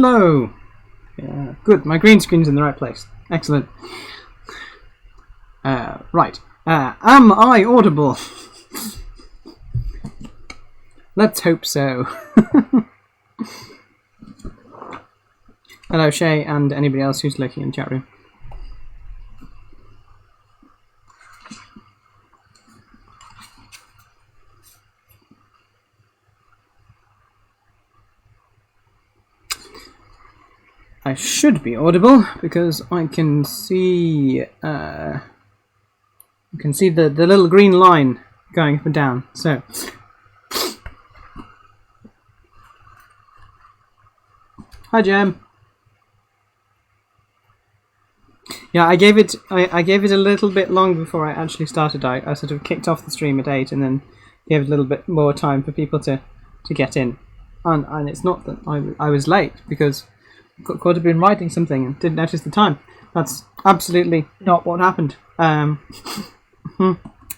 hello. Good, my green screen's in the right place. Excellent. Right. Am I audible? Let's hope so. Hello, Shay, and anybody else who's lurking in the chat room. I should be audible because I can see the little green line going up and down. So hi, Jem. Yeah, I gave it a little bit long before I actually started. I sort of kicked off the stream at 8 and then gave it a little bit more time for people to get in. And it's not that I was late because got caught up in writing something and didn't notice the time. That's absolutely not what happened.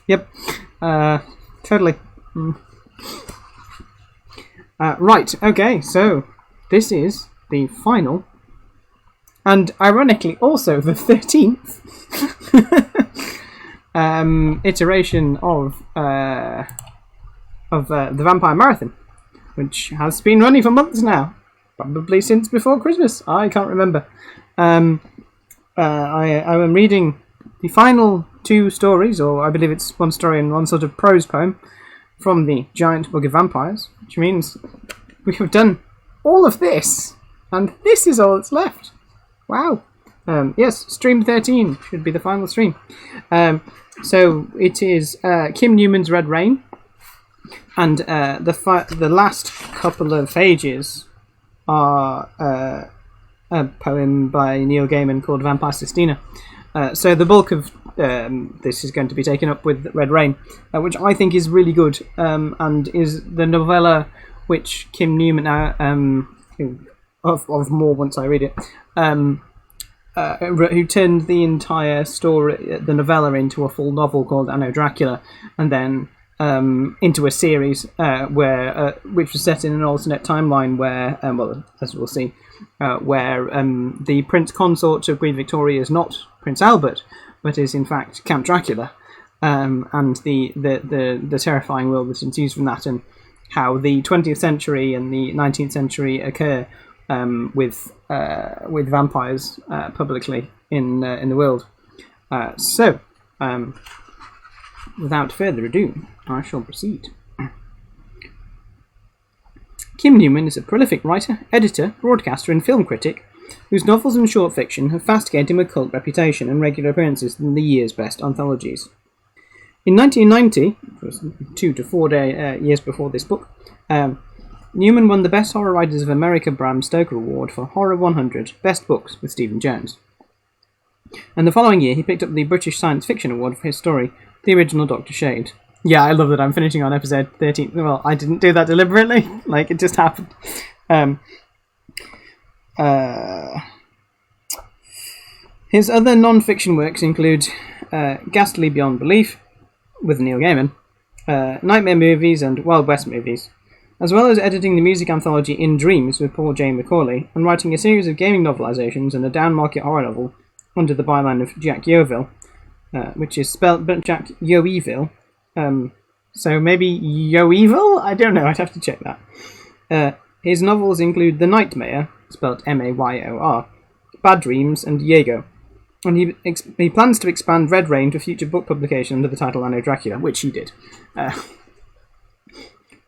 Yep. Totally. Right, okay, so this is the final and ironically also the 13th iteration of the Vampire Marathon, which has been running for months now. Probably since before Christmas. I can't remember. I am reading the final 2 stories, or I believe it's 1 story and 1 sort of prose poem, from the Giant Book of Vampires, which means we have done all of this, and this is all that's left. Wow. Yes, stream 13 should be the final stream. So it is Kim Newman's Red Rain, and the last couple of pages are a poem by Neil Gaiman called Vampire Sestina. So the bulk of this is going to be taken up with Red Rain, which I think is really good, and is the novella which Kim Newman, of more once I read it, who turned the entire story, the novella, into a full novel called Anno Dracula, and then into a series which was set in an alternate timeline where, well, as we'll see, where the Prince Consort of Queen Victoria is not Prince Albert, but is in fact Count Dracula, and the terrifying world that ensues from that, and how the 20th century and the 19th century occur with vampires publicly in the world. So. Without further ado, I shall proceed. Kim Newman is a prolific writer, editor, broadcaster and film critic whose novels and short fiction have fast gained him a cult reputation and regular appearances in the year's best anthologies. In 1990, it was 2 to 4 years before this book, Newman won the Best Horror Writers of America Bram Stoker Award for Horror 100 Best Books with Stephen Jones. And the following year he picked up the British Science Fiction Award for his story, The Original Dr. Shade. Yeah, I love that I'm finishing on episode 13. Well, I didn't do that deliberately. Like, it just happened. His other non-fiction works include Ghastly Beyond Belief, with Neil Gaiman, Nightmare Movies and Wild West Movies, as well as editing the music anthology In Dreams with Paul J. McCauley, and writing a series of gaming novelizations and a down-market horror novel under the byline of Jack Yeovil, which is spelled Jack Yeovil. So maybe Yeovil? I don't know, I'd have to check that. His novels include The Nightmare, spelled Mayor, Bad Dreams, and Diego. And he plans to expand Red Rain to future book publication under the title Anno Dracula, which he did.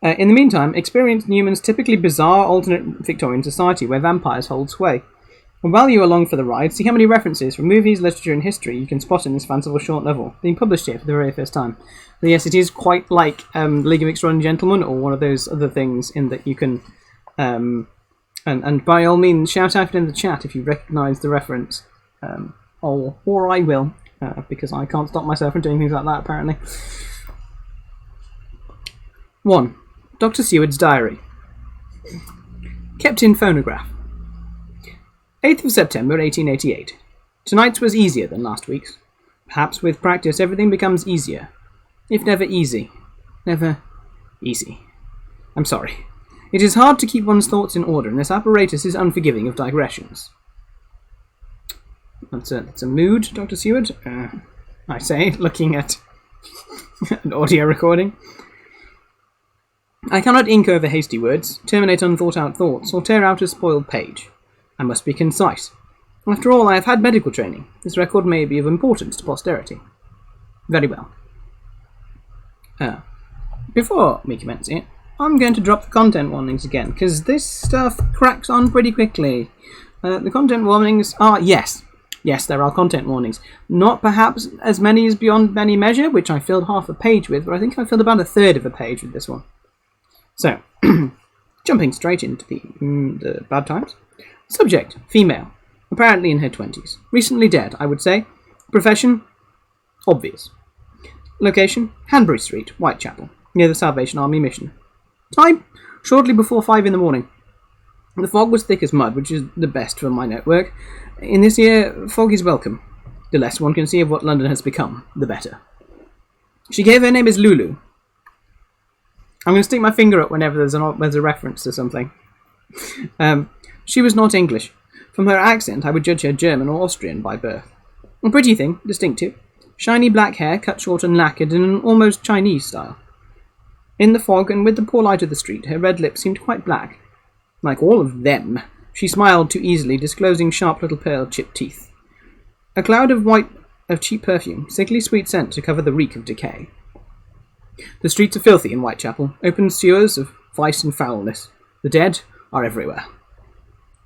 In the meantime, experience Newman's typically bizarre alternate Victorian society where vampires hold sway. And while you are along for the ride, see how many references from movies, literature and history you can spot in this fanciful short novel, being published here for the very first time. So yes, it is quite like League of Extraordinary Gentlemen, or one of those other things, in that you can... and by all means, shout out in the chat if you recognise the reference. Or I will, because I can't stop myself from doing things like that, apparently. 1. Dr. Seward's Diary. Kept in phonograph. 8th of September 1888. Tonight's was easier than last week's. Perhaps with practice everything becomes easier. If never easy. Never easy. I'm sorry. It is hard to keep one's thoughts in order, and this apparatus is unforgiving of digressions. That's a mood, Dr. Seward. I say, looking at an audio recording. I cannot ink over hasty words, terminate unthought-out thoughts, or tear out a spoiled page. I must be concise. After all, I have had medical training. This record may be of importance to posterity. Very well. Before we commence it, I'm going to drop the content warnings again, because this stuff cracks on pretty quickly. The content warnings are, yes, there are content warnings. Not perhaps as many as Beyond Any Measure, which I filled half a page with, but I think I filled about a third of a page with this one. So, jumping straight into the bad times. Subject, female, apparently in her 20s. Recently dead, I would say. Profession, obvious. Location, Hanbury Street, Whitechapel, near the Salvation Army mission. Time, shortly before 5 in the morning. The fog was thick as mud, which is the best for my network. In this year, fog is welcome. The less one can see of what London has become, the better. She gave her name as Lulu. I'm going to stick my finger up whenever there's a reference to something. She was not English. From her accent, I would judge her German or Austrian by birth. A pretty thing, distinctive. Shiny black hair, cut short and lacquered in an almost Chinese style. In the fog and with the poor light of the street, her red lips seemed quite black. Like all of them, she smiled too easily, disclosing sharp little pearl-chipped teeth. A cloud of cheap perfume, sickly sweet scent to cover the reek of decay. The streets are filthy in Whitechapel, open sewers of vice and foulness. The dead are everywhere.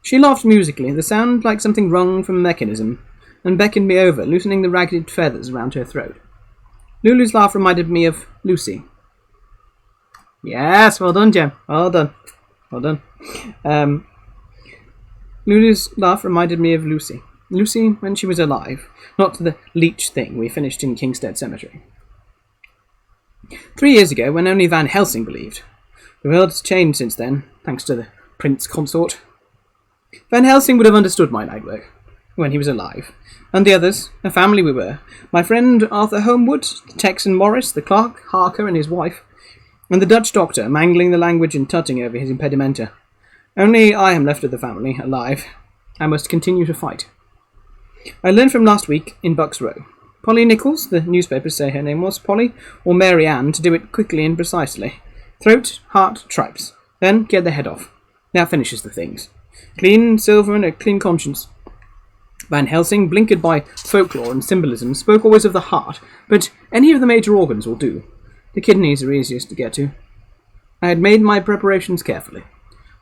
She laughed musically, the sound like something wrung from a mechanism, and beckoned me over, loosening the ragged feathers around her throat. Lulu's laugh reminded me of Lucy. Yes, well done, Jem. Well done. Lulu's laugh reminded me of Lucy. Lucy when she was alive, not the leech thing we finished in Kingstead Cemetery. 3 years ago, when only Van Helsing believed. The world has changed since then, thanks to the Prince Consort. Van Helsing would have understood my night work, when he was alive. And the others, a family we were. My friend Arthur Homewood, the Texan Morris, the clerk Harker and his wife, and the Dutch doctor mangling the language and tutting over his impedimenta. Only I am left of the family, alive. I must continue to fight. I learned from last week in Bucks Row. Polly Nichols, the newspapers say her name was Polly, or Mary Ann, to do it quickly and precisely. Throat, heart, tripes. Then get the head off. That finishes the things. Clean silver and a clean conscience. Van Helsing, blinkered by folklore and symbolism, spoke always of the heart, but any of the major organs will do. The kidneys are easiest to get to. I had made my preparations carefully.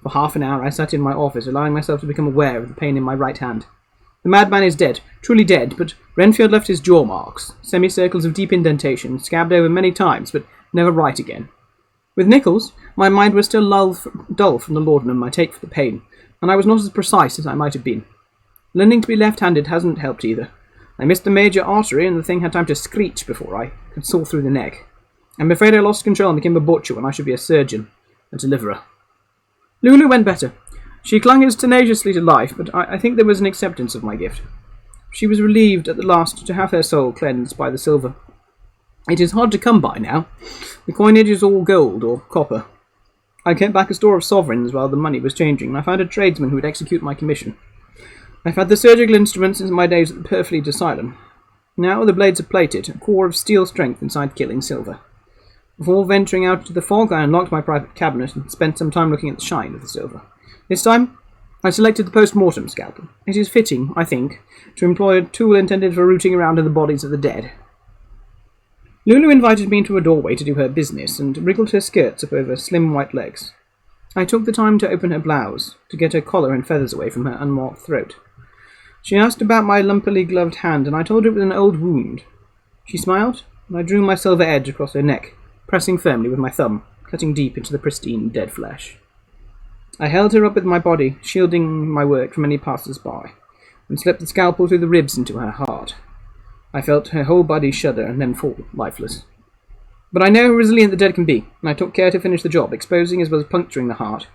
For half an hour I sat in my office, allowing myself to become aware of the pain in my right hand. The madman is dead, truly dead, but Renfield left his jaw marks, semicircles of deep indentation, scabbed over many times, but never right again. With Nichols, my mind was still dull from the laudanum I take for the pain, and I was not as precise as I might have been. Learning to be left-handed hasn't helped either. I missed the major artery, and the thing had time to screech before I could saw through the neck. I'm afraid I lost control and became a butcher when I should be a surgeon, a deliverer. Lulu went better. She clung as tenaciously to life, but I think there was an acceptance of my gift. She was relieved at the last to have her soul cleansed by the silver. It is hard to come by now. The coinage is all gold or copper. I kept back a store of sovereigns while the money was changing, and I found a tradesman who would execute my commission. I've had the surgical instruments since my days at the Purfleet Asylum. Now the blades are plated, a core of steel strength inside killing silver. Before venturing out into the fog, I unlocked my private cabinet and spent some time looking at the shine of the silver. This time, I selected the post-mortem scalpel. It is fitting, I think, to employ a tool intended for rooting around in the bodies of the dead. Lulu invited me into a doorway to do her business and wriggled her skirts up over slim white legs. I took the time to open her blouse, to get her collar and feathers away from her unmarked throat. She asked about my lumpily gloved hand, and I told her it was an old wound. She smiled, and I drew my silver edge across her neck, pressing firmly with my thumb, cutting deep into the pristine dead flesh. I held her up with my body, shielding my work from any passers-by, and slipped the scalpel through the ribs into her heart. I felt her whole body shudder and then fall, lifeless. But I know how resilient the dead can be, and I took care to finish the job, exposing as well as puncturing the heart,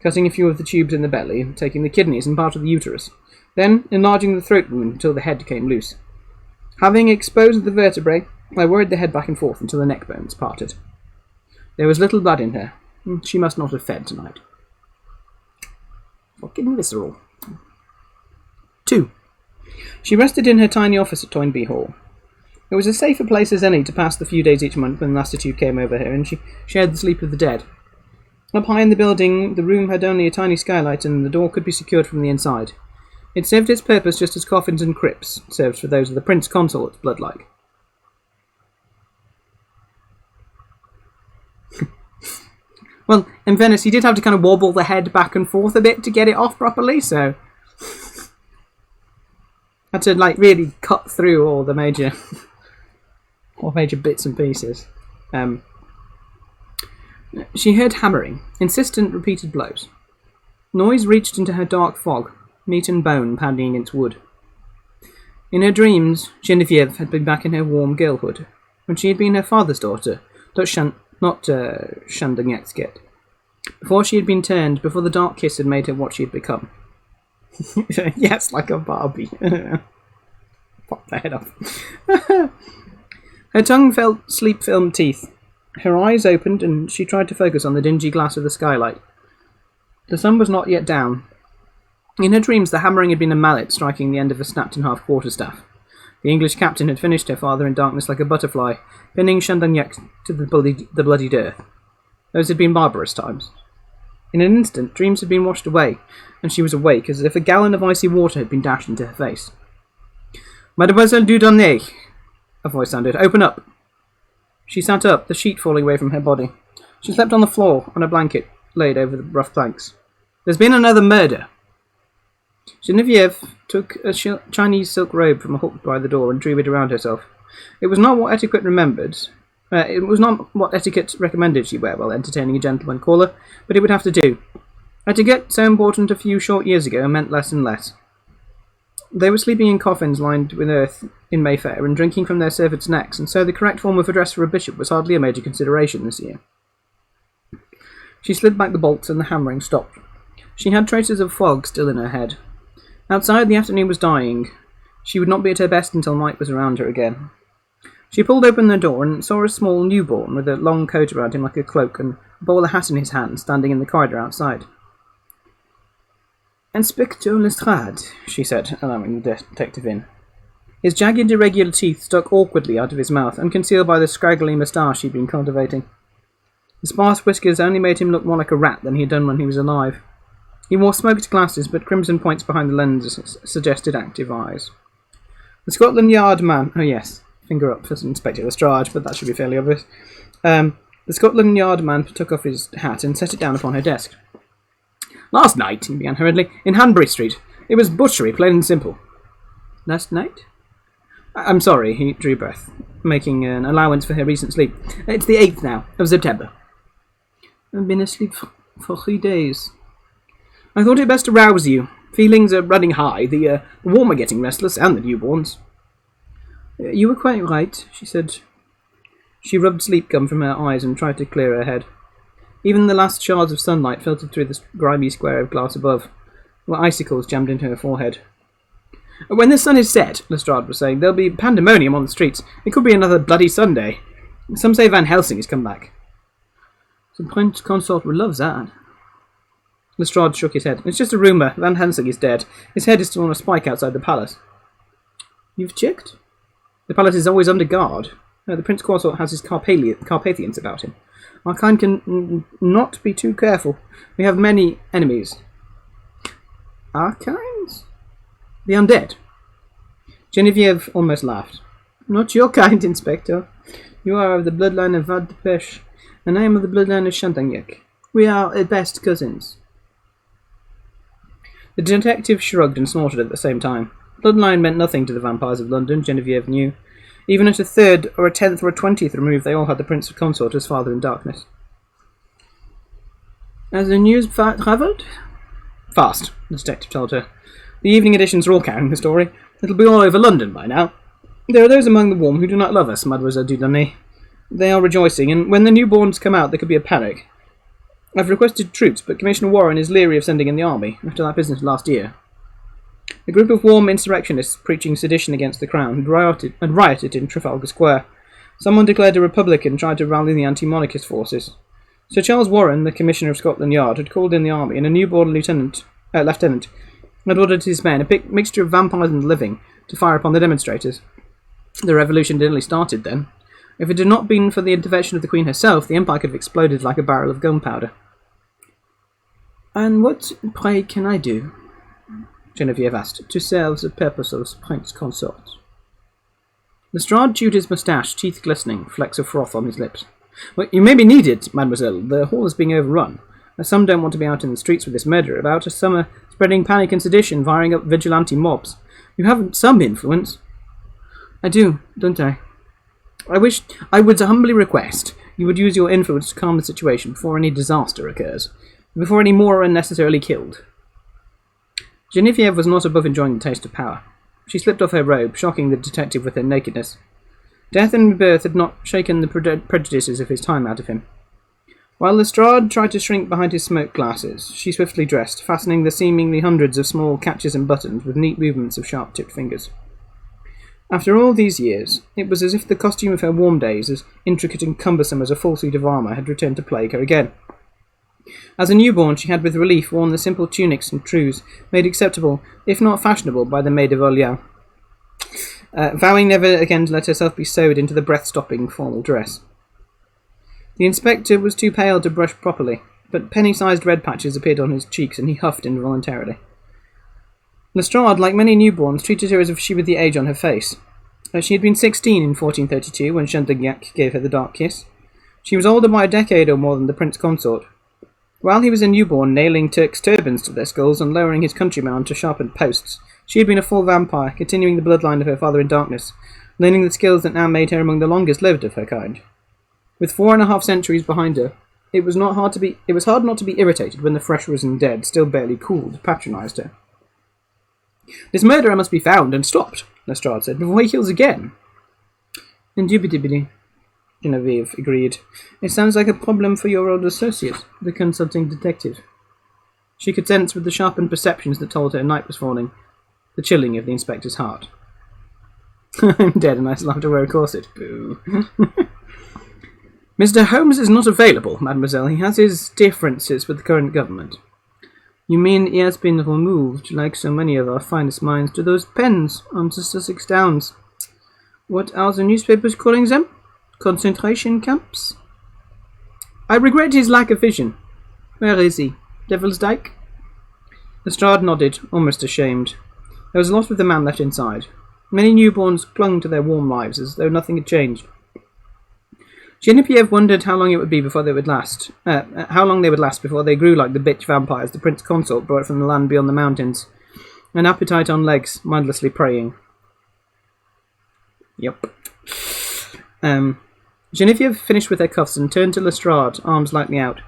cutting a few of the tubes in the belly, and taking the kidneys and part of the uterus, then enlarging the throat wound until the head came loose. Having exposed the vertebrae, I worried the head back and forth until the neck bones parted. There was little blood in her. She must not have fed tonight. Fucking visceral. 2. She rested in her tiny office at Toynbee Hall. It was as safe a place as any to pass the few days each month when lassitude came over her, and she shared the sleep of the dead. Up high in the building, the room had only a tiny skylight, and the door could be secured from the inside. It served its purpose just as coffins and crypts served for those of the Prince Consort's bloodlike. Well, in Venice, he did have to kind of wobble the head back and forth a bit to get it off properly, so had to really cut through all the major bits and pieces. She heard hammering, insistent, repeated blows. Noise reached into her dark fog, meat and bone pounding against wood. In her dreams, Genevieve had been back in her warm girlhood, when she had been her father's daughter, not Shandanyetsket. Before she had been turned, before the dark kiss had made her what she had become. Yes, like a Barbie. Pop the head off. Her tongue felt sleep-filmed teeth. Her eyes opened, and she tried to focus on the dingy glass of the skylight. The sun was not yet down. In her dreams, the hammering had been a mallet striking the end of a snapped-in-half quarterstaff. The English captain had finished her father in darkness like a butterfly, pinning Chandagnac to the bloodied earth. Those had been barbarous times. In an instant, dreams had been washed away, and she was awake, as if a gallon of icy water had been dashed into her face. "Mademoiselle Dieudonné," a voice sounded. "Open up." She sat up, the sheet falling away from her body. She slept on the floor, on a blanket laid over the rough planks. "There's been another murder." Genevieve took a Chinese silk robe from a hook by the door and drew it around herself. It was not what etiquette recommended she wear while entertaining a gentleman caller, but it would have to do. Etiquette, so important a few short years ago, meant less and less. They were sleeping in coffins lined with earth in Mayfair and drinking from their servants' necks, and so the correct form of address for a bishop was hardly a major consideration this year. She slid back the bolts and the hammering stopped. She had traces of fog still in her head. Outside, the afternoon was dying. She would not be at her best until night was around her again. She pulled open the door and saw a small newborn with a long coat around him like a cloak and a bowler hat in his hand standing in the corridor outside. "Inspector Lestrade," she said, allowing the detective in. His jagged, irregular teeth stuck awkwardly out of his mouth, unconcealed by the scraggly moustache he'd been cultivating. The sparse whiskers only made him look more like a rat than he had done when he was alive. He wore smoked glasses, but crimson points behind the lenses suggested active eyes. The Scotland Yard man... Oh yes, finger up for Inspector Lestrade, but that should be fairly obvious. The Scotland Yard man took off his hat and set it down upon her desk. "Last night," he began hurriedly, "in Hanbury Street. It was butchery, plain and simple." "Last night?" "I'm sorry," he drew breath, making an allowance for her recent sleep. "It's the 8th now, of September." "I've been asleep for 3 days. I thought it best to rouse you. Feelings are running high. The warm are getting restless, and the newborns." "You were quite right," she said. She rubbed sleep gum from her eyes and tried to clear her head. Even the last shards of sunlight filtered through the grimy square of glass above, while icicles jammed into her forehead. "When the sun is set," Lestrade was saying, "there'll be pandemonium on the streets. It could be another bloody Sunday. Some say Van Helsing has come back." "The Prince Consort would love that." Lestrade shook his head. "It's just a rumour. Van Helsing is dead. His head is still on a spike outside the palace." "You've checked?" "The palace is always under guard. The Prince Consort has his Carpathians about him. Our kind can not be too careful. We have many enemies." "Our kinds?" "The undead." Genevieve almost laughed. "Not your kind, Inspector. You are of the bloodline of Vad de Peche, and I am of the bloodline of Chantagnac. We are at best cousins." The detective shrugged and snorted at the same time. Bloodline meant nothing to the vampires of London, Genevieve knew. Even at a 3rd or a 10th or a 20th remove, they all had the Prince Consort as father in darkness. "Has the news travelled?" "Fast," the detective told her. "The evening editions are all carrying the story. It'll be all over London by now. There are those among the warm who do not love us, Mademoiselle Dieudonné. They are rejoicing, and when the newborns come out there could be a panic. I've requested troops, but Commissioner Warren is leery of sending in the army, after that business last year." A group of warm insurrectionists preaching sedition against the Crown had rioted in Trafalgar Square. Someone declared a republic and tried to rally the anti-monarchist forces. Sir Charles Warren, the Commissioner of Scotland Yard, had called in the army, and a newborn lieutenant lieutenant had ordered his men, a mixture of vampires and living, to fire upon the demonstrators. The revolution had only started then. If it had not been for the intervention of the Queen herself, the Empire could have exploded like a barrel of gunpowder. "And what, pray, can I do?" Genevieve asked, "to serve the purpose of the Prince Consort?" Lestrade chewed his moustache, teeth glistening, flecks of froth on his lips. "Well, you may be needed, mademoiselle. The hall is being overrun. Some don't want to be out in the streets with this murder about. Some are spreading panic and sedition, firing up vigilante mobs. You have some influence." "I do, don't I? I would humbly request you would use your influence to calm the situation before any disaster occurs, before any more are unnecessarily killed." Genevieve was not above enjoying the taste of power. She slipped off her robe, shocking the detective with her nakedness. Death and rebirth had not shaken the prejudices of his time out of him. While Lestrade tried to shrink behind his smoke glasses, she swiftly dressed, fastening the seemingly hundreds of small catches and buttons with neat movements of sharp-tipped fingers. After all these years, it was as if the costume of her warm days, as intricate and cumbersome as a full suit of armour, had returned to plague her again. As a newborn, she had with relief worn the simple tunics and trews, made acceptable, if not fashionable, by the Maid of Orleans, vowing never again to let herself be sewed into the breath-stopping formal dress. The inspector was too pale to brush properly, but penny-sized red patches appeared on his cheeks, and he huffed involuntarily. Lestrade, like many newborns, treated her as if she were the age on her face. She had been 16 in 1432 when Chantegnac gave her the dark kiss. She was older by a decade or more than the Prince Consort. While he was a newborn, nailing Turks' turbans to their skulls and lowering his countrymen onto sharpened posts, she had been a full vampire, continuing the bloodline of her father in darkness, learning the skills that now made her among the longest-lived of her kind. With 4.5 centuries behind her, it was hard not to be irritated when the fresh-risen dead, still barely cooled, patronised her. "This murderer must be found and stopped," Lestrade said, "before he kills again." "Indubitably," Genevieve agreed. "It sounds like a problem for your old associate, the consulting detective." She could sense with the sharpened perceptions that told her night was falling the chilling of the inspector's heart. "I'm dead and I still have to wear a corset. Boo." "Mr. Holmes is not available, mademoiselle. He has his differences with the current government." "You mean he has been removed, like so many of our finest minds, to those pens on the Sussex Downs? What are the newspapers calling them? Concentration camps?" "I regret his lack of vision. Where is he? Devil's Dyke?" Lestrade nodded, almost ashamed. There was a lot of the man left inside. Many newborns clung to their warm lives as though nothing had changed. Genevieve wondered how long they would last before they grew like the bitch vampires the Prince Consort brought from the land beyond the mountains, an appetite on legs, mindlessly preying. Yep. Genevieve finished with her cuffs and turned to Lestrade, arms lightly out.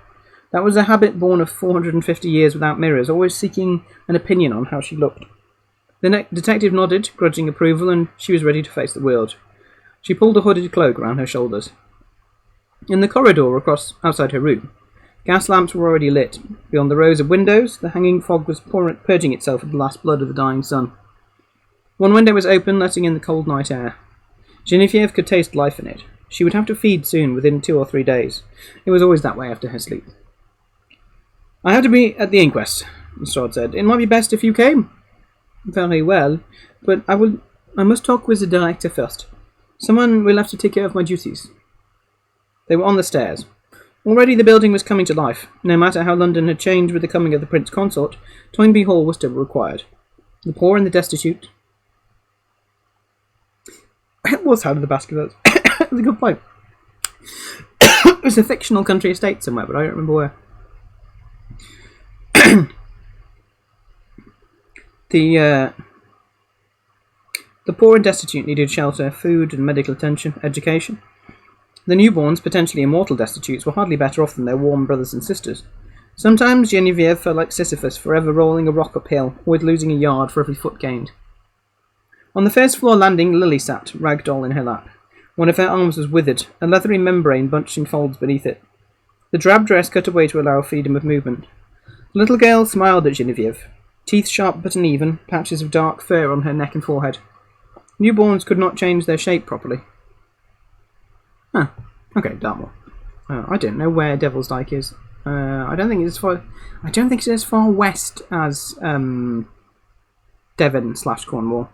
That was a habit born of 450 years without mirrors, always seeking an opinion on how she looked. The detective nodded, grudging approval, and she was ready to face the world. She pulled a hooded cloak around her shoulders. In the corridor outside her room, gas lamps were already lit. Beyond the rows of windows, the hanging fog was purging itself of the last blood of the dying sun. One window was open, letting in the cold night air. Genevieve could taste life in it. She would have to feed soon, within 2 or 3 days. It was always that way after her sleep. "I have to be at the inquest," Lestrade said. "It might be best if you came." "Very well, but I must talk with the director first. Someone will have to take care of my duties." They were on the stairs. Already the building was coming to life. No matter how London had changed with the coming of the Prince Consort, Toynbee Hall was still required. The poor and the destitute... What's out of the basket? That's a good point. It was a fictional country estate somewhere, but I don't remember where. The poor and destitute needed shelter, food and medical attention, education. The newborns, potentially immortal destitutes, were hardly better off than their warm brothers and sisters. Sometimes Genevieve felt like Sisyphus, forever rolling a rock uphill, always losing a yard for every foot gained. On the first floor landing, Lily sat, ragdoll in her lap. One of her arms was withered, a leathery membrane bunched in folds beneath it. The drab dress cut away to allow freedom of movement. The little girl smiled at Genevieve, teeth sharp but uneven, patches of dark fur on her neck and forehead. Newborns could not change their shape properly. Okay, Dartmoor. I don't know where Devil's Dyke is. I don't think it's as far west as Devon/Cornwall.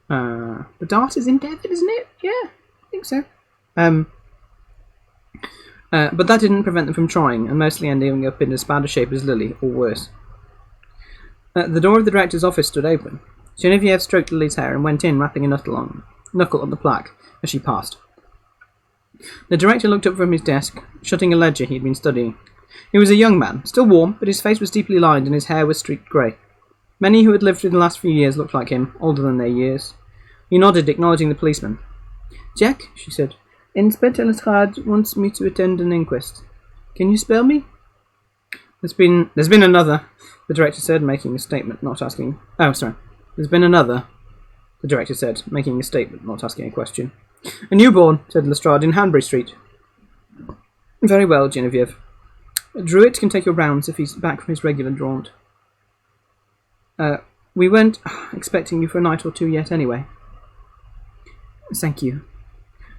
The Dart is in Devon, isn't it? Yeah, I think so. But that didn't prevent them from trying, and mostly ending up in as bad a shape as Lily, or worse. The door of the director's office stood open. Genevieve stroked Lily's hair and went in, rapping a knuckle on the plaque as she passed. The director looked up from his desk, shutting a ledger he had been studying. He was a young man, still warm, but his face was deeply lined and his hair was streaked grey. Many who had lived through the last few years looked like him, older than their years. He nodded, acknowledging the policeman. "Jack," she said, "Inspector Lestrade wants me to attend an inquest. Can you spare me?" There's been another, the director said, making a statement, not asking... Oh, sorry. There's been another, the director said, making a statement, not asking a question. "A newborn," said Lestrade, "in Hanbury Street." "Very well, Genevieve. Druitt can take your rounds if he's back from his regular jaunt. We weren't expecting you for a night or two yet anyway." "Thank you.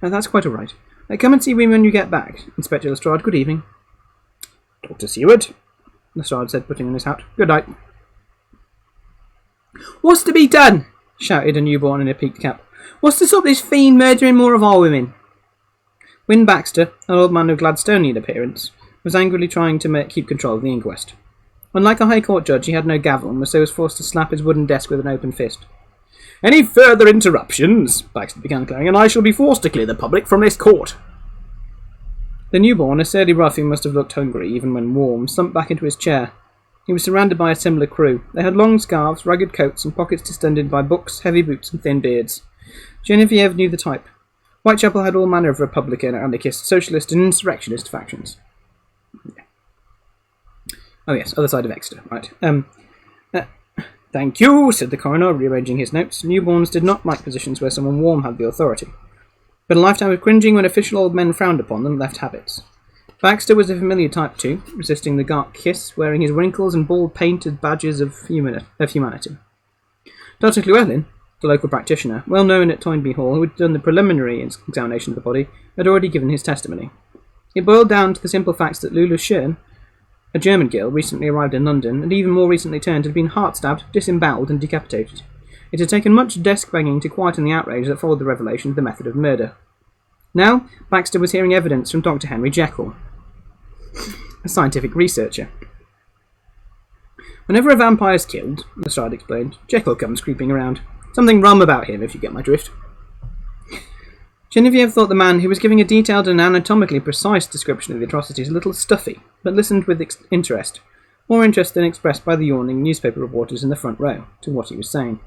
That's quite all right. Come and see me when you get back. Inspector Lestrade, good evening." "Dr. Seward," Lestrade said, putting on his hat. "Good night." "What's to be done?" shouted a newborn in a peaked cap. "What's to stop this fiend murdering more of our women?" Wynne Baxter, an old man of Gladstonian appearance, was angrily trying to keep control of the inquest. Unlike a High Court judge, he had no gavel and so was forced to slap his wooden desk with an open fist. "Any further interruptions," Baxter began declaring, "and I shall be forced to clear the public from this court." The newborn, a surly ruffian, must have looked hungry, even when warm, slumped back into his chair. He was surrounded by a similar crew. They had long scarves, ragged coats, and pockets distended by books, heavy boots, and thin beards. Genevieve knew the type. Whitechapel had all manner of Republican, anarchist, socialist, and insurrectionist factions. Oh yes, other side of Exeter, right. "Thank you," said the coroner, rearranging his notes. Newborns did not like positions where someone warm had the authority. But a lifetime of cringing when official old men frowned upon them left habits. Baxter was a familiar type too, resisting the dark kiss, wearing his wrinkles and bald painted badges of humanity. Dr. Llewellyn, the local practitioner, well known at Toynbee Hall, who had done the preliminary examination of the body, had already given his testimony. It boiled down to the simple facts that Lulu Schön, a German girl recently arrived in London, and even more recently turned, had been heart-stabbed, disemboweled, and decapitated. It had taken much desk-banging to quieten the outrage that followed the revelation of the method of murder. Now, Baxter was hearing evidence from Dr. Henry Jekyll, a scientific researcher. "Whenever a vampire is killed," Lestrade explained, "Jekyll comes creeping around. Something rum about him, if you get my drift." Genevieve thought the man, who was giving a detailed and anatomically precise description of the atrocities, a little stuffy, but listened with interest, more interest than expressed by the yawning newspaper reporters in the front row, to what he was saying.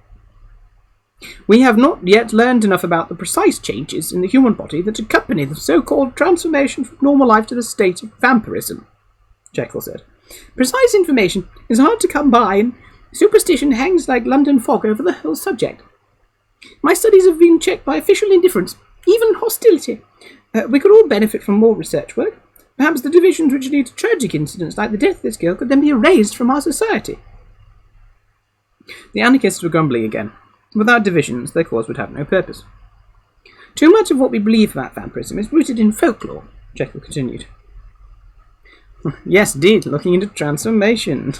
"We have not yet learned enough about the precise changes in the human body that accompany the so-called transformation from normal life to the state of vampirism," Jekyll said. "Precise information is hard to come by, and superstition hangs like London fog over the whole subject. My studies have been checked by official indifference, even hostility. We could all benefit from more research work. Perhaps the divisions which lead to tragic incidents like the death of this girl could then be erased from our society." The anarchists were grumbling again. Without divisions, their cause would have no purpose. "Too much of what we believe about vampirism is rooted in folklore," Jekyll continued. "Yes, indeed, looking into transformation."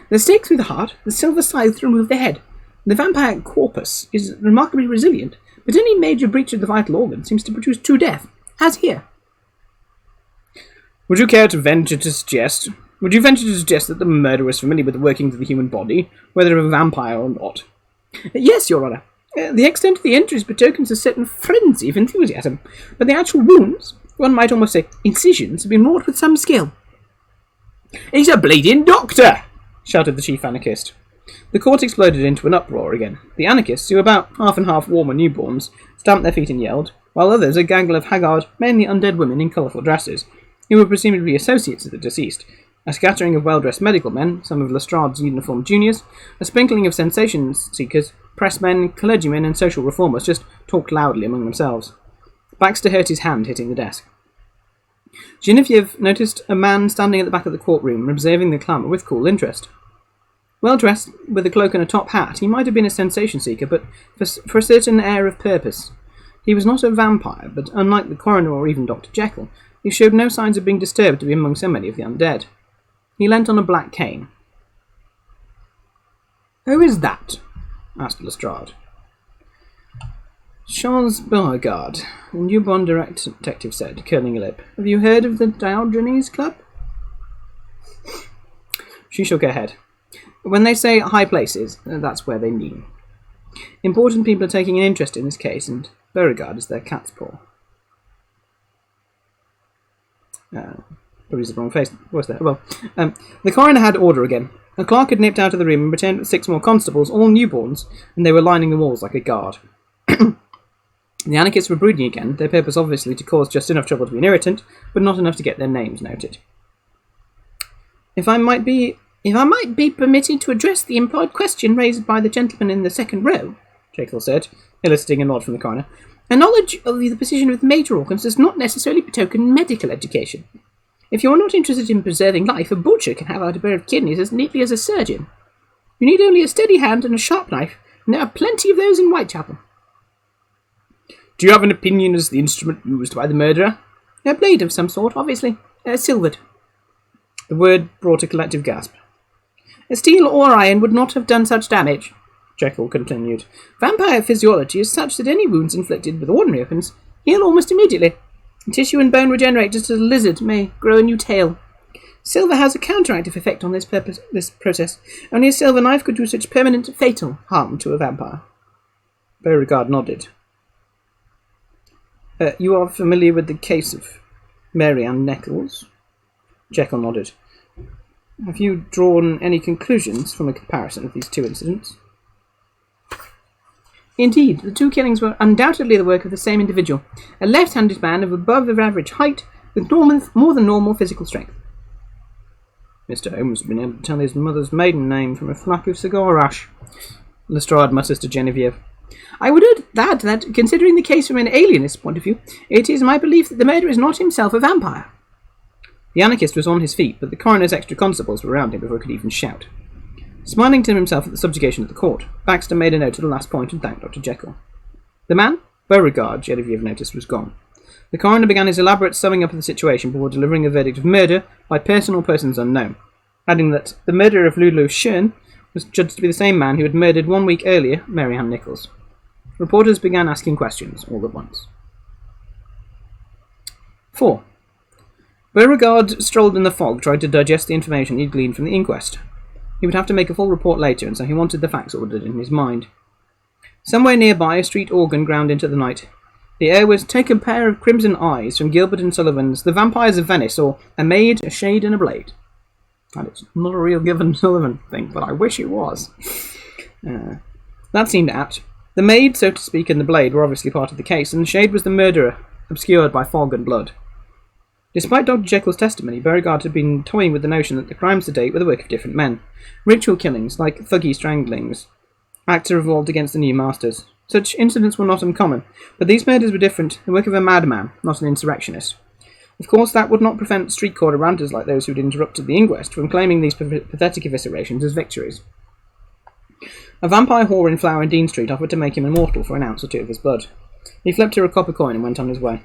"The stake through the heart, the silver scythe to remove the head. The vampire corpus is remarkably resilient, but any major breach of the vital organ seems to produce true death, as here." Would you venture to suggest that the murderer was familiar with the workings of the human body, whether a vampire or not?" "Yes, Your Honour. The extent of the injuries betokens a certain frenzy of enthusiasm, but the actual wounds, one might almost say incisions, have been wrought with some skill." "He's a bleeding doctor!" shouted the chief anarchist. The court exploded into an uproar again. The anarchists, who were about half and half warm and newborns, stamped their feet and yelled, while others, a gaggle of haggard, mainly undead women in colourful dresses, who were presumably associates of the deceased, a scattering of well-dressed medical men, some of Lestrade's uniformed juniors, a sprinkling of sensation-seekers, pressmen, clergymen, and social reformers just talked loudly among themselves. Baxter hurt his hand hitting the desk. Genevieve noticed a man standing at the back of the courtroom, observing the clamour with cool interest. Well dressed, with a cloak and a top hat, he might have been a sensation-seeker, but for a certain air of purpose. He was not a vampire, but unlike the coroner or even Dr. Jekyll, he showed no signs of being disturbed to be among so many of the undead. He leant on a black cane. "Who is that?" asked Lestrade. "Charles Beauregard," the newborn detective said, curling a lip. "Have you heard of the Diogenes Club?" She shook her head. "When they say high places, that's where they mean. Important people are taking an interest in this case, and Beauregard is their cat's paw." Probably the wrong face. What's that? Well, the coroner had order again. A clerk had nipped out of the room and returned with 6 more constables, all newborns, and they were lining the walls like a guard. The anarchists were brooding again, their purpose obviously to cause just enough trouble to be an irritant, but not enough to get their names noted. If I might be permitted to address the implied question raised by the gentleman in the second row," Jekyll said, eliciting a nod from the coroner, "a knowledge of the position of the major organs does not necessarily betoken medical education. If you are not interested in preserving life, a butcher can have out a pair of kidneys as neatly as a surgeon. You need only a steady hand and a sharp knife, and there are plenty of those in Whitechapel." "Do you have an opinion as to the instrument used by the murderer?" "A blade of some sort, obviously. Silvered." The word brought a collective gasp. "Steel or iron would not have done such damage," Jekyll continued. "Vampire physiology is such that any wounds inflicted with ordinary weapons heal almost immediately. Tissue and bone regenerate just as a lizard may grow a new tail. Silver has a counteractive effect on this process. Only a silver knife could do such permanent, fatal harm to a vampire." Beauregard nodded. "You are familiar with the case of Mary Ann Nichols?" Jekyll nodded. "Have you drawn any conclusions from a comparison of these two incidents?" "Indeed, the two killings were undoubtedly the work of the same individual, a left-handed man of above-average height with more than normal physical strength." "Mr. Holmes has been able to tell his mother's maiden name from a flap of cigar ash," Lestrade mutters to Genevieve. "I would add that, considering the case from an alienist point of view, it is my belief that the murderer is not himself a vampire." The anarchist was on his feet, but the coroner's extra constables were around him before he could even shout. Smiling to himself at the subjugation of the court, Baxter made a note of the last point and thanked Dr. Jekyll. The man, Beauregard, Genevieve noticed, was gone. The coroner began his elaborate summing up of the situation before delivering a verdict of murder by person or persons unknown, adding that the murderer of Lulu Schön was judged to be the same man who had murdered 1 week earlier Mary Ann Nichols. Reporters began asking questions all at once. 4. Beauregard strolled in the fog, trying to digest the information he'd gleaned from the inquest. He would have to make a full report later, and so he wanted the facts ordered in his mind. Somewhere nearby, a street organ ground into the night. The air was "Take a Pair of Crimson Eyes" from Gilbert and Sullivan's The Vampires of Venice, or "A Maid, a Shade and a Blade." And it's not a real Gilbert and Sullivan thing, but I wish it was. That seemed apt. The maid, so to speak, and the blade were obviously part of the case, and the shade was the murderer, obscured by fog and blood. Despite Dr. Jekyll's testimony, Beauregard had been toying with the notion that the crimes to date were the work of different men. Ritual killings, like thuggy stranglings, acts revolted against the new masters. Such incidents were not uncommon, but these murders were different, the work of a madman, not an insurrectionist. Of course, that would not prevent street corner ranters like those who had interrupted the inquest from claiming these pathetic eviscerations as victories. A vampire whore in Flower and Dean Street offered to make him immortal for an ounce or two of his blood. He flipped her a copper coin and went on his way.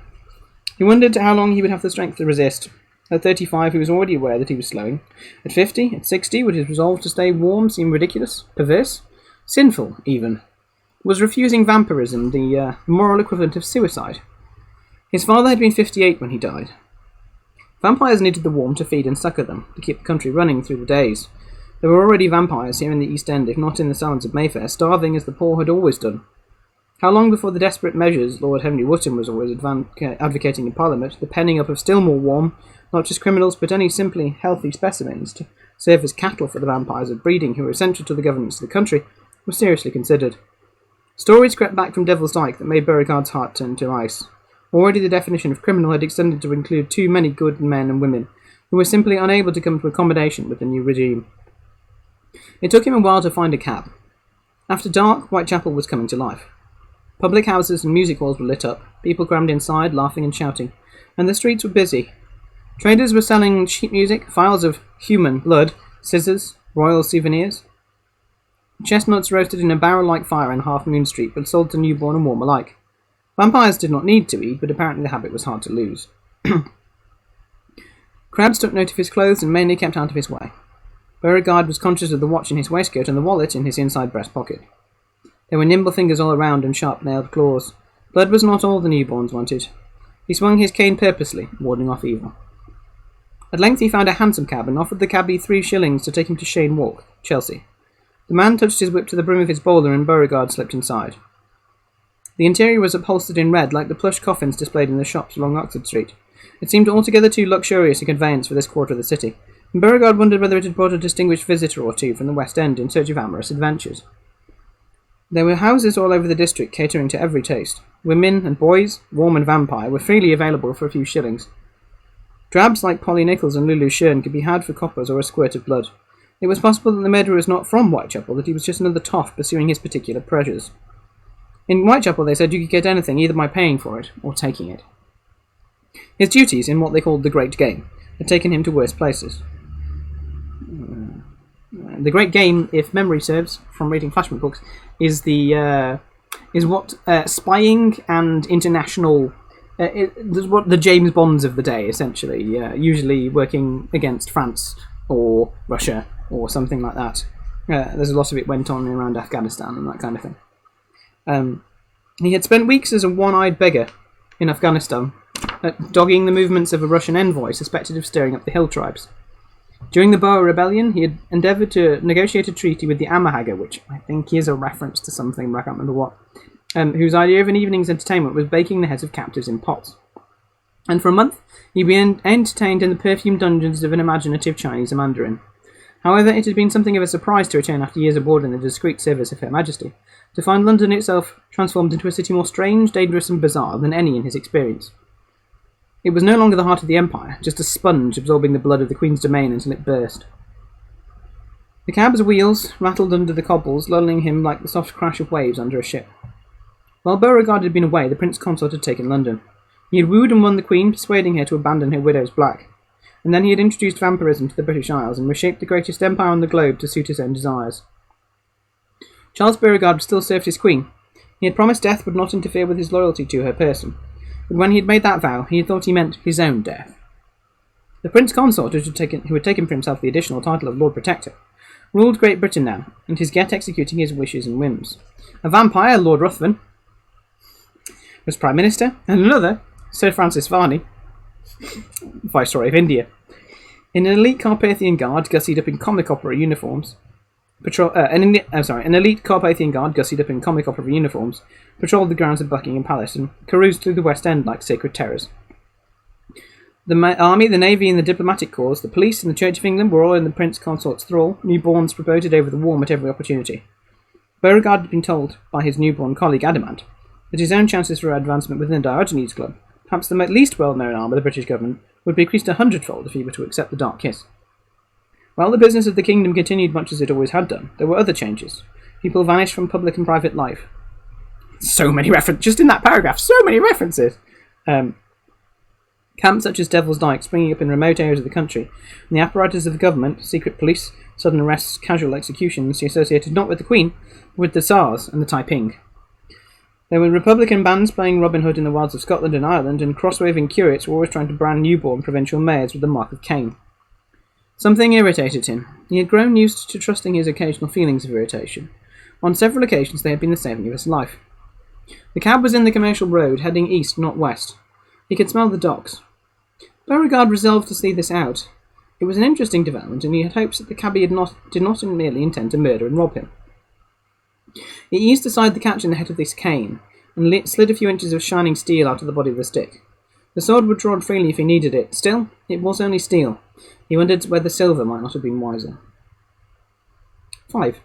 He wondered how long he would have the strength to resist. At 35, he was already aware that he was slowing. At 50, at 60, would his resolve to stay warm seem ridiculous, perverse, sinful, even? Was refusing vampirism the moral equivalent of suicide? His father had been 58 when he died. Vampires needed the warmth to feed and succour them, to keep the country running through the days. There were already vampires here in the East End, if not in the silence of Mayfair, starving as the poor had always done. How long before the desperate measures Lord Henry Wotton was always advocating in Parliament, the penning up of still more warm, not just criminals, but any simply healthy specimens to serve as cattle for the vampires of breeding who were essential to the governance of the country, was seriously considered. Stories crept back from Devil's Dyke that made Beauregard's heart turn to ice. Already the definition of criminal had extended to include too many good men and women, who were simply unable to come to accommodation with the new regime. It took him a while to find a cab. After dark, Whitechapel was coming to life. Public houses and music halls were lit up, people crammed inside, laughing and shouting, and the streets were busy. Traders were selling sheet music, files of human blood, scissors, royal souvenirs. Chestnuts roasted in a barrel-like fire in Half Moon Street, but sold to newborn and warm alike. Vampires did not need to eat, but apparently the habit was hard to lose. Crabs took note of his clothes and mainly kept out of his way. Beauregard was conscious of the watch in his waistcoat and the wallet in his inside breast pocket. There were nimble fingers all around and sharp-nailed claws. Blood was not all the newborns wanted. He swung his cane purposely, warding off evil. At length he found a hansom cab and offered the cabby 3 shillings to take him to Cheyne Walk, Chelsea. The man touched his whip to the brim of his bowler and Beauregard slipped inside. The interior was upholstered in red like the plush coffins displayed in the shops along Oxford Street. It seemed altogether too luxurious a conveyance for this quarter of the city, and Beauregard wondered whether it had brought a distinguished visitor or two from the West End in search of amorous adventures. There were houses all over the district catering to every taste. Women and boys, warm and vampire, were freely available for a few shillings. Drabs like Polly Nichols and Lulu Shern could be had for coppers or a squirt of blood. It was possible that the murderer was not from Whitechapel, that he was just another toff pursuing his particular pleasures. In Whitechapel, they said you could get anything either by paying for it or taking it. His duties in what they called the Great Game had taken him to worse places. The Great Game, if memory serves from reading Flashman books, is what spying and international is what the James Bonds of the day, essentially. Usually working against France or Russia or something like that. There's a lot of it went on around Afghanistan and that kind of thing. He had spent weeks as a one-eyed beggar in Afghanistan, dogging the movements of a Russian envoy suspected of stirring up the hill tribes. During the Boer Rebellion, he had endeavoured to negotiate a treaty with the Amahagger, which I think is a reference to something, but I can't remember what, whose idea of an evening's entertainment was baking the heads of captives in pots. And for a month, he'd been entertained in the perfumed dungeons of an imaginative Chinese mandarin. However, it had been something of a surprise to return after years aboard in the discreet service of Her Majesty, to find London itself transformed into a city more strange, dangerous and bizarre than any in his experience. It was no longer the heart of the empire, just a sponge absorbing the blood of the Queen's domain until it burst. The cab's wheels rattled under the cobbles, lulling him like the soft crash of waves under a ship. While Beauregard had been away, the Prince Consort had taken London. He had wooed and won the Queen, persuading her to abandon her widow's black. And then he had introduced vampirism to the British Isles and reshaped the greatest empire on the globe to suit his own desires. Charles Beauregard still served his Queen. He had promised death would not interfere with his loyalty to her person. But when he had made that vow, he had thought he meant his own death. The Prince Consort, who had taken for himself the additional title of Lord Protector, ruled Great Britain now, and his get executing his wishes and whims. A vampire, Lord Ruthven, was Prime Minister, and another, Sir Francis Varney, Viceroy of India. In an elite Carpathian Guard gussied up in comic opera uniforms, an elite Carpathian Guard gussied up in comic opera uniforms patrolled the grounds of Buckingham Palace and caroused through the West End like sacred terrors. The army, the navy, and the diplomatic corps, the police, and the Church of England were all in the Prince Consort's thrall, newborns promoted over the warm at every opportunity. Beauregard had been told by his newborn colleague Adamant that his own chances for advancement within the Diogenes Club, perhaps the least well-known arm of the British government, would be increased 100-fold if he were to accept the Dark Kiss. While the business of the kingdom continued much as it always had done, there were other changes. People vanished from public and private life. So many references, just in that paragraph, so many references! Camps such as Devil's Dyke springing up in remote areas of the country, and the apparatus of the government, secret police, sudden arrests, casual executions, associated not with the Queen, but with the Tsars and the Taiping. There were Republican bands playing Robin Hood in the wilds of Scotland and Ireland, and cross-waving curates were always trying to brand newborn provincial mayors with the mark of Cain. Something irritated him. He had grown used to trusting his occasional feelings of irritation. On several occasions they had been the saving of his life. The cab was in the commercial road, heading east, not west. He could smell the docks. Beauregard resolved to see this out. It was an interesting development, and he had hopes that the cabby did not merely intend to murder and rob him. He eased aside the catch in the head of this cane, and slid a few inches of shining steel out of the body of the stick. The sword would draw freely if he needed it. Still, it was only steel. He wondered whether silver might not have been wiser. 5.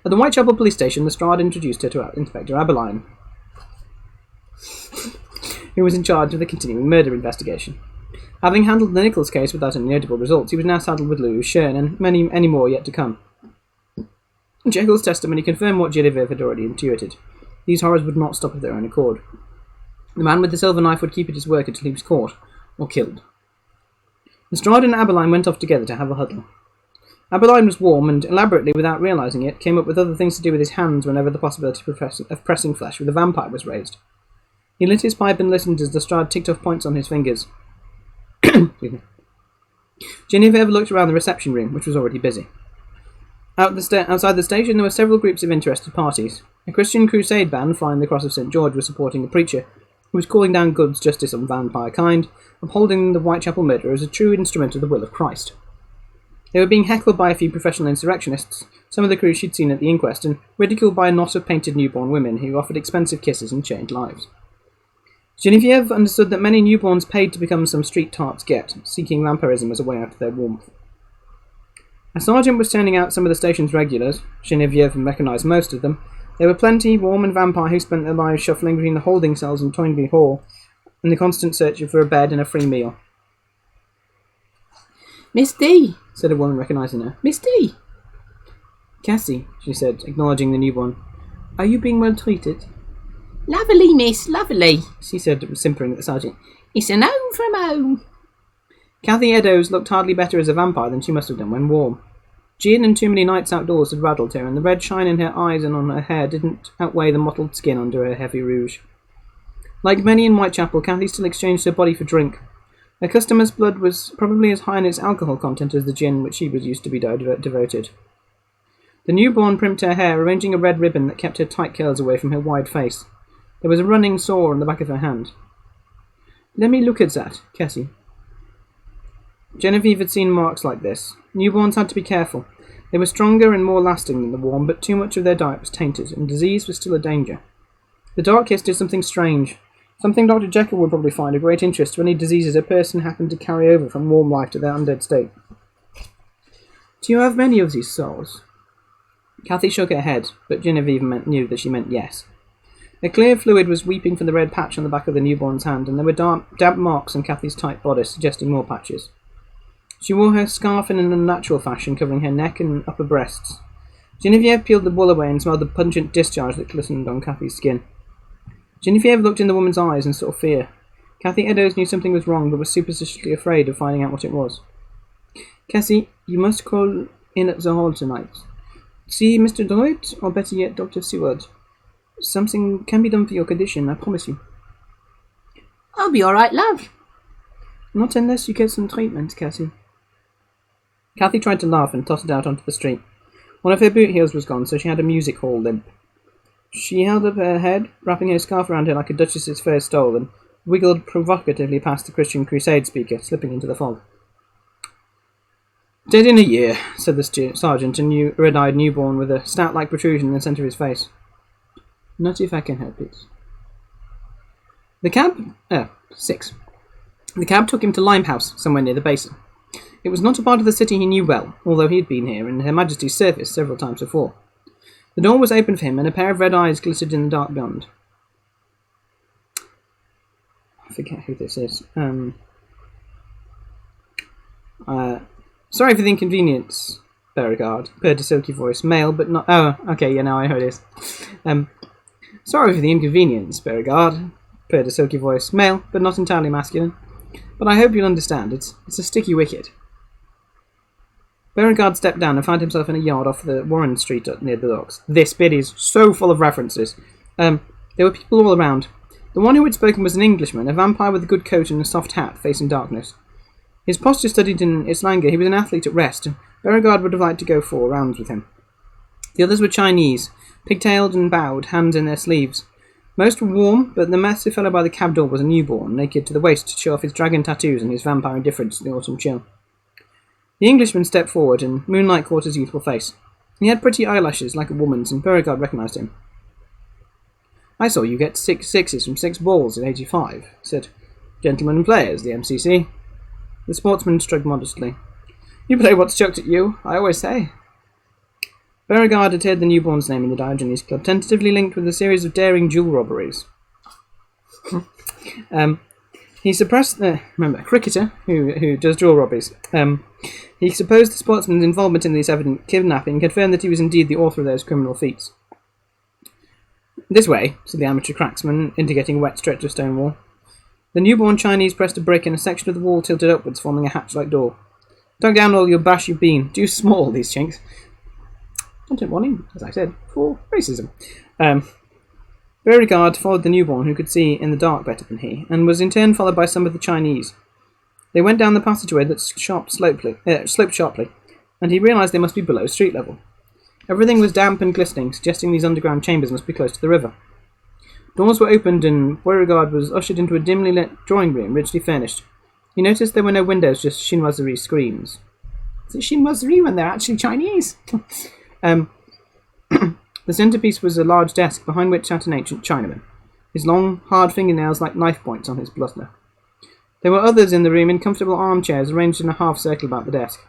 At the Whitechapel police station, Lestrade introduced her to Inspector Abberline, who was in charge of the continuing murder investigation. Having handled the Nichols case without any notable results, he was now saddled with Lulu Shern and many more yet to come. Jekyll's testimony confirmed what Genevieve had already intuited. These horrors would not stop of their own accord. The man with the silver knife would keep at his work until he was caught, or killed. Lestrade and Abberline went off together to have a huddle. Abberline was warm and, elaborately without realising it, came up with other things to do with his hands whenever the possibility of pressing flesh with a vampire was raised. He lit his pipe and listened as Lestrade ticked off points on his fingers. Excuse me. Genevieve looked around the reception room, which was already busy. Outside the station, there were several groups of interested parties. A Christian crusade band flying the Cross of St. George was supporting a preacher who was calling down God's justice on vampire kind, upholding the Whitechapel murder as a true instrument of the will of Christ. They were being heckled by a few professional insurrectionists, some of the crew she'd seen at the inquest, and ridiculed by a knot of painted newborn women who offered expensive kisses and changed lives. Genevieve understood that many newborns paid to become some street tarts get, seeking vampirism as a way out of their warmth. A sergeant was turning out some of the station's regulars. Genevieve recognised most of them. There were plenty, warm and vampire, who spent their lives shuffling between the holding cells in Toynbee Hall, in the constant search for a bed and a free meal. "Miss D," said a woman recognising her. "Miss D." "Cassie," she said, acknowledging the newborn. "Are you being well treated?" "Lovely, miss, lovely," she said, simpering at the sergeant. "It's an home from home." Kathy Eddowes looked hardly better as a vampire than she must have done when warm. Gin and too many nights outdoors had raddled her, and the red shine in her eyes and on her hair didn't outweigh the mottled skin under her heavy rouge. Like many in Whitechapel, Kathy still exchanged her body for drink. Her customer's blood was probably as high in its alcohol content as the gin which she was used to be devoted. The newborn primped her hair, arranging a red ribbon that kept her tight curls away from her wide face. There was a running sore on the back of her hand. "Let me look at that, Cassie." Genevieve had seen marks like this. Newborns had to be careful. They were stronger and more lasting than the warm, but too much of their diet was tainted, and disease was still a danger. The Dark Kiss did something strange, something Dr. Jekyll would probably find of great interest to any diseases a person happened to carry over from warm life to their undead state. "Do you have many of these sores?" Kathy shook her head, but Genevieve knew that she meant yes. A clear fluid was weeping from the red patch on the back of the newborn's hand, and there were damp marks on Kathy's tight bodice, suggesting more patches. She wore her scarf in an unnatural fashion, covering her neck and upper breasts. Genevieve peeled the wool away and smelled the pungent discharge that glistened on Kathy's skin. Genevieve looked in the woman's eyes and saw fear. Kathy Eddowes knew something was wrong, but was superstitiously afraid of finding out what it was. "Cassie, you must call in at the hall tonight. See Mr. Droit, or better yet, Dr. Seward. Something can be done for your condition, I promise you." "I'll be all right, love." "Not unless you get some treatment, Cassie." Kathy tried to laugh and tottered out onto the street. One of her boot heels was gone, so she had a music hall limp. She held up her head, wrapping her scarf around her like a duchess's first stole, and wiggled provocatively past the Christian Crusade speaker, slipping into the fog. "Dead in a year," said the sergeant, a red-eyed newborn with a snout-like protrusion in the centre of his face. "Not if I can help it." The cab... 6. The cab took him to Limehouse, somewhere near the basin. It was not a part of the city he knew well, although he had been here in Her Majesty's service several times before. The door was open for him, and a pair of red eyes glittered in the dark beyond. I forget who this is. "Sorry for the inconvenience, Beauregard," purred a silky voice. Male, but not... Oh, okay, yeah, now I know it is. "Sorry for the inconvenience, Beauregard," purred a silky voice. Male, but not entirely masculine. "But I hope you'll understand. It's a sticky wicket." Beauregard stepped down and found himself in a yard off the Warren Street near the docks. This bit is so full of references. There were people all around. The one who had spoken was an Englishman, a vampire with a good coat and a soft hat, facing darkness. His posture studied in its languor. He was an athlete at rest, and Beauregard would have liked to go 4 rounds with him. The others were Chinese, pigtailed and bowed, hands in their sleeves. Most were warm, but the massive fellow by the cab door was a newborn, naked to the waist to show off his dragon tattoos and his vampire indifference to the autumn chill. The Englishman stepped forward, and moonlight caught his youthful face. He had pretty eyelashes, like a woman's, and Beauregard recognised him. "I saw you get 6 sixes from 6 balls at 85, he said. "Gentlemen and players, the MCC. The sportsman shrugged modestly. "You play what's chucked at you, I always say." Beauregard had heard the newborn's name in the Diogenes Club, tentatively linked with a series of daring jewel robberies. He suppressed the... Remember, a cricketer who does jewel robberies. He supposed the sportsman's involvement in this evident kidnapping confirmed that he was indeed the author of those criminal feats. "This way," said the amateur cracksman, indicating a wet stretch of stone wall. The newborn Chinese pressed a brick, and a section of the wall tilted upwards, forming a hatch-like door. "Dug down all your bash you've been. Too small, these chinks." Content warning, as I said, for racism. Beauregard followed the newborn, who could see in the dark better than he, and was in turn followed by some of the Chinese. They went down the passageway that sloped sharply, and he realised they must be below street level. Everything was damp and glistening, suggesting these underground chambers must be close to the river. Doors were opened and Beauregard was ushered into a dimly lit drawing room, richly furnished. He noticed there were no windows, just chinoiserie screens. Is it chinoiserie when they're actually Chinese? The centrepiece was a large desk, behind which sat an ancient Chinaman, his long, hard fingernails like knife points on his bluster. There were others in the room in comfortable armchairs arranged in a half circle about the desk.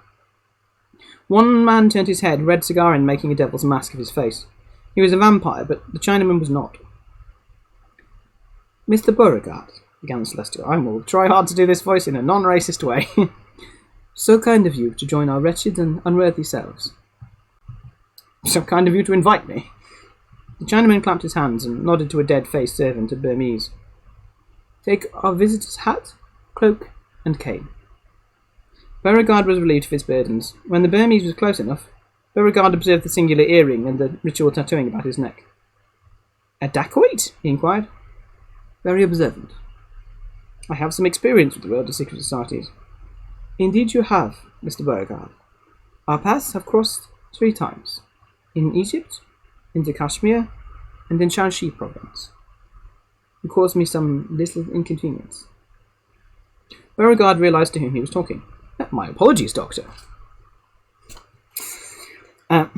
One man turned his head, red cigar in, making a devil's mask of his face. He was a vampire, but the Chinaman was not. "Mr. Beauregard," began the Celestial. I will try hard to do this voice in a non-racist way. "So kind of you to join our wretched and unworthy selves." "So kind of you to invite me." The Chinaman clapped his hands and nodded to a dead-faced servant of Burmese. "Take our visitor's hat, cloak, and cane." Beauregard was relieved of his burdens. When the Burmese was close enough, Beauregard observed the singular earring and the ritual tattooing about his neck. "A dacoit?" he inquired. "Very observant. I have some experience with the world of secret societies." "Indeed you have, Mr. Beauregard. Our paths have crossed 3 times. In Egypt, in the Kashmir, and in Shanxi province. You caused me some little inconvenience." Beauregard realised to whom he was talking. "My apologies, Doctor." The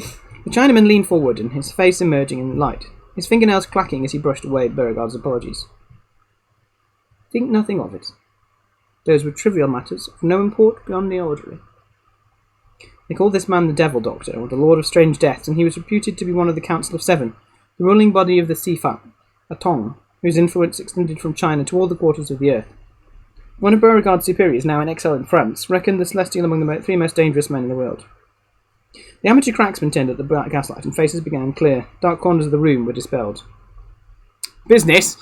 Chinaman leaned forward, and his face emerging in the light, his fingernails clacking as he brushed away Beauregard's apologies. "Think nothing of it. Those were trivial matters of no import beyond the ordinary. They called this man the Devil Doctor, or the Lord of Strange Deaths, and he was reputed to be one of the Council of Seven, the ruling body of the Sifa, a Tong, whose influence extended from China to all the quarters of the earth. One of Beauregard's superiors, now in exile in France, reckoned the Celestial among the 3 most dangerous men in the world. The amateur cracksman turned at the gaslight, and faces began to clear. Dark corners of the room were dispelled. "Business!"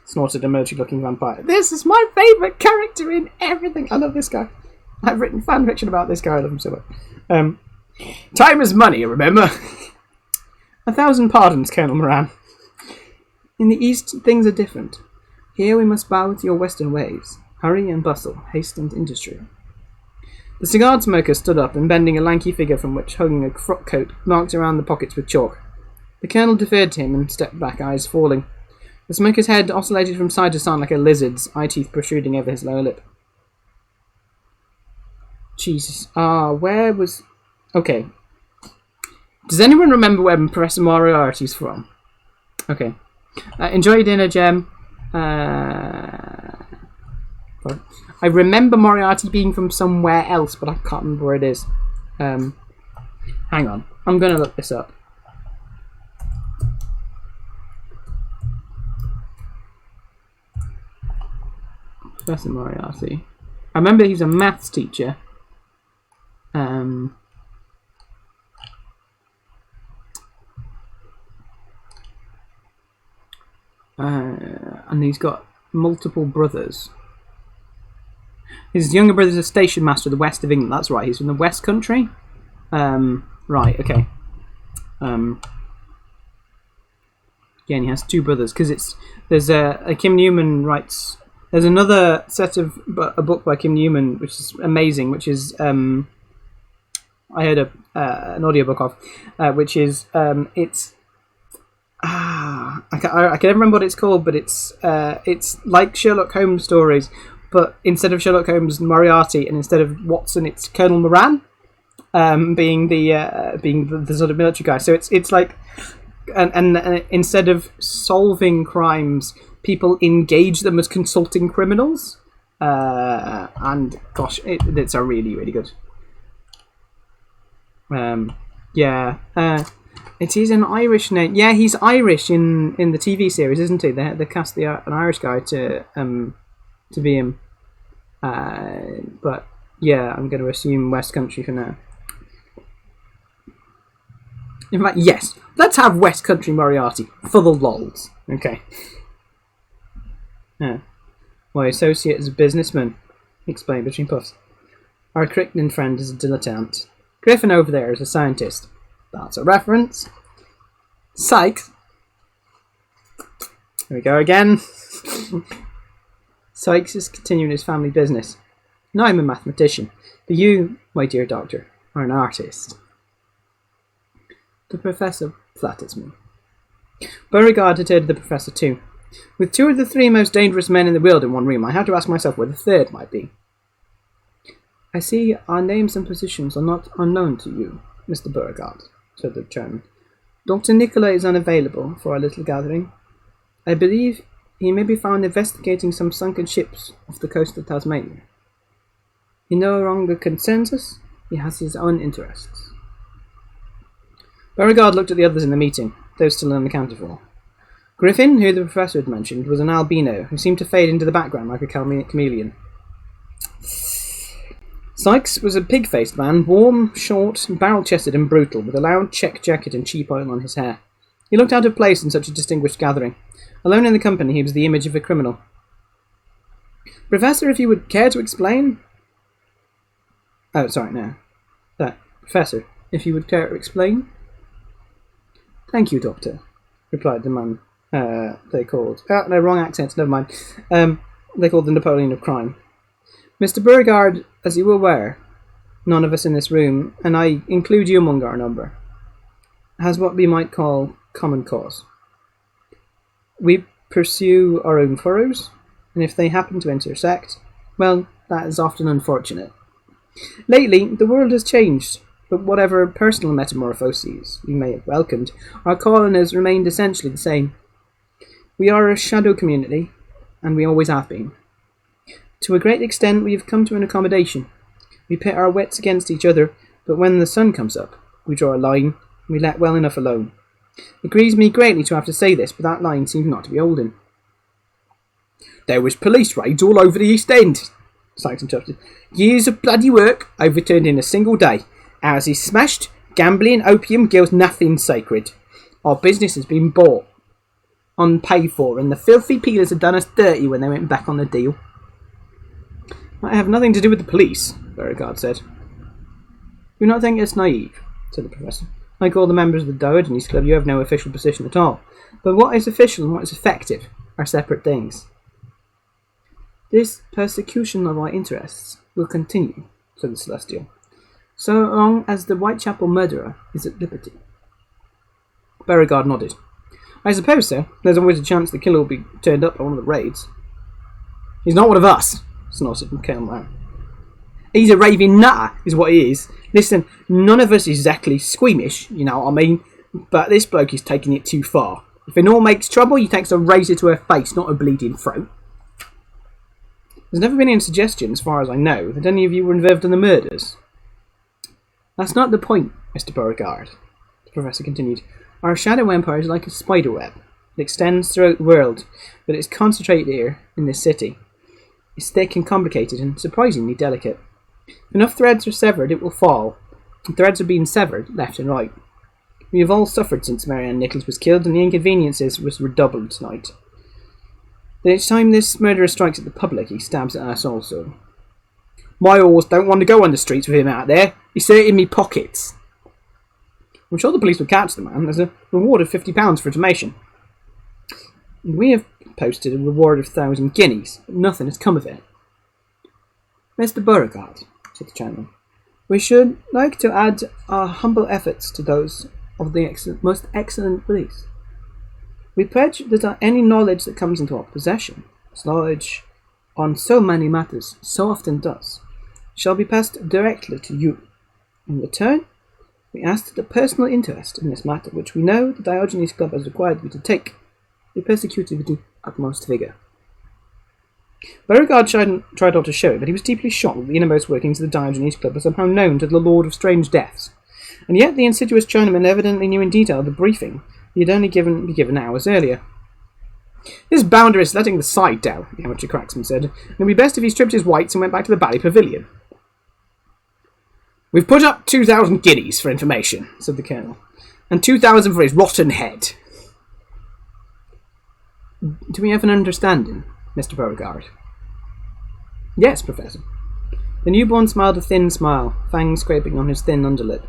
snorted a military-looking vampire. "This is my favourite character in everything. I love this guy. I've written fan fiction about this guy. I love him so much. Time is money, remember?" "1,000 pardons, Colonel Moran. In the East, things are different. Here we must bow to your Western ways. Hurry and bustle, haste and industry." The cigar smoker stood up, and bending a lanky figure from which hung a frock coat, marked around the pockets with chalk. The colonel deferred to him and stepped back, eyes falling. The smoker's head oscillated from side to side like a lizard's, eye-teeth protruding over his lower lip. Jesus. Where was... Okay. Does anyone remember where Professor Moriarty's from? Okay. Enjoy your dinner, Jem. I remember Moriarty being from somewhere else, but I can't remember where it is. Hang on. I'm going to look this up. Professor Moriarty. I remember he's a maths teacher. And he's got multiple brothers. His younger brother's a station master of the west of England. That's right, he's from the West Country. Right, okay. Yeah, and he has 2 brothers, because there's a Kim Newman writes... There's another set of a book by Kim Newman, which is amazing, which is... I heard an audiobook of, which is... it's... I can never remember what it's called, but it's like Sherlock Holmes stories, but instead of Sherlock Holmes, Moriarty, and instead of Watson, it's Colonel Moran, being the sort of military guy. So it's like, and instead of solving crimes, people engage them as consulting criminals, and gosh, it's a really, really good. It is an Irish name. Yeah, he's Irish in the TV series, isn't he? They cast an Irish guy to be him. But yeah, I'm going to assume West Country for now. In fact, yes, let's have West Country Moriarty for the lols. Okay. My associate is a businessman, he explained between puffs. Our Crichton friend is a dilettante. Griffin over there is a scientist. That's a reference. Sykes. Here we go again. Sykes is continuing his family business. Now I'm a mathematician, but you, my dear doctor, are an artist. The professor flatters me. Beauregard had heard of the professor too. With 2 of the 3 most dangerous men in the world in one room, I had to ask myself where the 3rd might be. I see our names and positions are not unknown to you, Mr. Beauregard, said the chairman. Dr. Nicola is unavailable for our little gathering. I believe he may be found investigating some sunken ships off the coast of Tasmania. He no longer concerns us, he has his own interests. Beauregard looked at the others in the meeting, those still unaccounted for. Griffin, who the professor had mentioned, was an albino who seemed to fade into the background like a chameleon. Sykes was a pig-faced man, warm, short, barrel-chested and brutal, with a loud check jacket and cheap oil on his hair. He looked out of place in such a distinguished gathering. Alone in the company, he was the image of a criminal. Professor, if you would care to explain... Oh, sorry, no. Professor, if you would care to explain... Thank you, Doctor, replied the man they called... no, wrong accent, never mind. They called the Napoleon of crime. Mr. Beauregard, as you were aware, none of us in this room, and I include you among our number, has what we might call common cause. We pursue our own furrows, and if they happen to intersect, well, that is often unfortunate. Lately, the world has changed, but whatever personal metamorphoses we may have welcomed, our calling has remained essentially the same. We are a shadow community, and we always have been. To a great extent, we have come to an accommodation. We pit our wits against each other, but when the sun comes up, we draw a line, and we let well enough alone. It grieves me greatly to have to say this, but that line seems not to be holding. There was police raids all over the East End, Sykes interrupted. Years of bloody work overturned in a single day. Houses smashed, gambling, opium, girls, nothing sacred. Our business has been bought, unpaid for, and the filthy peelers have done us dirty when they went back on the deal. I have nothing to do with the police, Beauregard said. Do not think it's naive, said the professor. Like all the members of the Diogenes Club, you have no official position at all. But what is official and what is effective are separate things. This persecution of our interests will continue, said the Celestial, so long as the Whitechapel murderer is at liberty. Beauregard nodded. I suppose so. There's always a chance the killer will be turned up on one of the raids. He's not one of us, snorted Colonel Larry. He's a raving nutter, is what he is. Listen, none of us is exactly squeamish, you know what I mean, but this bloke is taking it too far. If an all makes trouble, he takes a razor to her face, not a bleeding throat. There's never been any suggestion, as far as I know, that any of you were involved in the murders. That's not the point, Mr. Beauregard, the professor continued. Our shadow empire is like a spider web. It extends throughout the world, but it's concentrated here, in this city. It's thick and complicated and surprisingly delicate. If enough threads are severed, it will fall. And threads are being severed, left and right. We have all suffered since Marianne Nichols was killed, and the inconveniences was redoubled tonight. But each time this murderer strikes at the public, he stabs at us also. My horse don't want to go on the streets with him out there. He's in me pockets. I'm sure the police will catch the man. There's a reward of £50 for information. And we have posted a reward of 1,000 guineas, but nothing has come of it. Mr. Beauregard, said the chairman, we should like to add our humble efforts to those of the most excellent police. We pledge that any knowledge that comes into our possession, as knowledge on so many matters so often does, shall be passed directly to you. In return, we ask that the personal interest in this matter, which we know the Diogenes Club has required you to take, be persecuted with the utmost vigour. Beauregard tried not to show that he was deeply shocked that the innermost workings of the Diogenes Club were somehow known to the Lord of Strange Deaths, and yet the insidious Chinaman evidently knew in detail the briefing he had only been given hours earlier. This bounder is letting the side down, the amateur cracksman said. It would be best if he stripped his whites and went back to the Bally Pavilion. We've put up 2,000 guineas for information, said the colonel, and 2,000 for his rotten head. Do we have an understanding, Mr. Beauregard? Yes, Professor. The newborn smiled a thin smile, fangs scraping on his thin underlip.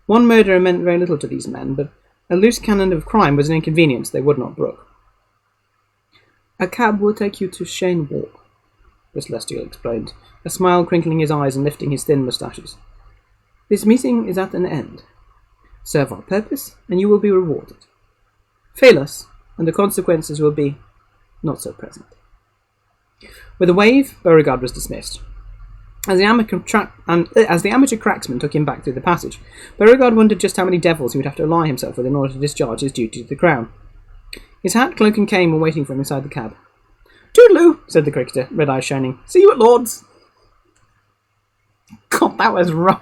One murderer meant very little to these men, but a loose cannon of crime was an inconvenience they would not brook. A cab will take you to Cheyne Walk, the Celestial explained. a smile crinkling his eyes and lifting his thin moustaches. "This meeting is at an end. Serve our purpose, and you will be rewarded. Fail us, and the consequences will be not so pleasant." With a wave, Beauregard was dismissed. As the amateur cracksman took him back through the passage, Beauregard wondered just how many devils he would have to ally himself with in order to discharge his duty to the Crown. His hat, cloak, and cane were waiting for him inside the cab. "Toodaloo," said the cricketer, red eyes shining. "See you at Lord's." God, that was wrong.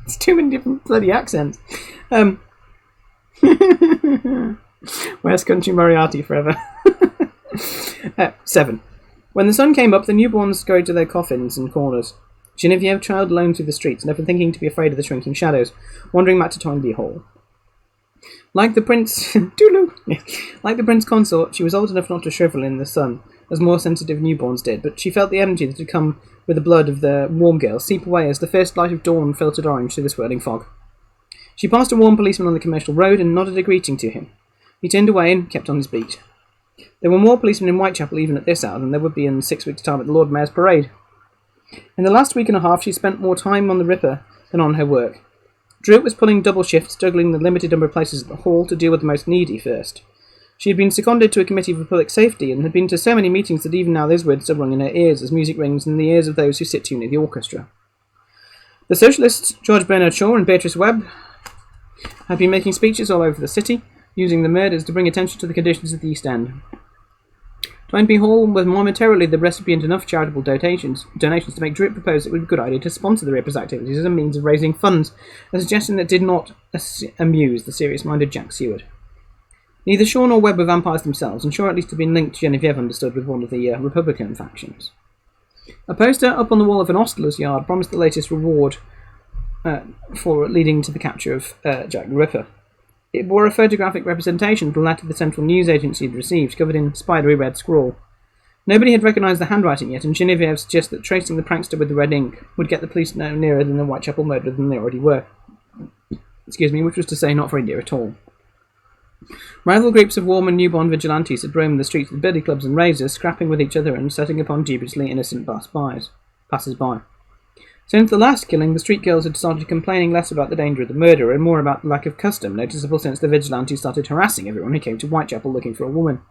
It's too many different bloody accents. West Country Moriarty forever. 7. When the sun came up, the newborns scurried to their coffins and corners. Genevieve trailed alone through the streets, never thinking to be afraid of the shrinking shadows, wandering back to Toynbee Hall. Like the prince consort, she was old enough not to shrivel in the sun, as more sensitive newborns did, but she felt the energy that had come with the blood of the warm girl seep away as the first light of dawn filtered orange through the swirling fog. She passed a warm policeman on the commercial road and nodded a greeting to him. He turned away and kept on his beat. There were more policemen in Whitechapel even at this hour than there would be in 6 weeks' time at the Lord Mayor's parade. In the last week and a half, she spent more time on the Ripper than on her work. Druitt was pulling double shifts, juggling the limited number of places at the hall to deal with the most needy first. She had been seconded to a committee for public safety and had been to so many meetings that even now those words still rung in her ears as music rings in the ears of those who sit too near the orchestra. The socialists, George Bernard Shaw and Beatrice Webb, had been making speeches all over the city, using the murders to bring attention to the conditions of the East End. Toynbee Hall was momentarily the recipient of enough charitable donations to make Druitt propose it would be a good idea to sponsor the Ripper's activities as a means of raising funds, a suggestion that did not amuse the serious-minded Jack Seward. Neither Shaw nor Webb were vampires themselves, and Shaw at least had been linked, Genevieve understood, with one of the Republican factions. A poster up on the wall of an ostler's yard promised the latest reward for leading to the capture of Jack the Ripper. It bore a photographic representation of the letter the Central News Agency had received, covered in spidery red scrawl. Nobody had recognised the handwriting yet, and Genevieve suggested that tracing the prankster with the red ink would get the police no nearer than the Whitechapel murderer than they already were. Which was to say, not very near at all. Rival groups of warm and newborn vigilantes had roamed the streets with billy clubs and razors, scrapping with each other and setting upon dubiously innocent passers-by. Since the last killing, the street girls had started complaining less about the danger of the murder and more about the lack of custom, noticeable since the vigilantes started harassing everyone who came to Whitechapel looking for a woman.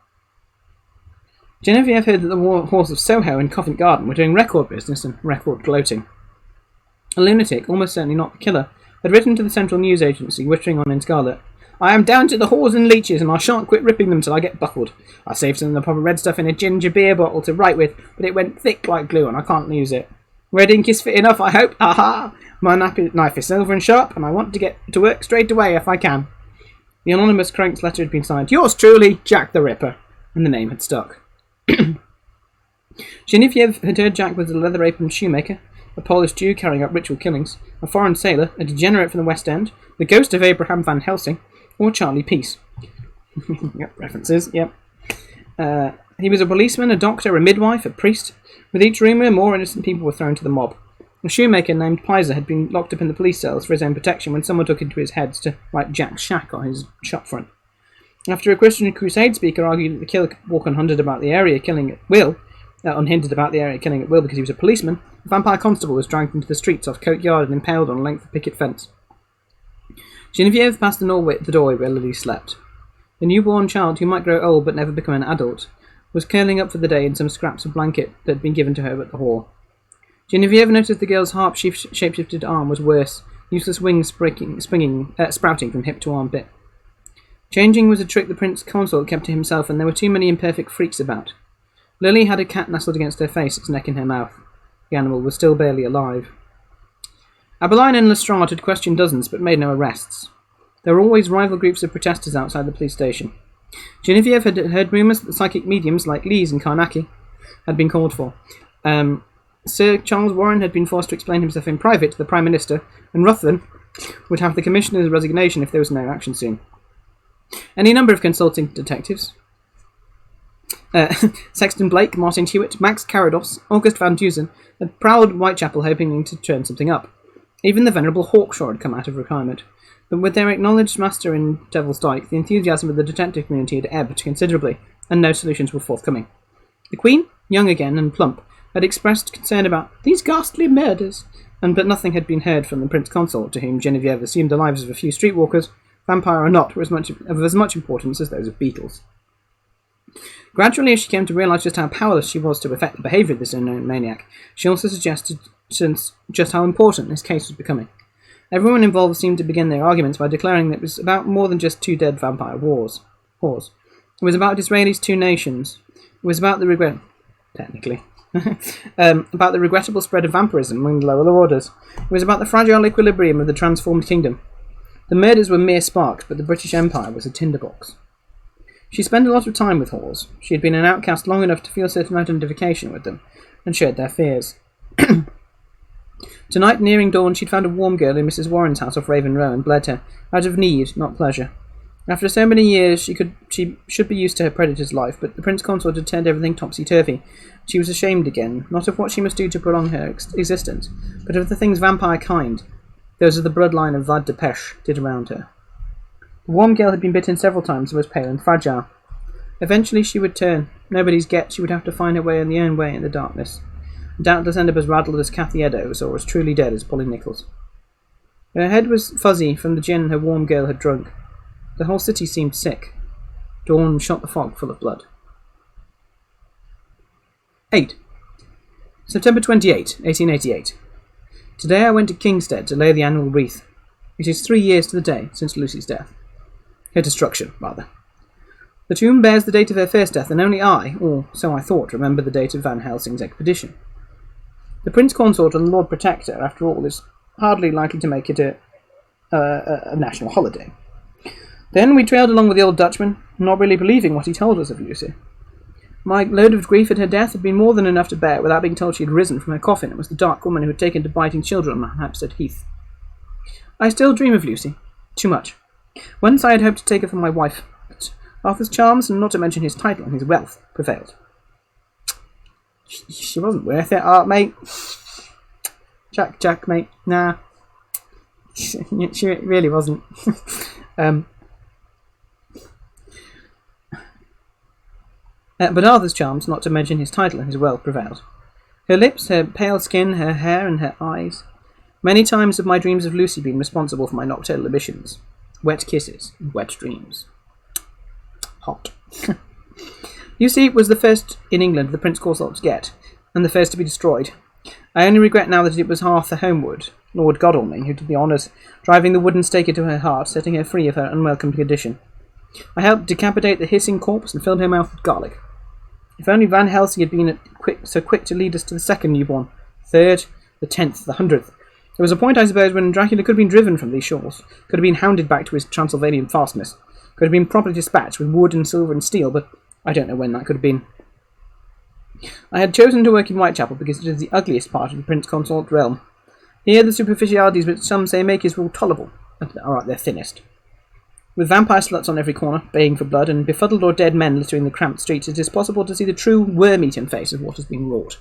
Genevieve heard that the Horse of Soho and Covent Garden were doing record business and record gloating. A lunatic, almost certainly not the killer, had written to the Central News Agency, whittering on in scarlet, "I am down to the whores and leeches, and I shan't quit ripping them till I get buckled. I saved some of the proper red stuff in a ginger beer bottle to write with, but it went thick like glue and I can't lose it. Red ink is fit enough, I hope. Aha! My knife is silver and sharp, and I want to get to work straight away if I can." The anonymous crank's letter had been signed, "Yours truly, Jack the Ripper," and the name had stuck. Genevieve had heard Jack was a leather-aproned shoemaker, a Polish Jew carrying out ritual killings, a foreign sailor, a degenerate from the West End, the ghost of Abraham Van Helsing, or Charlie Peace. Yep, references, yep. He was a policeman, a doctor, a midwife, a priest. With each rumour, more innocent people were thrown to the mob. A shoemaker named Pizer had been locked up in the police cells for his own protection when someone took it into his head to write Jack's Shack on his shop front. After a Christian Crusade speaker argued that the killer could walk unhindered about the area killing at will because he was a policeman, the vampire constable was dragged into the streets off Coat Yard and impaled on a length of picket fence. Genevieve passed the door where Lily slept. The newborn child, who might grow old but never become an adult, was curling up for the day in some scraps of blanket that had been given to her at the hall. Genevieve noticed the girl's shape-shifted arm was worse, useless wings sprouting from hip to armpit. Changing was a trick the Prince Consort kept to himself, and there were too many imperfect freaks about. Lily had a cat nestled against her face, its neck in her mouth. The animal was still barely alive. Abeline and Lestrade had questioned dozens, but made no arrests. There were always rival groups of protesters outside the police station. Genevieve had heard rumours that psychic mediums like Lees and Karnacki had been called for. Sir Charles Warren had been forced to explain himself in private to the Prime Minister, and Ruthven would have the Commissioner's resignation if there was no action soon. Any number of consulting detectives. Sexton Blake, Martin Hewitt, Max Carados, August Van Dusen had prowled Whitechapel hoping to turn something up. Even the venerable Hawkshaw had come out of retirement. But with their acknowledged master in Devil's Dyke, the enthusiasm of the detective community had ebbed considerably, and no solutions were forthcoming. The Queen, young again and plump, had expressed concern about these ghastly murders, but nothing had been heard from the Prince Consort, to whom Genevieve assumed the lives of a few streetwalkers, vampire or not, were of as much importance as those of beetles. Gradually, as she came to realise just how powerless she was to affect the behaviour of this unknown maniac, she also suggested just how important this case was becoming. Everyone involved seemed to begin their arguments by declaring that it was about more than just two dead vampire whores. It was about Disraeli's two nations. It was about the about the regrettable spread of vampirism among the lower orders. It was about the fragile equilibrium of the transformed kingdom. The murders were mere sparks, but the British Empire was a tinderbox. She spent a lot of time with whores. She had been an outcast long enough to feel certain identification with them, and shared their fears. Tonight, nearing dawn, she'd found a warm girl in Mrs. Warren's house off Raven Row and bled her, out of need, not pleasure. After so many years, she should be used to her predator's life, but the Prince Consort had turned everything topsy-turvy. She was ashamed again, not of what she must do to prolong her existence, but of the things vampire kind, those of the bloodline of Vlad de Pesch, did around her. The warm girl had been bitten several times and was pale and fragile. Eventually she would turn. Nobody's guess. She would have to find her way in the own way in the darkness. Doubtless end up as rattled as Cathy Eddowes, or as truly dead as Polly Nichols. Her head was fuzzy from the gin her warm girl had drunk. The whole city seemed sick. Dawn shot the fog full of blood. 8. September 28, 1888. Today I went to Kingstead to lay the annual wreath. It is 3 years to the day since Lucy's death. Her destruction, rather. The tomb bears the date of her first death, and only I, or so I thought, remember the date of Van Helsing's expedition. The Prince Consort and the Lord Protector, after all, is hardly likely to make it a national holiday. Then we trailed along with the old Dutchman, not really believing what he told us of Lucy. My load of grief at her death had been more than enough to bear without being told she had risen from her coffin and was the dark woman who had taken to biting children on Hampstead Heath. I still dream of Lucy. Too much. Once I had hoped to take her for my wife, but Arthur's charms, and not to mention his title and his wealth, prevailed. She wasn't worth it, mate. Jack, mate. Nah. She really wasn't. But Arthur's charms, not to mention his title and his wealth, prevailed. Her lips, her pale skin, her hair, and her eyes. Many times have my dreams of Lucy been responsible for my nocturnal emissions. Wet kisses and wet dreams. Hot. Lucy was the first in England the Prince Consort to get, and the first to be destroyed. I only regret now that it was Arthur Homewood, Lord Godalming, who did the honours, driving the wooden stake into her heart, setting her free of her unwelcome condition. I helped decapitate the hissing corpse and filled her mouth with garlic. If only Van Helsing had been so quick to lead us to the second newborn, third, the 10th, the 100th. There was a point, I suppose, when Dracula could have been driven from these shores, could have been hounded back to his Transylvanian fastness, could have been properly dispatched with wood and silver and steel, but I don't know when that could have been. I had chosen to work in Whitechapel because it is the ugliest part of the Prince Consort realm. Here the superficialities which some say make his rule tolerable are at their thinnest. With vampire sluts on every corner, baying for blood, and befuddled or dead men littering the cramped streets, it is possible to see the true worm-eaten face of what has been wrought.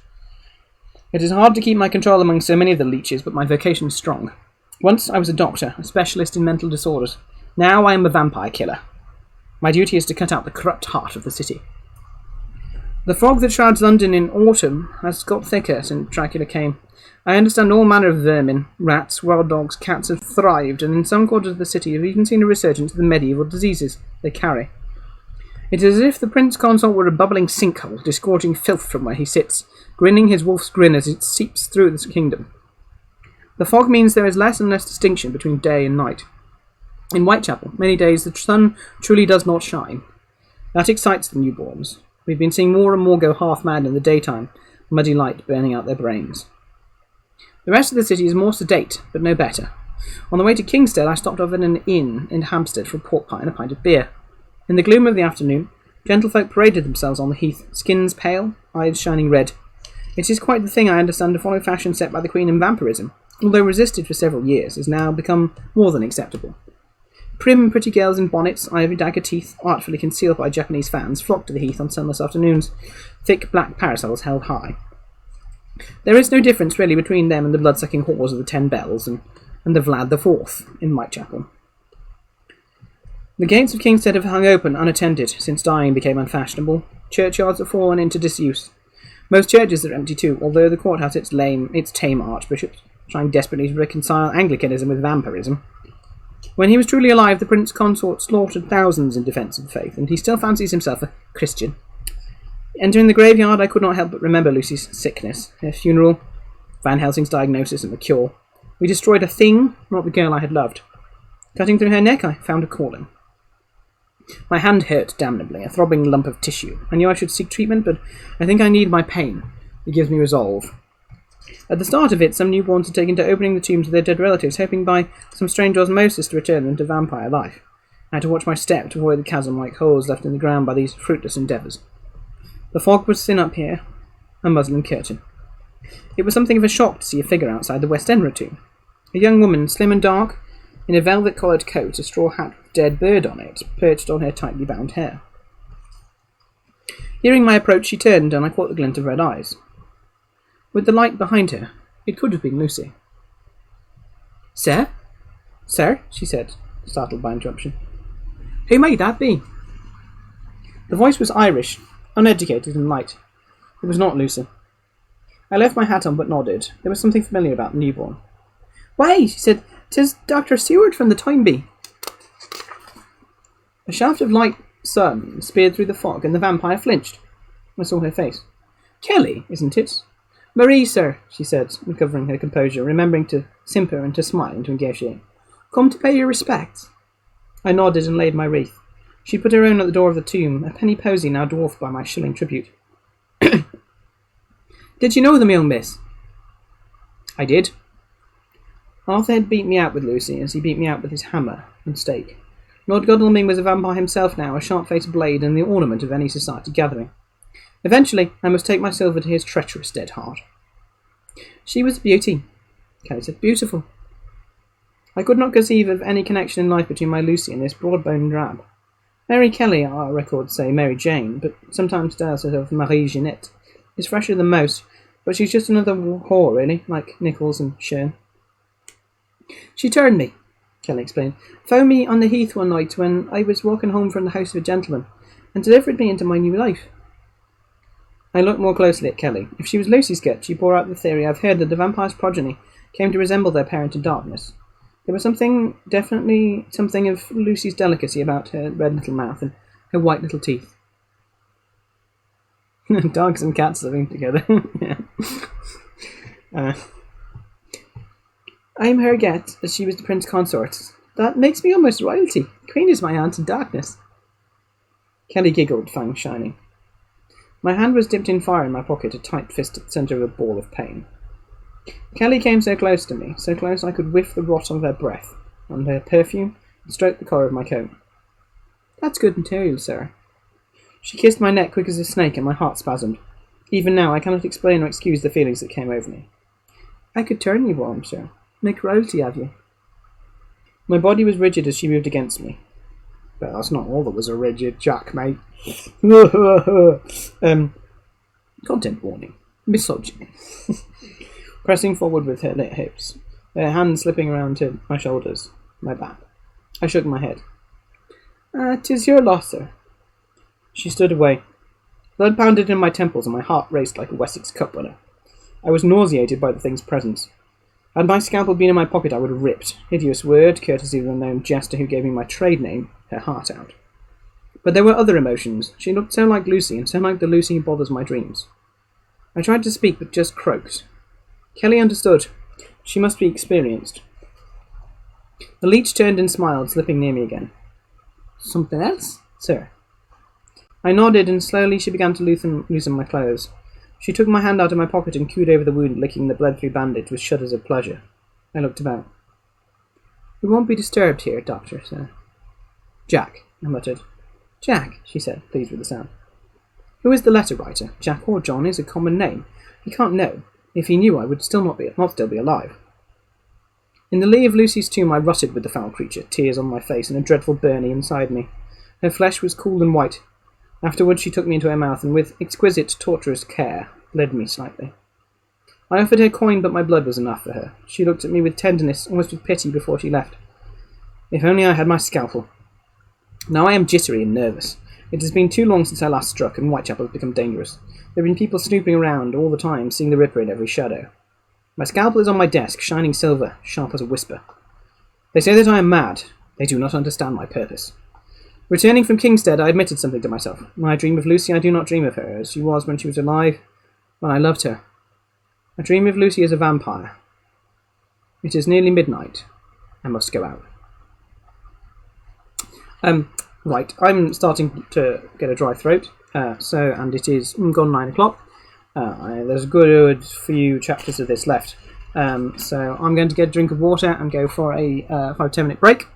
It is hard to keep my control among so many of the leeches, but my vocation is strong. Once I was a doctor, a specialist in mental disorders. Now I am a vampire killer. My duty is to cut out the corrupt heart of the city. The fog that shrouds London in autumn has got thicker since Dracula came. I understand all manner of vermin, rats, wild dogs, cats have thrived, and in some quarters of the city have even seen a resurgence of the medieval diseases they carry. It is as if the Prince Consort were a bubbling sinkhole, disgorging filth from where he sits, grinning his wolf's grin as it seeps through the kingdom. The fog means there is less and less distinction between day and night. In Whitechapel, many days the sun truly does not shine. That excites the newborns. We've been seeing more and more go half-mad in the daytime, muddy light burning out their brains. The rest of the city is more sedate, but no better. On the way to Kingstead, I stopped off at an inn in Hampstead for a pork pie and a pint of beer. In the gloom of the afternoon, gentlefolk paraded themselves on the heath, skins pale, eyes shining red. It is quite the thing, I understand, to follow fashion set by the Queen in vampirism, although resisted for several years, has now become more than acceptable. Prim, pretty girls in bonnets, ivory dagger teeth, artfully concealed by Japanese fans, flocked to the heath on sunless afternoons, thick black parasols held high. There is no difference, really, between them and the blood-sucking whores of the 10 Bells and the Vlad IV in Whitechapel. The gates of Kingstead have hung open unattended since dying became unfashionable. Churchyards have fallen into disuse. Most churches are empty too, although the court has its tame archbishops, trying desperately to reconcile Anglicanism with vampirism. When he was truly alive, the Prince Consort slaughtered thousands in defence of the faith, and he still fancies himself a Christian. Entering the graveyard, I could not help but remember Lucy's sickness, her funeral, Van Helsing's diagnosis, and the cure. We destroyed a thing, not the girl I had loved. Cutting through her neck, I found a calling. My hand hurt damnably, a throbbing lump of tissue. I knew I should seek treatment, but I think I need my pain. It gives me resolve. At the start of it, some newborns had taken to opening the tombs of their dead relatives, hoping by some strange osmosis to return them to vampire life. I had to watch my step to avoid the chasm-like holes left in the ground by these fruitless endeavours. The fog was thin up here, a muslin curtain. It was something of a shock to see a figure outside the West End tomb. A young woman, slim and dark, in a velvet-collared coat, a straw hat with a dead bird on it, perched on her tightly bound hair. Hearing my approach, she turned, and I caught the glint of red eyes. With the light behind her, it could have been Lucy. "Sir? Sir?" she said, startled by interruption. "Who may that be?" The voice was Irish, uneducated and light. It was not Lucy. I left my hat on but nodded. There was something familiar about the newborn. "Why," she said, "'tis Dr. Seward from the Toynbee." A shaft of light sun speared through the fog, and the vampire flinched. I saw her face. "Kelly, isn't it?" "Marie, sir," she said, recovering her composure, remembering to simper and to smile and to ingratiate. "Come to pay your respects." I nodded and laid my wreath. She put her own at the door of the tomb, a penny posy now dwarfed by my shilling tribute. "Did you know them, young miss?" "I did." Arthur had beat me out with Lucy, as he beat me out with his hammer and stake. Lord Godalming was a vampire himself now, a sharp-faced blade and the ornament of any society gathering. Eventually, I must take my silver to his treacherous dead heart. "She was a beauty," Kelly said. "Beautiful." I could not conceive of any connection in life between my Lucy and this broad-boned drab. Mary Kelly, our records say Mary Jane, but sometimes styles herself Marie Jeanette, is fresher than most, but she's just another whore, really, like Nichols and Shern. "She turned me," Kelly explained. "Found me on the heath one night when I was walking home from the house of a gentleman, and delivered me into my new life." I looked more closely at Kelly. If she was Lucy's gut, she bore out the theory I've heard that the vampire's progeny came to resemble their parent in darkness. There was definitely something of Lucy's delicacy about her red little mouth and her white little teeth. Dogs and cats living together. Yeah. "I'm her get, as she was the Prince Consort. That makes me almost royalty. Queen is my aunt in darkness." Kelly giggled, fangs shining. My hand was dipped in fire in my pocket, a tight fist at the centre of a ball of pain. Kelly came so close to me, so close I could whiff the rot of her breath, and her perfume, and stroke the collar of my coat. "That's good material, sir." She kissed my neck quick as a snake, and my heart spasmed. Even now, I cannot explain or excuse the feelings that came over me. "I could turn you warm, sir. Make royalty of you." My body was rigid as she moved against me. "But that's not all that was a rigid Jack, mate." Content warning. Misogyny. Pressing forward with her lit hips, her hand slipping around to my shoulders, my back. I shook my head. 'Tis your loss, sir." She stood away. Blood pounded in my temples and my heart raced like a Wessex Cup winner. I was nauseated by the thing's presence. Had my scalpel been in my pocket, I would have ripped, hideous word, courtesy of the known jester who gave me my trade name, her heart out. But there were other emotions. She looked so like Lucy, and so like the Lucy who bothers my dreams. I tried to speak, but just croaked. Kelly understood. She must be experienced. The leech turned and smiled, slipping near me again. "Something else, sir?" I nodded, and slowly she began to loosen my clothes. She took my hand out of my pocket and cooed over the wound, licking the blood-free bandage with shudders of pleasure. I looked about. "We won't be disturbed here, Doctor, sir." "Jack," I muttered. "Jack," she said, pleased with the sound. "Who is the letter writer? Jack or John is a common name. He can't know. If he knew, I would not still be alive." In the lee of Lucy's tomb, I rutted with the foul creature, tears on my face and a dreadful burning inside me. Her flesh was cool and white. Afterwards, she took me into her mouth and, with exquisite, torturous care, bled me slightly. I offered her coin, but my blood was enough for her. She looked at me with tenderness, almost with pity, before she left. If only I had my scalpel. Now I am jittery and nervous. It has been too long since I last struck, and Whitechapel has become dangerous. There have been people snooping around all the time, seeing the Ripper in every shadow. My scalpel is on my desk, shining silver, sharp as a whisper. They say that I am mad. They do not understand my purpose. Returning from Kingstead, I admitted something to myself. When I dream of Lucy, I do not dream of her as she was when she was alive, when I loved her. I dream of Lucy as a vampire. It is nearly midnight. I must go out. Right, I'm starting to get a dry throat, and it is gone 9 o'clock. There's a good few chapters of this left, so I'm going to get a drink of water and go for a 5-10 minute break.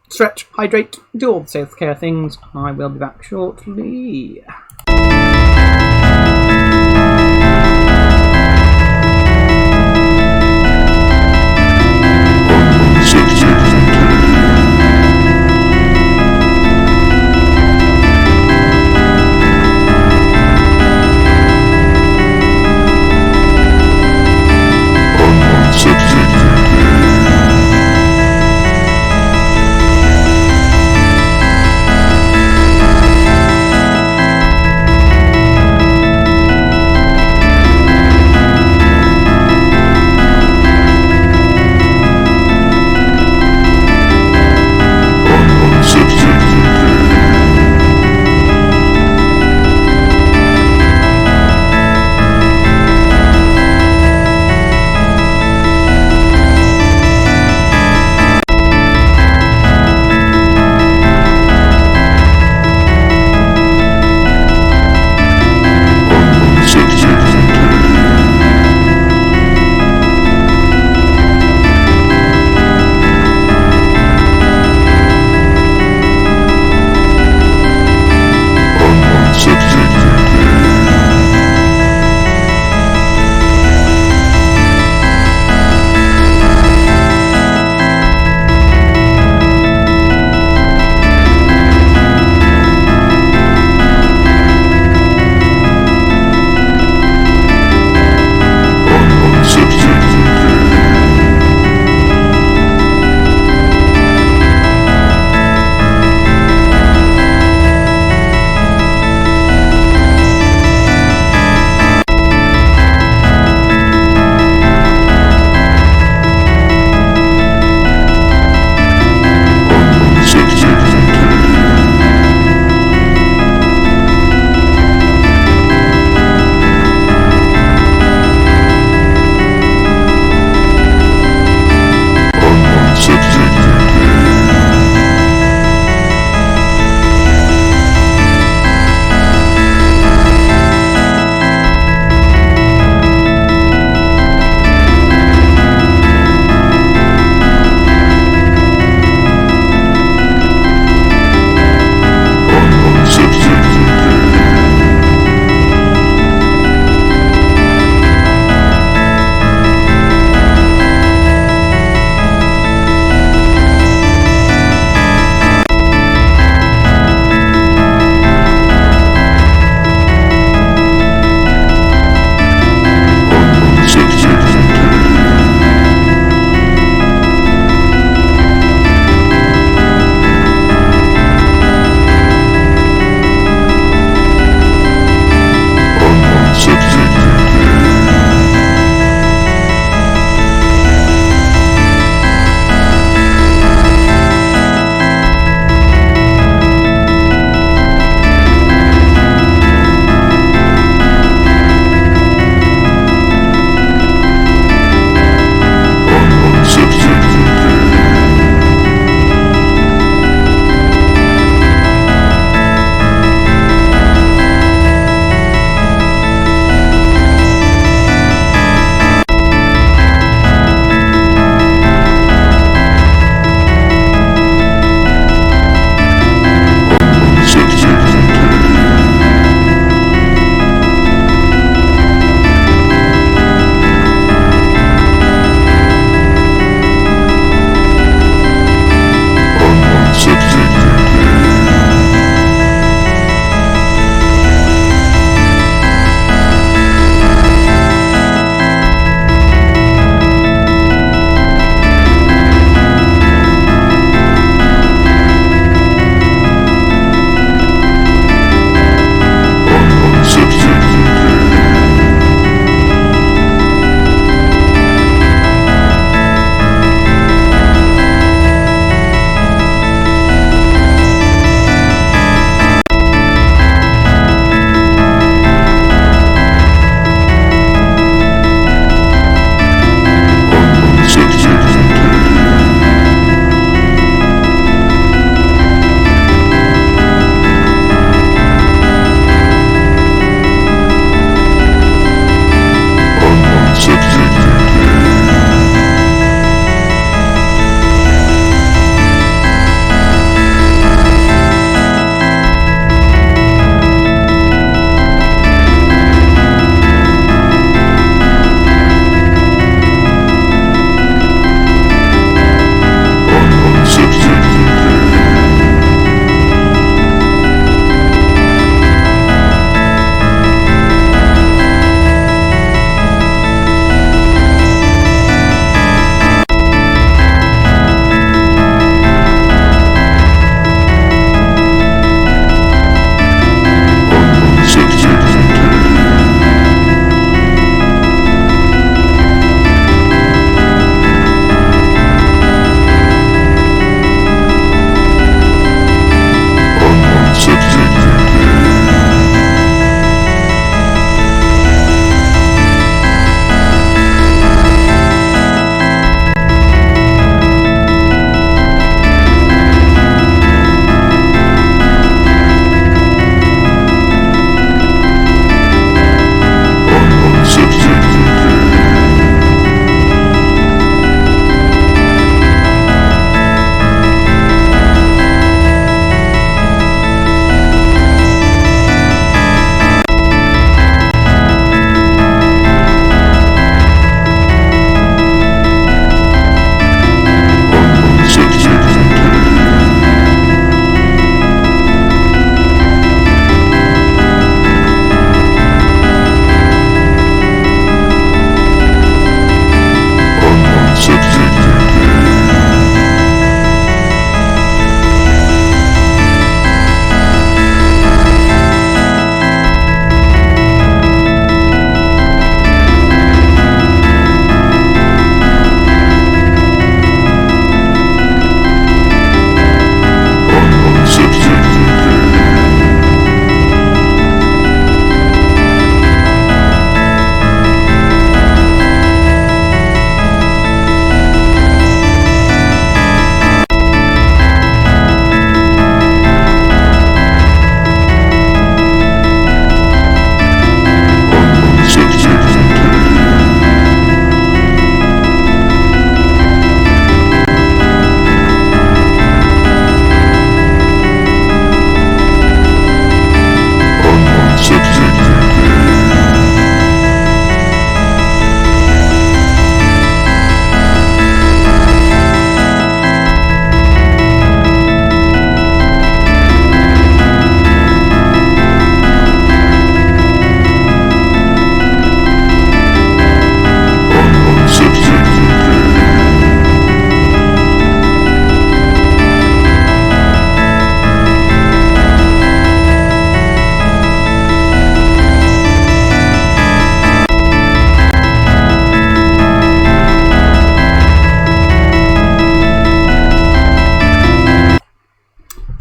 Stretch, hydrate, do all the self-care things. I will be back shortly.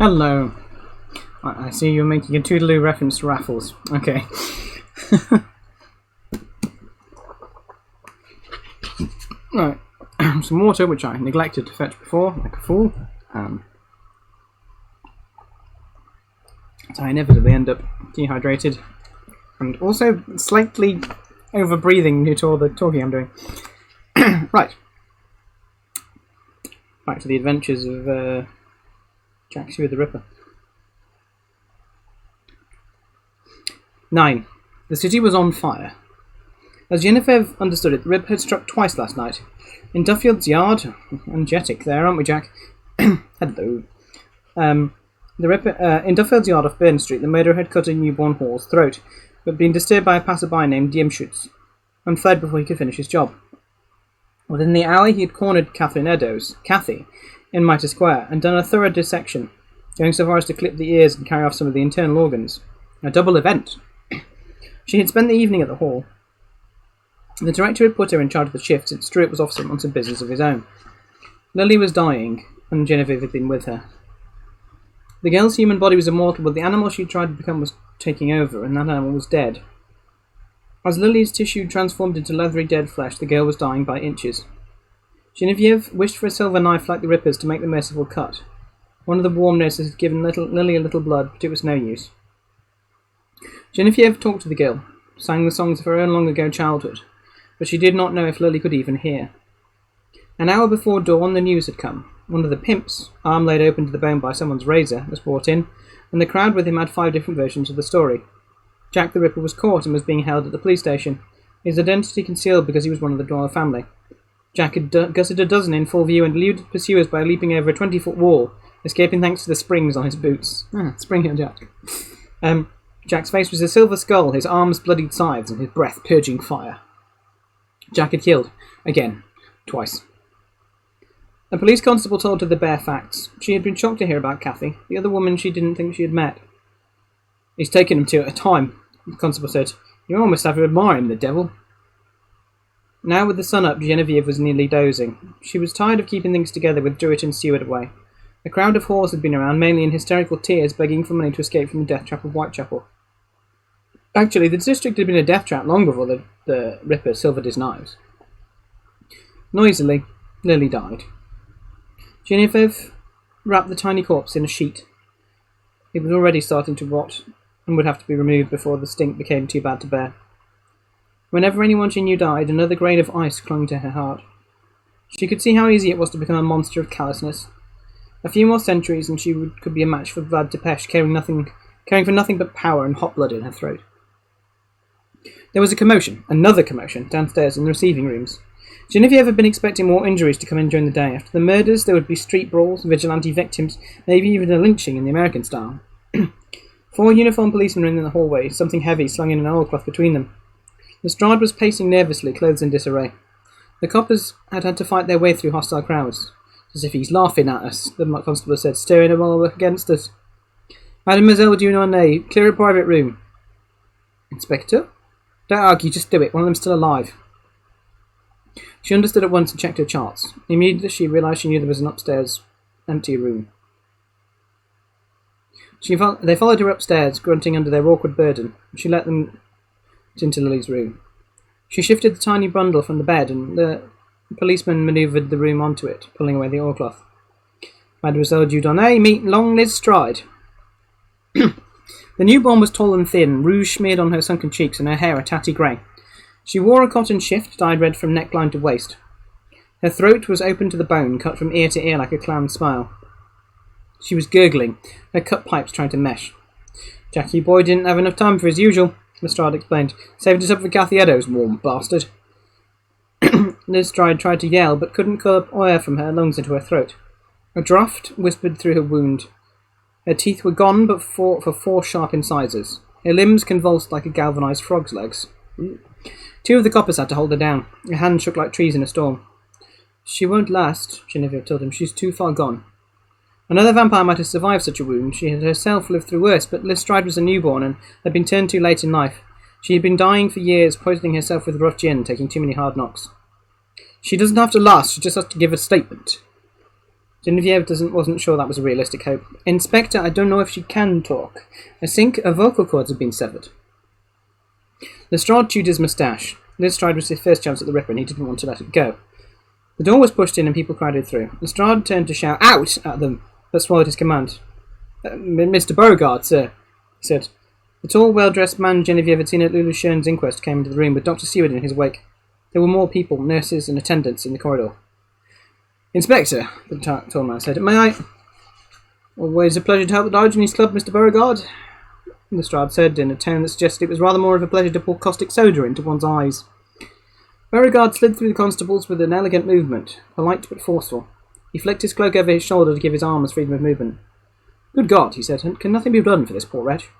Hello. I see you're making a Toodaloo reference to Raffles. Okay. Right. Some water, which I neglected to fetch before, like a fool. So I inevitably end up dehydrated. And also slightly over-breathing due to all the talking I'm doing. Right. Back to the adventures of Jack the Ripper. 9. The city was on fire. As Genevieve understood it, the Ripper had struck twice last night. In Duffield's yard. Energetic there, aren't we, Jack? Hello. The Ripper, in Duffield's yard off Burn Street, the murderer had cut a newborn horse's throat, but been disturbed by a passerby named Diemschutz, and fled before he could finish his job. Within the hour, he had cornered Cathy, in Mitre Square, and done a thorough dissection, going so far as to clip the ears and carry off some of the internal organs. A double event. She had spent the evening at the hall. The director had put her in charge of the shift since Stewart was off on some business of his own. Lily was dying, and Genevieve had been with her. The girl's human body was immortal, but the animal she tried to become was taking over, and that animal was dead. As Lily's tissue transformed into leathery dead flesh, the girl was dying by inches. Genevieve wished for a silver knife like the Ripper's to make the merciful cut. One of the warm nurses had given Lily a little blood, but it was no use. Genevieve talked to the girl, sang the songs of her own long-ago childhood, but she did not know if Lily could even hear. An hour before dawn, the news had come. One of the pimps, arm laid open to the bone by someone's razor, was brought in, and the crowd with him had 5 different versions of the story. Jack the Ripper was caught and was being held at the police station, his identity concealed because he was one of the royal family. Jack had gutted a dozen in full view and eluded pursuers by leaping over a 20-foot wall, escaping thanks to the springs on his boots. Spring Hill Jack. Jack's face was a silver skull, his arms bloodied sides, and his breath purging fire. Jack had killed. Again. Twice. A police constable told her the bare facts. She had been shocked to hear about Cathy, the other woman she didn't think she had met. He's taken him 2 at a time, the constable said. You almost have to admire him, the devil. Now with the sun up, Genevieve was nearly dozing. She was tired of keeping things together with Druitt and Stewart away. A crowd of whores had been around, mainly in hysterical tears, begging for money to escape from the death trap of Whitechapel. Actually, the district had been a death trap long before the Ripper silvered his knives. Noisily, Lily died. Genevieve wrapped the tiny corpse in a sheet. It was already starting to rot, and would have to be removed before the stink became too bad to bear. Whenever anyone she knew died, another grain of ice clung to her heart. She could see how easy it was to become a monster of callousness. A few more centuries, and she could be a match for Vlad Tepes, caring for nothing but power and hot blood in her throat. There was a commotion, another commotion, downstairs in the receiving rooms. Genevieve had been expecting more injuries to come in during the day. After the murders, there would be street brawls, vigilante victims, maybe even a lynching in the American style. 4 uniformed policemen were in the hallway, something heavy slung in an oilcloth between them. Lestrade was pacing nervously, clothes in disarray. The coppers had had to fight their way through hostile crowds. As if he's laughing at us, the constable said, staring them all against us. Mademoiselle Dunarnay, clear a private room. Inspector? Don't argue, just do it. One of them's still alive. She understood at once and checked her charts. Immediately she realised she knew there was an upstairs empty room. They followed her upstairs, grunting under their awkward burden. She let them into Lily's room. She shifted the tiny bundle from the bed, and the policeman manoeuvred the room onto it, pulling away the oilcloth. Mademoiselle Dieudonné, meet Long Liz Stride. The newborn was tall and thin, rouge smeared on her sunken cheeks, and her hair a tatty grey. She wore a cotton shift, dyed red from neckline to waist. Her throat was open to the bone, cut from ear to ear like a clown's smile. She was gurgling, her cut pipes trying to mesh. Jackie boy didn't have enough time for his usual, Lestrade explained. Saved it up for Cathy Eddowes, warm bastard. Liz Stride tried to yell, but couldn't call up air from her lungs into her throat. A draught whispered through her wound. Her teeth were gone, but for 4 sharp incisors. Her limbs convulsed like a galvanised frog's legs. 2 of the coppers had to hold her down. Her hands shook like trees in a storm. She won't last, Genevieve told him. She's too far gone. Another vampire might have survived such a wound. She had herself lived through worse, but Liz Stride was a newborn and had been turned too late in life. She had been dying for years, poisoning herself with rough gin, taking too many hard knocks. She doesn't have to last, she just has to give a statement. Genevieve wasn't sure that was a realistic hope. Inspector, I don't know if she can talk. I think her vocal cords have been severed. Lestrade chewed his moustache. Lestrade was his first chance at the Ripper, and he didn't want to let it go. The door was pushed in and people crowded through. Lestrade turned to shout "out" at them, but swallowed his command. Mr. Beauregard, sir, he said. The tall, well-dressed man Genevieve had seen at Lulu Shern's inquest came into the room with Dr. Seward in his wake. There were more people, nurses and attendants, in the corridor. Inspector, the tall man said, may I... Always a pleasure to help the Diogenes Club, Mr. Beauregard, Lestrade said in a tone that suggested it was rather more of a pleasure to pour caustic soda into one's eyes. Beauregard slid through the constables with an elegant movement, polite but forceful. He flicked his cloak over his shoulder to give his arms freedom of movement. Good God, he said, can nothing be done for this poor wretch?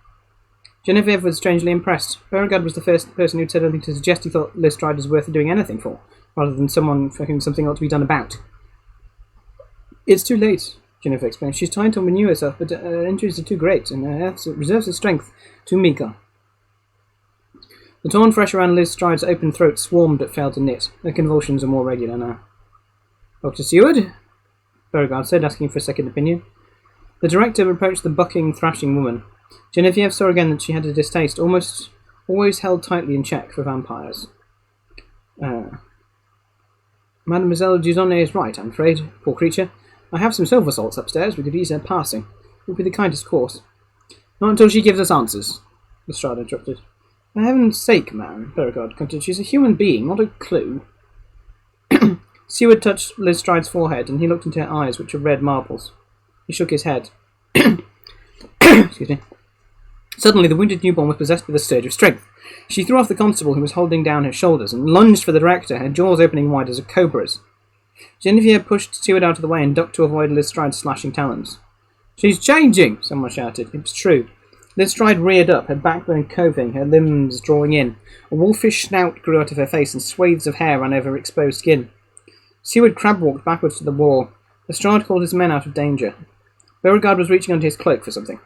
Genevieve was strangely impressed. Beauregard was the first person who'd said anything to suggest he thought Lestrade was worth doing anything for, rather than someone for whom something ought to be done about. It's too late, Genevieve explained. She's trying to renew herself, but her injuries are too great, and her reserves of strength too meagre. The torn flesh around Lestrade's open throat swarmed but failed to knit. Her convulsions are more regular now. Dr. Seward? Beauregard said, asking for a second opinion. The director approached the bucking, thrashing woman. Genevieve saw again that she had a distaste, almost always held tightly in check, for vampires. Mademoiselle Dieudonné is right, I'm afraid. Poor creature. I have some silver salts upstairs. We could ease her passing. It would be the kindest course. Not until she gives us answers, Lestrade interrupted. For heaven's sake, man, Beauregard continued. She's a human being, not a clue. Seward touched Lestrade's forehead, and he looked into her eyes, which were red marbles. He shook his head. Excuse me. Suddenly, the wounded newborn was possessed with a surge of strength. She threw off the constable who was holding down her shoulders and lunged for the director, her jaws opening wide as a cobra's. Genevieve pushed Seward out of the way and ducked to avoid Lestrade's slashing talons. She's changing, someone shouted. It was true. Lestrade reared up, her backbone coving, her limbs drawing in. A wolfish snout grew out of her face and swathes of hair ran over her exposed skin. Seward crab-walked backwards to the wall. Lestrade called his men out of danger. Beauregard was reaching under his cloak for something.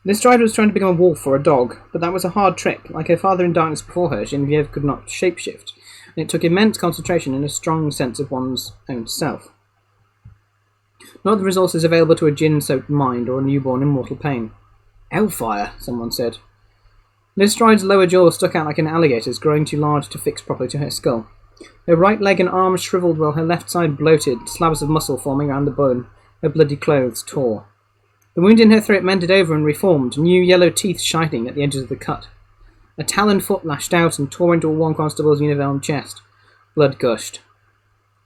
Lestrade was trying to become a wolf or a dog, but that was a hard trick. Like her father in darkness before her, Genevieve could not shapeshift, and it took immense concentration and a strong sense of one's own self. Not the resources available to a gin-soaked mind or a newborn in mortal pain. Hellfire, someone said. Lestrade's lower jaw stuck out like an alligator's, growing too large to fix properly to her skull. Her right leg and arm shriveled while her left side bloated, slabs of muscle forming around the bone. Her bloody clothes tore. The wound in her throat mended over and reformed, new yellow teeth shining at the edges of the cut. A taloned foot lashed out and tore into one constable's uniformed chest. Blood gushed.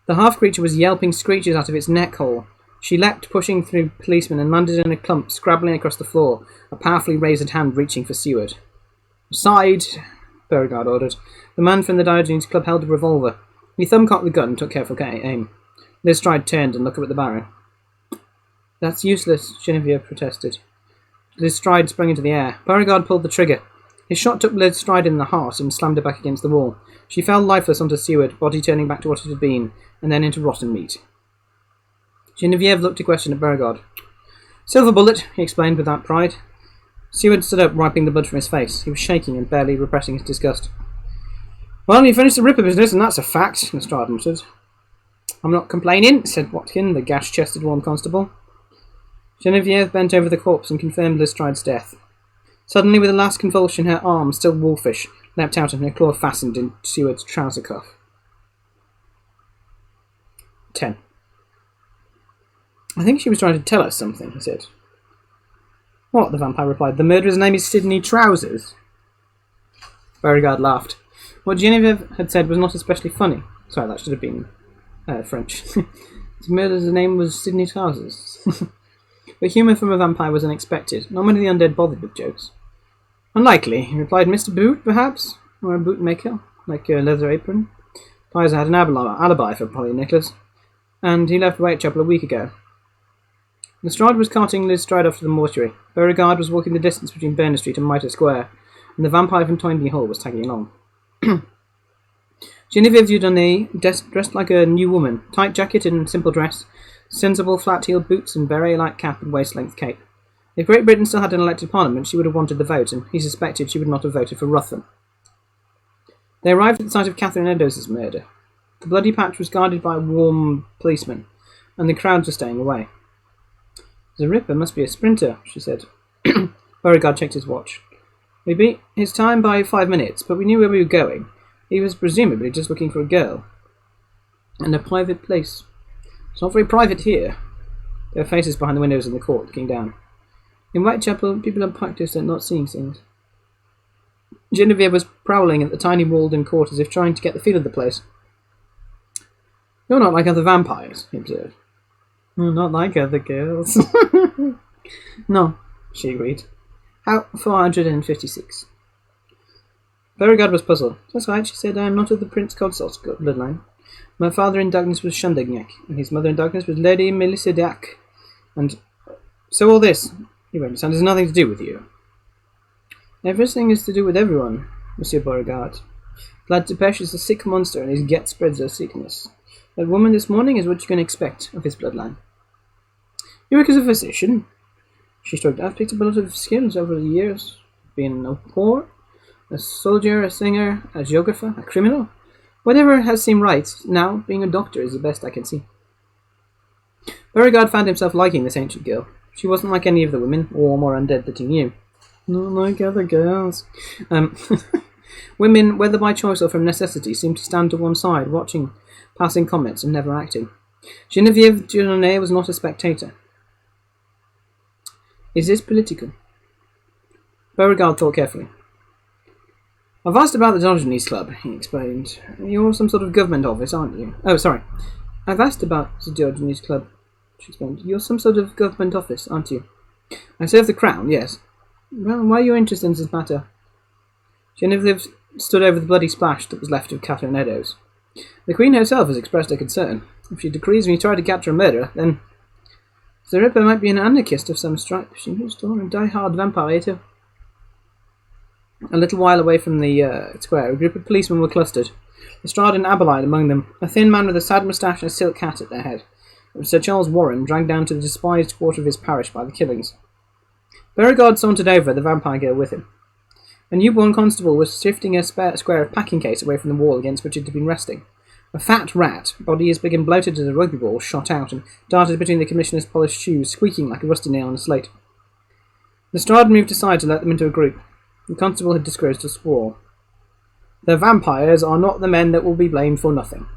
The half-creature was yelping screeches out of its neck hole. She leapt, pushing through policemen, and landed in a clump, scrabbling across the floor, a powerfully raised hand reaching for Seward. Aside, Beauregard ordered. The man from the Diogenes Club held a revolver. He thumb-cocked the gun and took careful aim. Lestrade turned and looked up at the barrow. That's useless, Genevieve protested. Lestrade sprang into the air. Beauregard pulled the trigger. His shot took Lestrade in the heart and slammed her back against the wall. She fell lifeless onto Seward, body turning back to what it had been, and then into rotten meat. Genevieve looked a question at Beauregard. Silver bullet, he explained without pride. Seward stood up, wiping the blood from his face. He was shaking and barely repressing his disgust. Well, you finished the Ripper business, and that's a fact, Lestrade muttered. I'm not complaining, said Watkin, the gash-chested warm constable. Genevieve bent over the corpse and confirmed Lestrade's death. Suddenly, with a last convulsion, her arm, still wolfish, leapt out and her claw fastened in Seward's trouser cuff. 10. I think she was trying to tell us something, he said. What? The vampire replied. The murderer's name is Sidney Trousers. Beauregard laughed. What Genevieve had said was not especially funny. Sorry, that should have been French. The murderer's name was Sidney Trousers. But humour from a vampire was unexpected. Not many of the undead bothered with jokes. Unlikely, replied Mr. Boot, perhaps? Or a bootmaker, like a leather apron. Pizer had an alibi for Polly Nicholas, and he left Whitechapel a week ago. Lestrade was carting Lestrade off to the mortuary. Beauregard was walking the distance between Berners Street and Mitre Square, and the vampire from Toynbee Hall was tagging along. Genevieve Dieudonné, dressed like a new woman, tight jacket and simple dress, sensible flat-heeled boots and beret-like cap and waist-length cape. If Great Britain still had an elected parliament, she would have wanted the vote, and he suspected she would not have voted for Ruthven. They arrived at the site of Catherine Eddowes' murder. The bloody patch was guarded by a warm policeman. and the crowds were staying away. The Ripper must be a sprinter, she said. Beauregard checked his watch. We beat his time by 5 minutes, but we knew where we were going. He was presumably just looking for a girl. And a private place. It's not very private here. There were faces behind the windows in the court looking down. In Whitechapel, people are practiced at not seeing things. Genevieve was prowling at the tiny walled-in court as if trying to get the feel of the place. You're not like other vampires, he observed. Not like other girls. No, she agreed. How 456. Beauregard was puzzled. That's right, she said. I am not of the Prince Consort's bloodline. My father in darkness was Chandagnac, and his mother in darkness was Lady Melissadac. And so all this, he went on, has nothing to do with you. Everything is to do with everyone, Monsieur Beauregard. Vlad Tepes is a sick monster, and his get spreads their sickness. That woman this morning is what you can expect of his bloodline. You work as a physician? She shrugged. I've picked up a lot of skills over the years. Being a whore, a soldier, a singer, a geographer, a criminal. Whatever has seemed right, now being a doctor is the best I can see. Beauregard found himself liking this ancient girl. She wasn't like any of the women, warm or undead, that he knew. Not like other girls. Women, whether by choice or from necessity, seemed to stand to one side, watching, passing comments, and never acting. Genevieve Dieudonné was not a spectator. Is this political? Beauregard thought carefully. I've asked about the Diogenes Club, he explained. You're some sort of government office, aren't you? Oh, sorry. I've asked about the Diogenes Club, she explained. You're some sort of government office, aren't you? I serve the Crown, yes. Well, why are you interested in this matter? Genevieve stood over the bloody splash that was left of Catherine Eddowes. The Queen herself has expressed her concern. If she decrees me try to capture a murderer, then the Ripper might be an anarchist of some stripe. She was still a die-hard vampire, too. A little while away from the square, a group of policemen were clustered. Lestrade and Abeline among them, a thin man with a sad moustache and a silk hat at their head. It was Sir Charles Warren, dragged down to the despised quarter of his parish by the killings. Beauregard sauntered over, the vampire girl with him. A newborn constable was shifting a square of packing case away from the wall against which it had been resting. A fat rat, body as big and bloated as a rugby ball, shot out and darted between the commissioner's polished shoes, squeaking like a rusty nail on a slate. Lestrade moved aside to let them into a group. The constable had disclosed a squall. The vampires are not the men that will be blamed for nothing.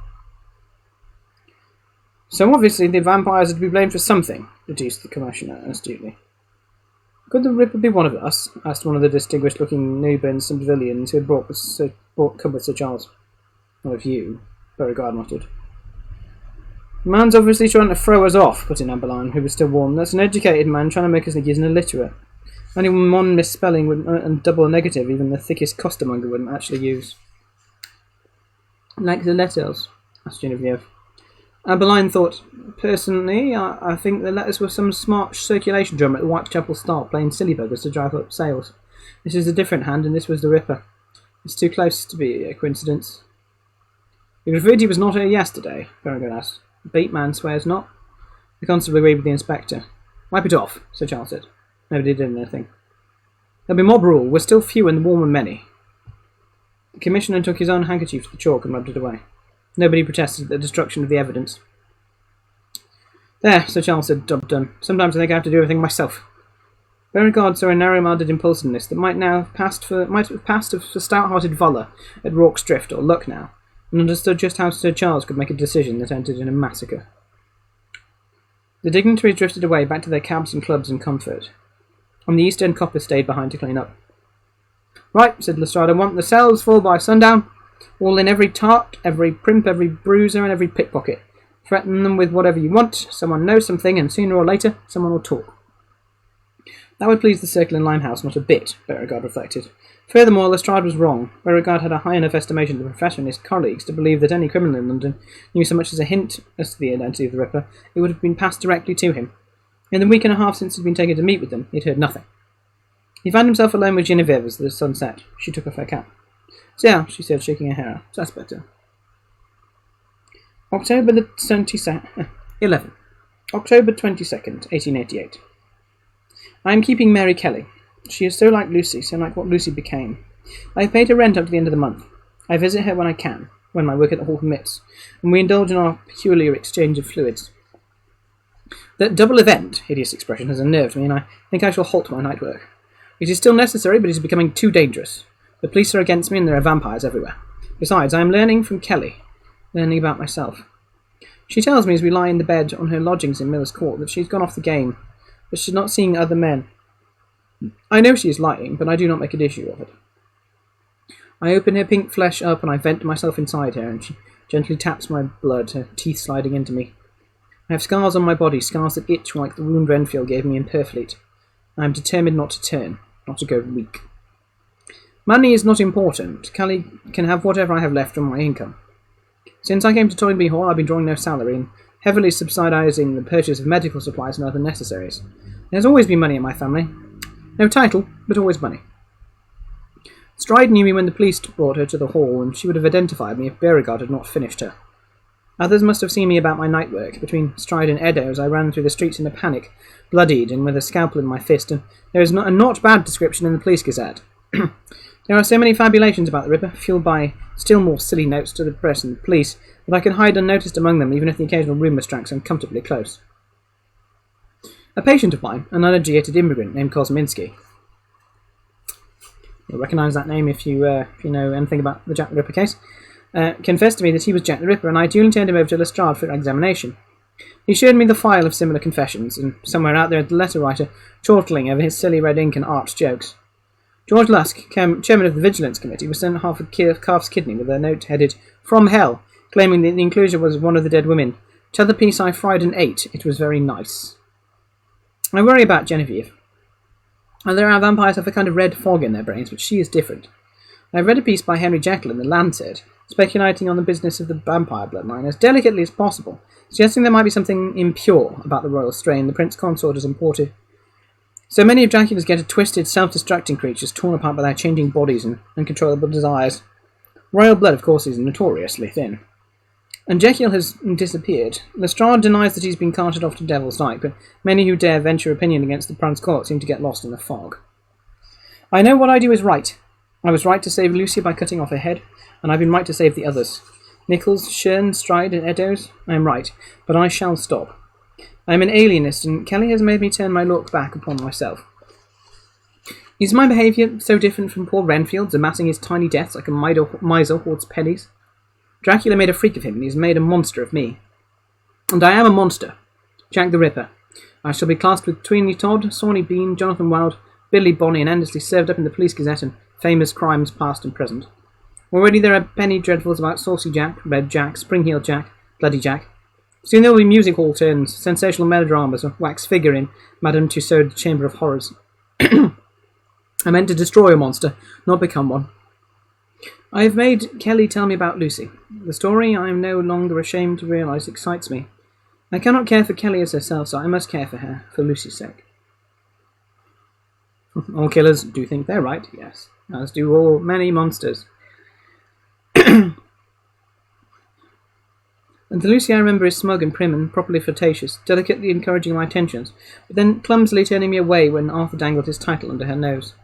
So obviously the vampires are to be blamed for something, deduced the commissioner astutely. Could the Ripper be one of us? Asked one of the distinguished-looking Newman civilians who had come with Sir Charles. Not of you, Beauregard muttered. The man's obviously trying to throw us off, put in Abeline, who was still warm. That's an educated man trying to make us think he's an illiterate. Only one misspelling and double negative even the thickest costermonger wouldn't actually use. Like the letters? Asked Genevieve. Abeline thought, personally, I think the letters were some smart circulation drum at the Whitechapel Star playing silly buggers to drive up sales. This is a different hand, and this was the Ripper. It's too close to be a coincidence. You referred he was not here yesterday, Beauregard asked. The beat man swears not. The constable agreed with the inspector. Wipe it off, Sir Charles said. Nobody did anything. There'll be mob rule. We're still few and the warm and many. The commissioner took his own handkerchief to the chalk and rubbed it away. Nobody protested at the destruction of the evidence. There, Sir Charles said, job done. Sometimes I think I have to do everything myself. Beauregard saw a narrow-minded impulsiveness that might have passed for stout-hearted valour at Rorke's Drift or Lucknow, and understood just how Sir Charles could make a decision that ended in a massacre. The dignitaries drifted away back to their cabs and clubs in comfort. On the East End coppers stayed behind to clean up. Right, said Lestrade, I want the cells full by sundown. All in every tart, every primp, every bruiser, and every pickpocket. Threaten them with whatever you want. Someone knows something, and sooner or later, someone will talk. That would please the Circle in Limehouse not a bit, Beauregard reflected. Furthermore, Lestrade was wrong. Beauregard had a high enough estimation of the profession and his colleagues to believe that any criminal in London knew so much as a hint as to the identity of the Ripper, it would have been passed directly to him. In the week and a half since he had been taken to meet with them, he had heard nothing. He found himself alone with Genevieve as the sun set. She took off her cap. So, she said, shaking her hair. That's better. October the 22nd... 11. October 22nd, 1888. I am keeping Mary Kelly. She is so like Lucy, so like what Lucy became. I have paid her rent up to the end of the month. I visit her when I can, when my work at the hall permits, and we indulge in our peculiar exchange of fluids. That double event, hideous expression, has unnerved me, and I think I shall halt my night work. It is still necessary, but it is becoming too dangerous. The police are against me, and there are vampires everywhere. Besides, I am learning from Kelly, learning about myself. She tells me as we lie in the bed on her lodgings in Miller's Court that she's gone off the game, that she's not seeing other men. I know she is lying, but I do not make an issue of it. I open her pink flesh up and I vent myself inside her, and she gently taps my blood, her teeth sliding into me. I have scars on my body, scars that itch like the wound Renfield gave me in Purfleet. I am determined not to turn, not to go weak. Money is not important. Kelly can have whatever I have left from my income. Since I came to Toynbee Hall, I've been drawing no salary and heavily subsidising the purchase of medical supplies and other necessaries. There's always been money in my family. No title, but always money. Stride knew me when the police brought her to the hall, and she would have identified me if Beauregard had not finished her. Others must have seen me about my night work. Between Stride and Eddowes, I ran through the streets in a panic, bloodied and with a scalpel in my fist, and there is a not bad description in the Police Gazette. There are so many fabulations about the Ripper, fueled by still more silly notes to the press and the police, that I can hide unnoticed among them, even if the occasional rumour strikes uncomfortably close. A patient of mine, an uneducated immigrant named Kosminski. You'll recognise that name if you know anything about the Jack the Ripper case. Confessed to me that he was Jack the Ripper, and I duly turned him over to Lestrade for examination. He showed me the file of similar confessions, and somewhere out there the letter writer chortling over his silly red ink and arch jokes. George Lusk, chairman of the Vigilance Committee, was sent half a calf's kidney with a note headed, "From Hell," claiming that the enclosure was one of the dead women. "T'other piece I fried and ate. It was very nice." I worry about Genevieve. There are vampires have a kind of red fog in their brains, but she is different. I have read a piece by Henry Jekyll in the Lancet, speculating on the business of the vampire bloodline as delicately as possible, suggesting there might be something impure about the royal strain the prince consort has imported. So many of Dracula's get twisted, self-destructing creatures torn apart by their changing bodies and uncontrollable desires. Royal blood, of course, is notoriously thin. And Jekyll has disappeared. Lestrade denies that he's been carted off to Devil's Dyke, but many who dare venture opinion against the Prince Court seem to get lost in the fog. I know what I do is right. I was right to save Lucy by cutting off her head, and I've been right to save the others. Nichols, Shern, Stride, and Eddowes, I am right, but I shall stop. I am an alienist, and Kelly has made me turn my look back upon myself. Is my behaviour so different from poor Renfield's, amassing his tiny debts like a miser hoards pennies? Dracula made a freak of him, and he has made a monster of me. And I am a monster. Jack the Ripper. I shall be classed with Tweeny Todd, Sawney Bean, Jonathan Wild, Billy Bonney, and endlessly served up in the Police Gazette and famous crimes past and present. Already there are penny dreadfuls about Saucy Jack, Red Jack, Spring-Heeled Jack, Bloody Jack. Soon there will be music hall turns, sensational melodramas, a wax figure in Madame Tussauds' Chamber of Horrors. I meant to destroy a monster, not become one. I have made Kelly tell me about Lucy. The story I am no longer ashamed to realise excites me. I cannot care for Kelly as herself, so I must care for her, for Lucy's sake. All killers do think they're right, yes, as do all many monsters. And the Lucy I remember is smug and prim and properly flirtatious, delicately encouraging my attentions, but then clumsily turning me away when Arthur dangled his title under her nose.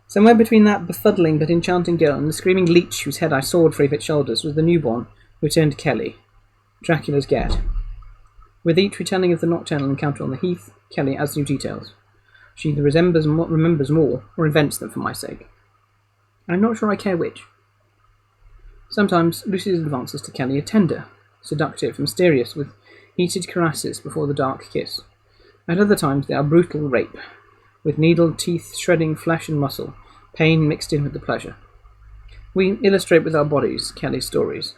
Somewhere between that befuddling but enchanting girl and the screaming leech whose head I sawed free of its shoulders was the newborn who turned Kelly, Dracula's get. With each retelling of the nocturnal encounter on the heath, Kelly adds new details. She either remembers more or invents them for my sake. I'm not sure I care which. Sometimes Lucy's advances to Kelly are tender, seductive, mysterious, with heated caresses before the dark kiss. At other times they are brutal rape, with needled teeth shredding flesh and muscle, pain mixed in with the pleasure. We illustrate with our bodies Kelly's stories.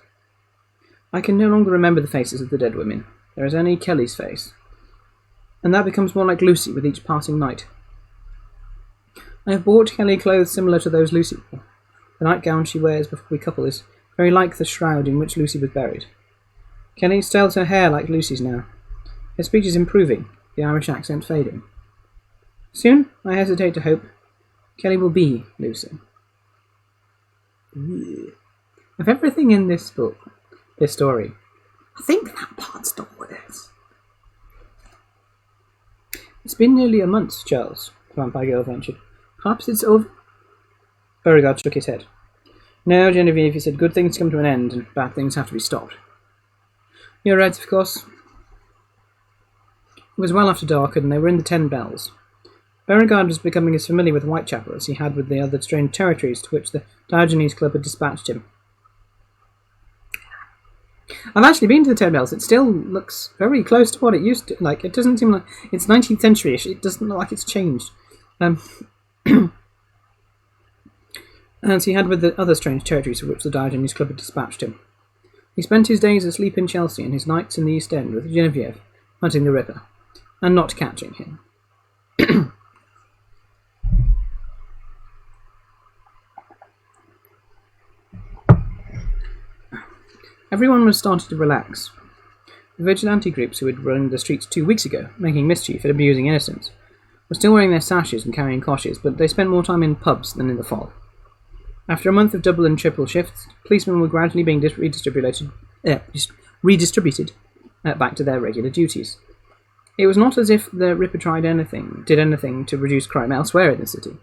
I can no longer remember the faces of the dead women. There is only Kelly's face, and that becomes more like Lucy with each passing night. I have bought Kelly clothes similar to those Lucy wore. The nightgown she wears before we couple is very like the shroud in which Lucy was buried. Kelly styles her hair like Lucy's now. Her speech is improving, the Irish accent fading. Soon, I hesitate to hope, Kelly will be Lucy. Of everything in this book, this story, I think that part's the worst. It's been nearly a month, Charles, the vampire girl ventured. Perhaps it's over. Beauregard shook his head. No, Genevieve, he said, good things come to an end, and bad things have to be stopped. You're right, of course. It was well after dark, and they were in the 10 Bells. Beauregard was becoming as familiar with Whitechapel as he had with the other strange territories to which the Diogenes Club had dispatched him. I've actually been to the 10 Bells. It still looks very close to what it used to. Like, it doesn't seem like... It's 19th century-ish. It doesn't look like it's changed. As he had with the other strange territories to which the Diogenes Club had dispatched him. He spent his days asleep in Chelsea and his nights in the East End with Genevieve, hunting the Ripper, and not catching him. Everyone was starting to relax. The vigilante groups who had run the streets 2 weeks ago, making mischief and abusing innocents, were still wearing their sashes and carrying cloches, but they spent more time in pubs than in the fog. After a month of double and triple shifts, policemen were gradually being redistributed back to their regular duties. It was not as if the Ripper did anything to reduce crime elsewhere in the city.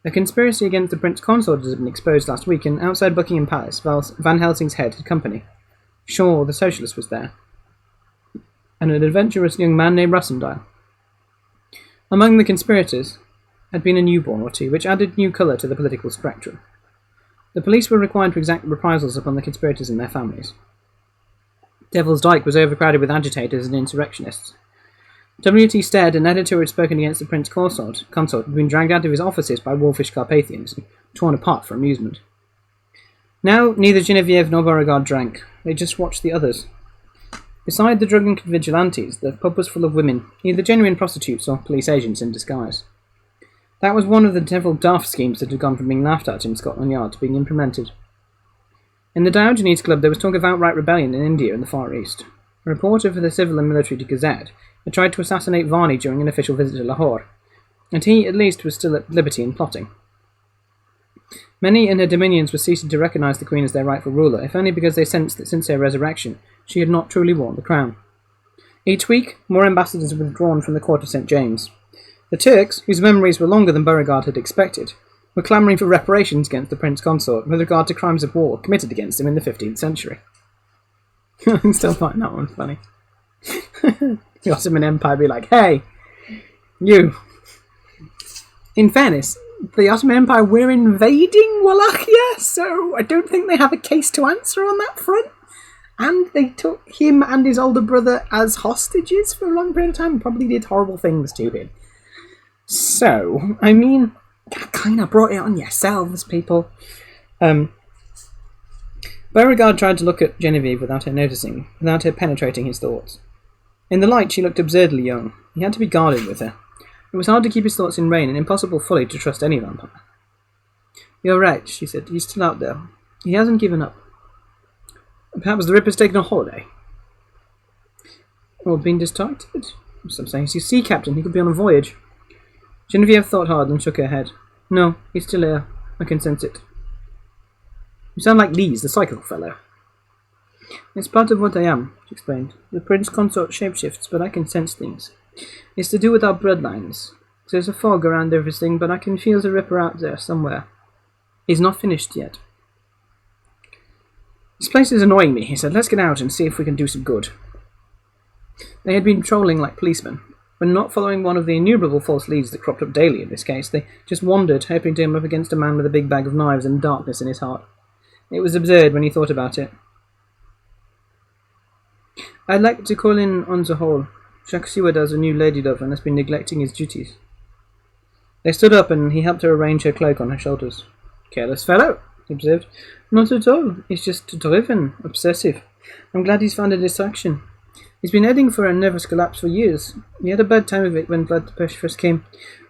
A conspiracy against the Prince Consort had been exposed last week, and outside Buckingham Palace, Van Helsing's head had company. Shaw, the socialist, was there, and an adventurous young man named Russendale. Among the conspirators had been a newborn or two, which added new colour to the political spectrum. The police were required to exact reprisals upon the conspirators and their families. Devil's Dyke was overcrowded with agitators and insurrectionists. W.T. Stead, an editor who had spoken against the Prince Consort, had been dragged out of his offices by wolfish Carpathians and torn apart for amusement. Now, neither Genevieve nor Beauregard drank. They just watched the others. Beside the drunken vigilantes, the pub was full of women, either genuine prostitutes or police agents in disguise. That was one of the several daft schemes that had gone from being laughed at in Scotland Yard to being implemented. In the Diogenes Club there was talk of outright rebellion in India and the Far East. A reporter for the Civil and Military Gazette had tried to assassinate Varney during an official visit to Lahore, and he, at least, was still at liberty and plotting. Many in her dominions were ceasing to recognise the Queen as their rightful ruler, if only because they sensed that since her resurrection she had not truly worn the crown. Each week, more ambassadors were withdrawn from the court of St. James. The Turks, whose memories were longer than Beauregard had expected, were clamouring for reparations against the Prince Consort with regard to crimes of war committed against him in the 15th century. I still find that one funny. The Ottoman Empire be like, hey, you. In fairness, the Ottoman Empire were invading Wallachia, so I don't think they have a case to answer on that front. And they took him and his older brother as hostages for a long period of time and probably did horrible things to him. So, I mean, kind of brought it on yourselves, people. Beauregard tried to look at Genevieve without her penetrating his thoughts. In the light, she looked absurdly young. He had to be guarded with her. It was hard to keep his thoughts in rein and impossible fully to trust any vampire. You're right, she said. He's still out there. He hasn't given up. Perhaps the Ripper's taken a holiday. Or been distracted. Some saying he's a sea captain. He could be on a voyage. Genevieve thought hard and shook her head. No, he's still here. I can sense it. You sound like Lees, the psychical fellow. It's part of what I am, she explained. The Prince Consort shapeshifts, but I can sense things. It's to do with our bloodlines. There's a fog around everything, but I can feel the Ripper out there somewhere. He's not finished yet. This place is annoying me, he said. Let's get out and see if we can do some good. They had been trolling like policemen. When not following one of the innumerable false leads that cropped up daily in this case, they just wandered, hoping to come up against a man with a big bag of knives and darkness in his heart. It was absurd when he thought about it. I'd like to call in on the whole. Jacques Seward has a new lady-love and has been neglecting his duties. They stood up and he helped her arrange her cloak on her shoulders. Careless fellow, he observed. Not at all. He's just driven, obsessive. I'm glad he's found a distraction. He's been heading for a nervous collapse for years. He had a bad time of it when blood pressure first came.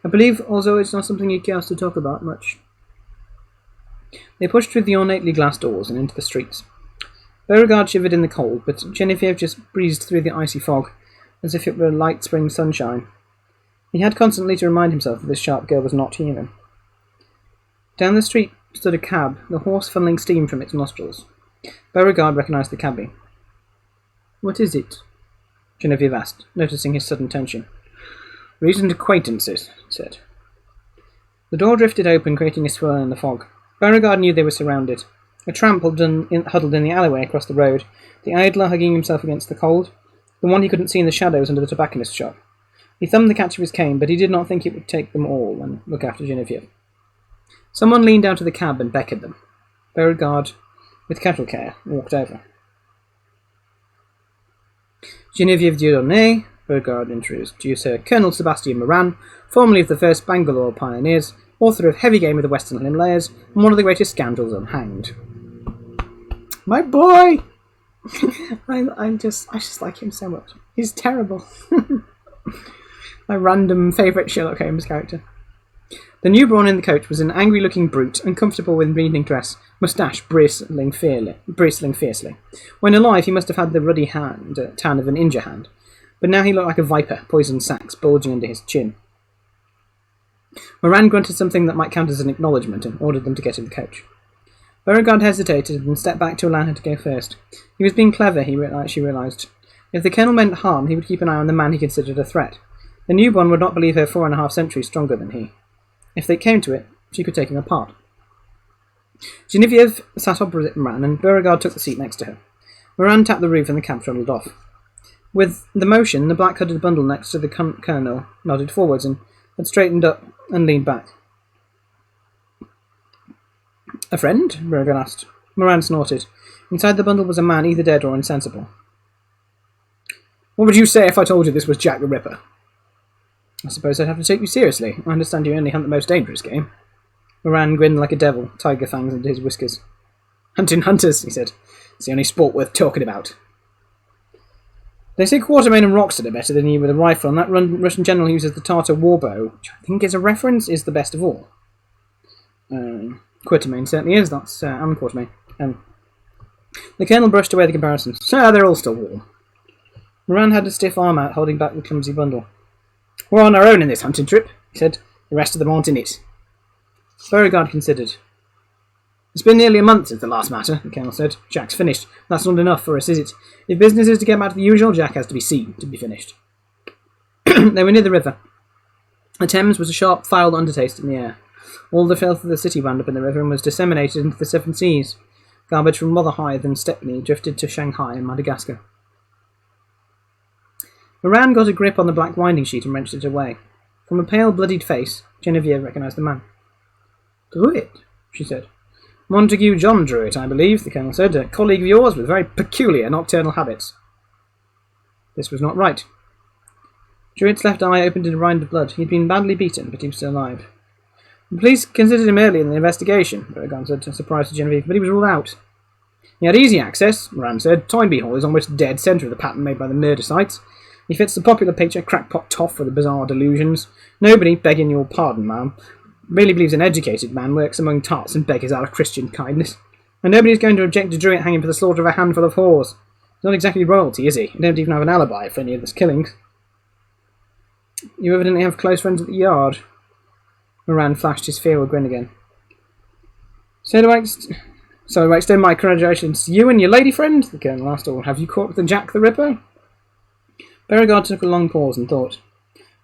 I believe, although it's not something he cares to talk about much. They pushed through the ornately glassed doors and into the streets. Beauregard shivered in the cold, but Genevieve just breezed through the icy fog, as if it were light spring sunshine. He had constantly to remind himself that this sharp girl was not human. Down the street stood a cab, the horse funneling steam from its nostrils. Beauregard recognised the cabby. What is it? Genevieve asked, noticing his sudden tension. Recent acquaintances, he said. The door drifted open, creating a swirl in the fog. Beauregard knew they were surrounded. A tramp huddled in the alleyway across the road, the idler hugging himself against the cold, the one he couldn't see in the shadows under the tobacconist's shop. He thumbed the catch of his cane, but he did not think it would take them all and look after Genevieve. Someone leaned out of the cab and beckoned them. Beauregard, with casual care, walked over. Genevieve Dieudonné, Beauregard introduced her, Colonel Sebastian Moran, formerly of the 1st Bangalore Pioneers, author of Heavy Game of the Western Himalayas, and one of the greatest scoundrels unhanged. My boy! I just like him so much. He's terrible. My random favourite Sherlock Holmes character. The newborn in the coach was an angry-looking brute, uncomfortable with evening dress, moustache bristling fiercely. When alive, he must have had the ruddy tan of an injure hand, but now he looked like a viper, poisoned sacs bulging under his chin. Moran grunted something that might count as an acknowledgement and ordered them to get in the coach. Beauregard hesitated and stepped back to allow her to go first. He was being clever, she realised. If the colonel meant harm, he would keep an eye on the man he considered a threat. The newborn would not believe her 4.5 centuries stronger than he. If they came to it, she could take him apart. Genevieve sat opposite Moran, and Beauregard took the seat next to her. Moran tapped the roof and the cab trundled off. With the motion, the black-hooded bundle next to the colonel nodded forwards and had straightened up and leaned back. A friend? Beauregard asked. Moran snorted. Inside the bundle was a man either dead or insensible. What would you say if I told you this was Jack the Ripper? I suppose I'd have to take you seriously. I understand you only hunt the most dangerous game. Moran grinned like a devil, tiger fangs into his whiskers. Hunting hunters, he said. It's the only sport worth talking about. They say Quatermain and Roxton are better than you with a rifle, and that Russian general who uses the Tartar warbow, which I think is a reference, is the best of all. Quatermain certainly is, that's Anne Quatermain. The colonel brushed away the comparison. So they're all still warm. Moran had a stiff arm out, holding back the clumsy bundle. We're on our own in this hunting trip, he said. The rest of them aren't in it. Beauregard considered. It's been nearly a month since the last matter, the colonel said. Jack's finished. That's not enough for us, is it? If business is to get back to the usual, Jack has to be seen to be finished. They were near the river. The Thames was a sharp, foul undertaste in the air. All the filth of the city wound up in the river and was disseminated into the 7 seas. Garbage from Rotherhithe and Stepney drifted to Shanghai and Madagascar. Moran got a grip on the black winding sheet and wrenched it away. From a pale, bloodied face, Genevieve recognised the man. Druid, she said. Montague John Druid, I believe, the colonel said. A colleague of yours with very peculiar nocturnal habits. This was not right. Druid's left eye opened in a rind of blood. He had been badly beaten, but he was still alive. The police considered him early in the investigation, Beauregard said, surprised to Genevieve, but he was ruled out. He had easy access, Moran said. Toynbee Hall is almost dead centre of the pattern made by the murder sites. He fits the popular picture, crackpot toff with the bizarre delusions. Nobody, begging your pardon, ma'am, really believes an educated man works among tarts and beggars out of Christian kindness. And nobody's going to object to Druitt hanging for the slaughter of a handful of whores. He's not exactly royalty, is he? He don't even have an alibi for any of his killings. You evidently have close friends at the yard. Moran flashed his fearful grin again. So do I extend my congratulations to you and your lady friend? The colonel asked. Or have you caught the Jack the Ripper? Beauregard took a long pause and thought.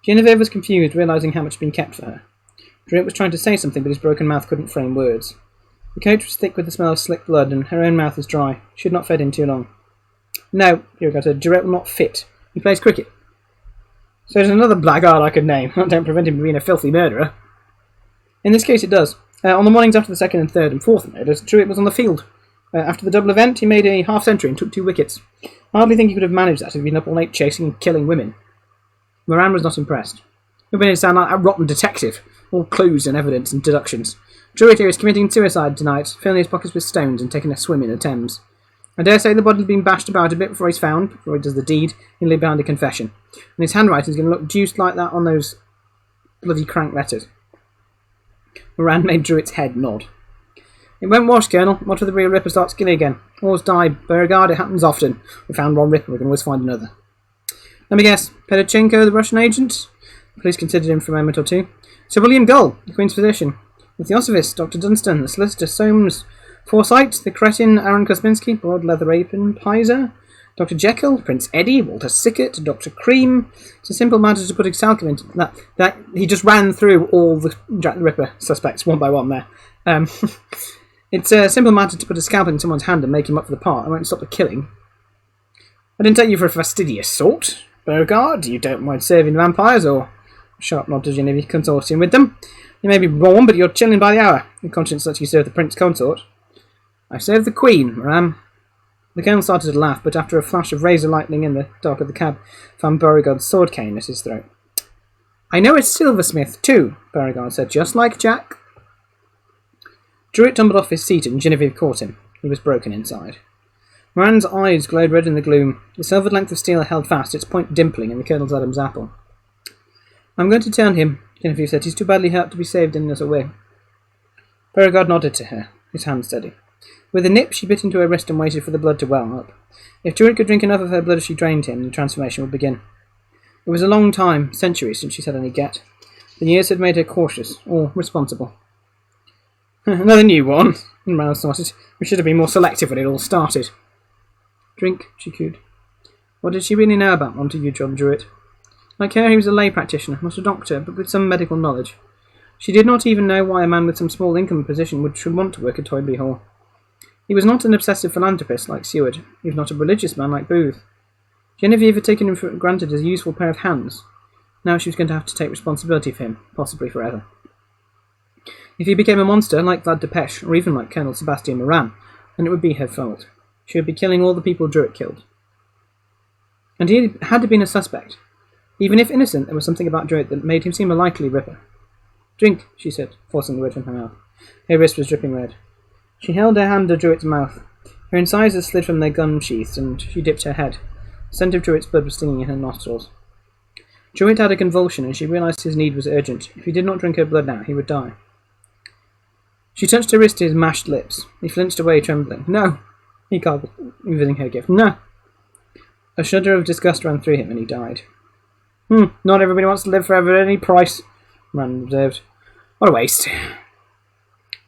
Genevieve was confused, realising how much had been kept for her. Druitt was trying to say something, but his broken mouth couldn't frame words. The coach was thick with the smell of slick blood, and her own mouth was dry. She had not fed him too long. No, Beauregard said, Druitt will not fit. He plays cricket. So there's another blackguard I could name. That don't prevent him from being a filthy murderer. In this case it does. On the mornings after the 2nd and 3rd and 4th murders, Druitt was on the field. After the double event, he made a half-century and took 2 wickets. I hardly think he could have managed that if he'd been up all night chasing and killing women. Moran was not impressed. He made it sound like a rotten detective. All clues and evidence and deductions. Druitt here is committing suicide tonight, filling his pockets with stones and taking a swim in the Thames. I dare say the body had been bashed about a bit before he's found, before he does the deed. He'll leave behind a confession. And his handwriting's going to look juiced like that on those bloody crank letters. Moran made Druitt's head nod. It won't wash, Colonel. What if the real Ripper starts killing again? Wars die. Beauregard, it happens often. We found one Ripper, we can always find another. Let me guess. Pedochenko, the Russian agent? The police considered him for a moment or two. Sir William Gull, the Queen's physician. The Theosophist, Dr. Dunstan, the solicitor Soames Forsyte, the cretin Aaron Kosminski, broad leather apron Pizer, Dr. Jekyll, Prince Eddie, Walter Sickert, Dr. Cream. It's a simple matter to put exalcum into that. He just ran through all the Jack the Ripper suspects one by one there. It's a simple matter to put a scalpel in someone's hand and make him up for the part. I won't stop the killing. I didn't take you for a fastidious sort, Beauregard. You don't mind serving vampires, or... A sharp nod to Genevieve, consorting with them. You may be warm, but you're chilling by the hour. Your conscience lets you serve the Prince Consort. I serve the Queen, Moran. The Colonel started to laugh, but after a flash of razor lightning in the dark of the cab, found Beauregard's sword cane at his throat. I know it's silversmith, too, Beauregard said, just like Jack. Druitt tumbled off his seat and Genevieve caught him. He was broken inside. Moran's eyes glowed red in the gloom. The silvered length of steel held fast, its point dimpling in the Colonel's Adam's apple. I'm going to turn him, Genevieve said. He's too badly hurt to be saved in another way. Beauregard nodded to her, his hand steady. With a nip, she bit into her wrist and waited for the blood to well up. If Druitt could drink enough of her blood as she drained him, the transformation would begin. It was a long time, centuries, since she's had any get. The years had made her cautious, or responsible. Another new one, Moran snorted. We should have been more selective when it all started. Drink, she cooed. What did she really know about Montague John Druitt? Like her, he was a lay practitioner, not a doctor, but with some medical knowledge. She did not even know why a man with some small income position should want to work at Toynbee Hall. He was not an obsessive philanthropist like Seward. He was not a religious man like Booth. Genevieve had taken him for granted as a useful pair of hands. Now she was going to have to take responsibility for him, possibly forever. If he became a monster like Vlad Depeche, or even like Colonel Sebastian Moran, then it would be her fault. She would be killing all the people Druitt killed. And he had been a suspect. Even if innocent, there was something about Druitt that made him seem a likely ripper. Drink, she said, forcing the word from her mouth. Her wrist was dripping red. She held her hand to Druitt's mouth. Her incisors slid from their gum sheaths, and she dipped her head. The scent of Druitt's blood was stinging in her nostrils. Druitt had a convulsion, and she realized his need was urgent. If he did not drink her blood now, he would die. She touched her wrist to his mashed lips. He flinched away, trembling. No, he gargled, revealing her gift. No. A shudder of disgust ran through him, and he died. Not everybody wants to live forever at any price, Moran observed. What a waste.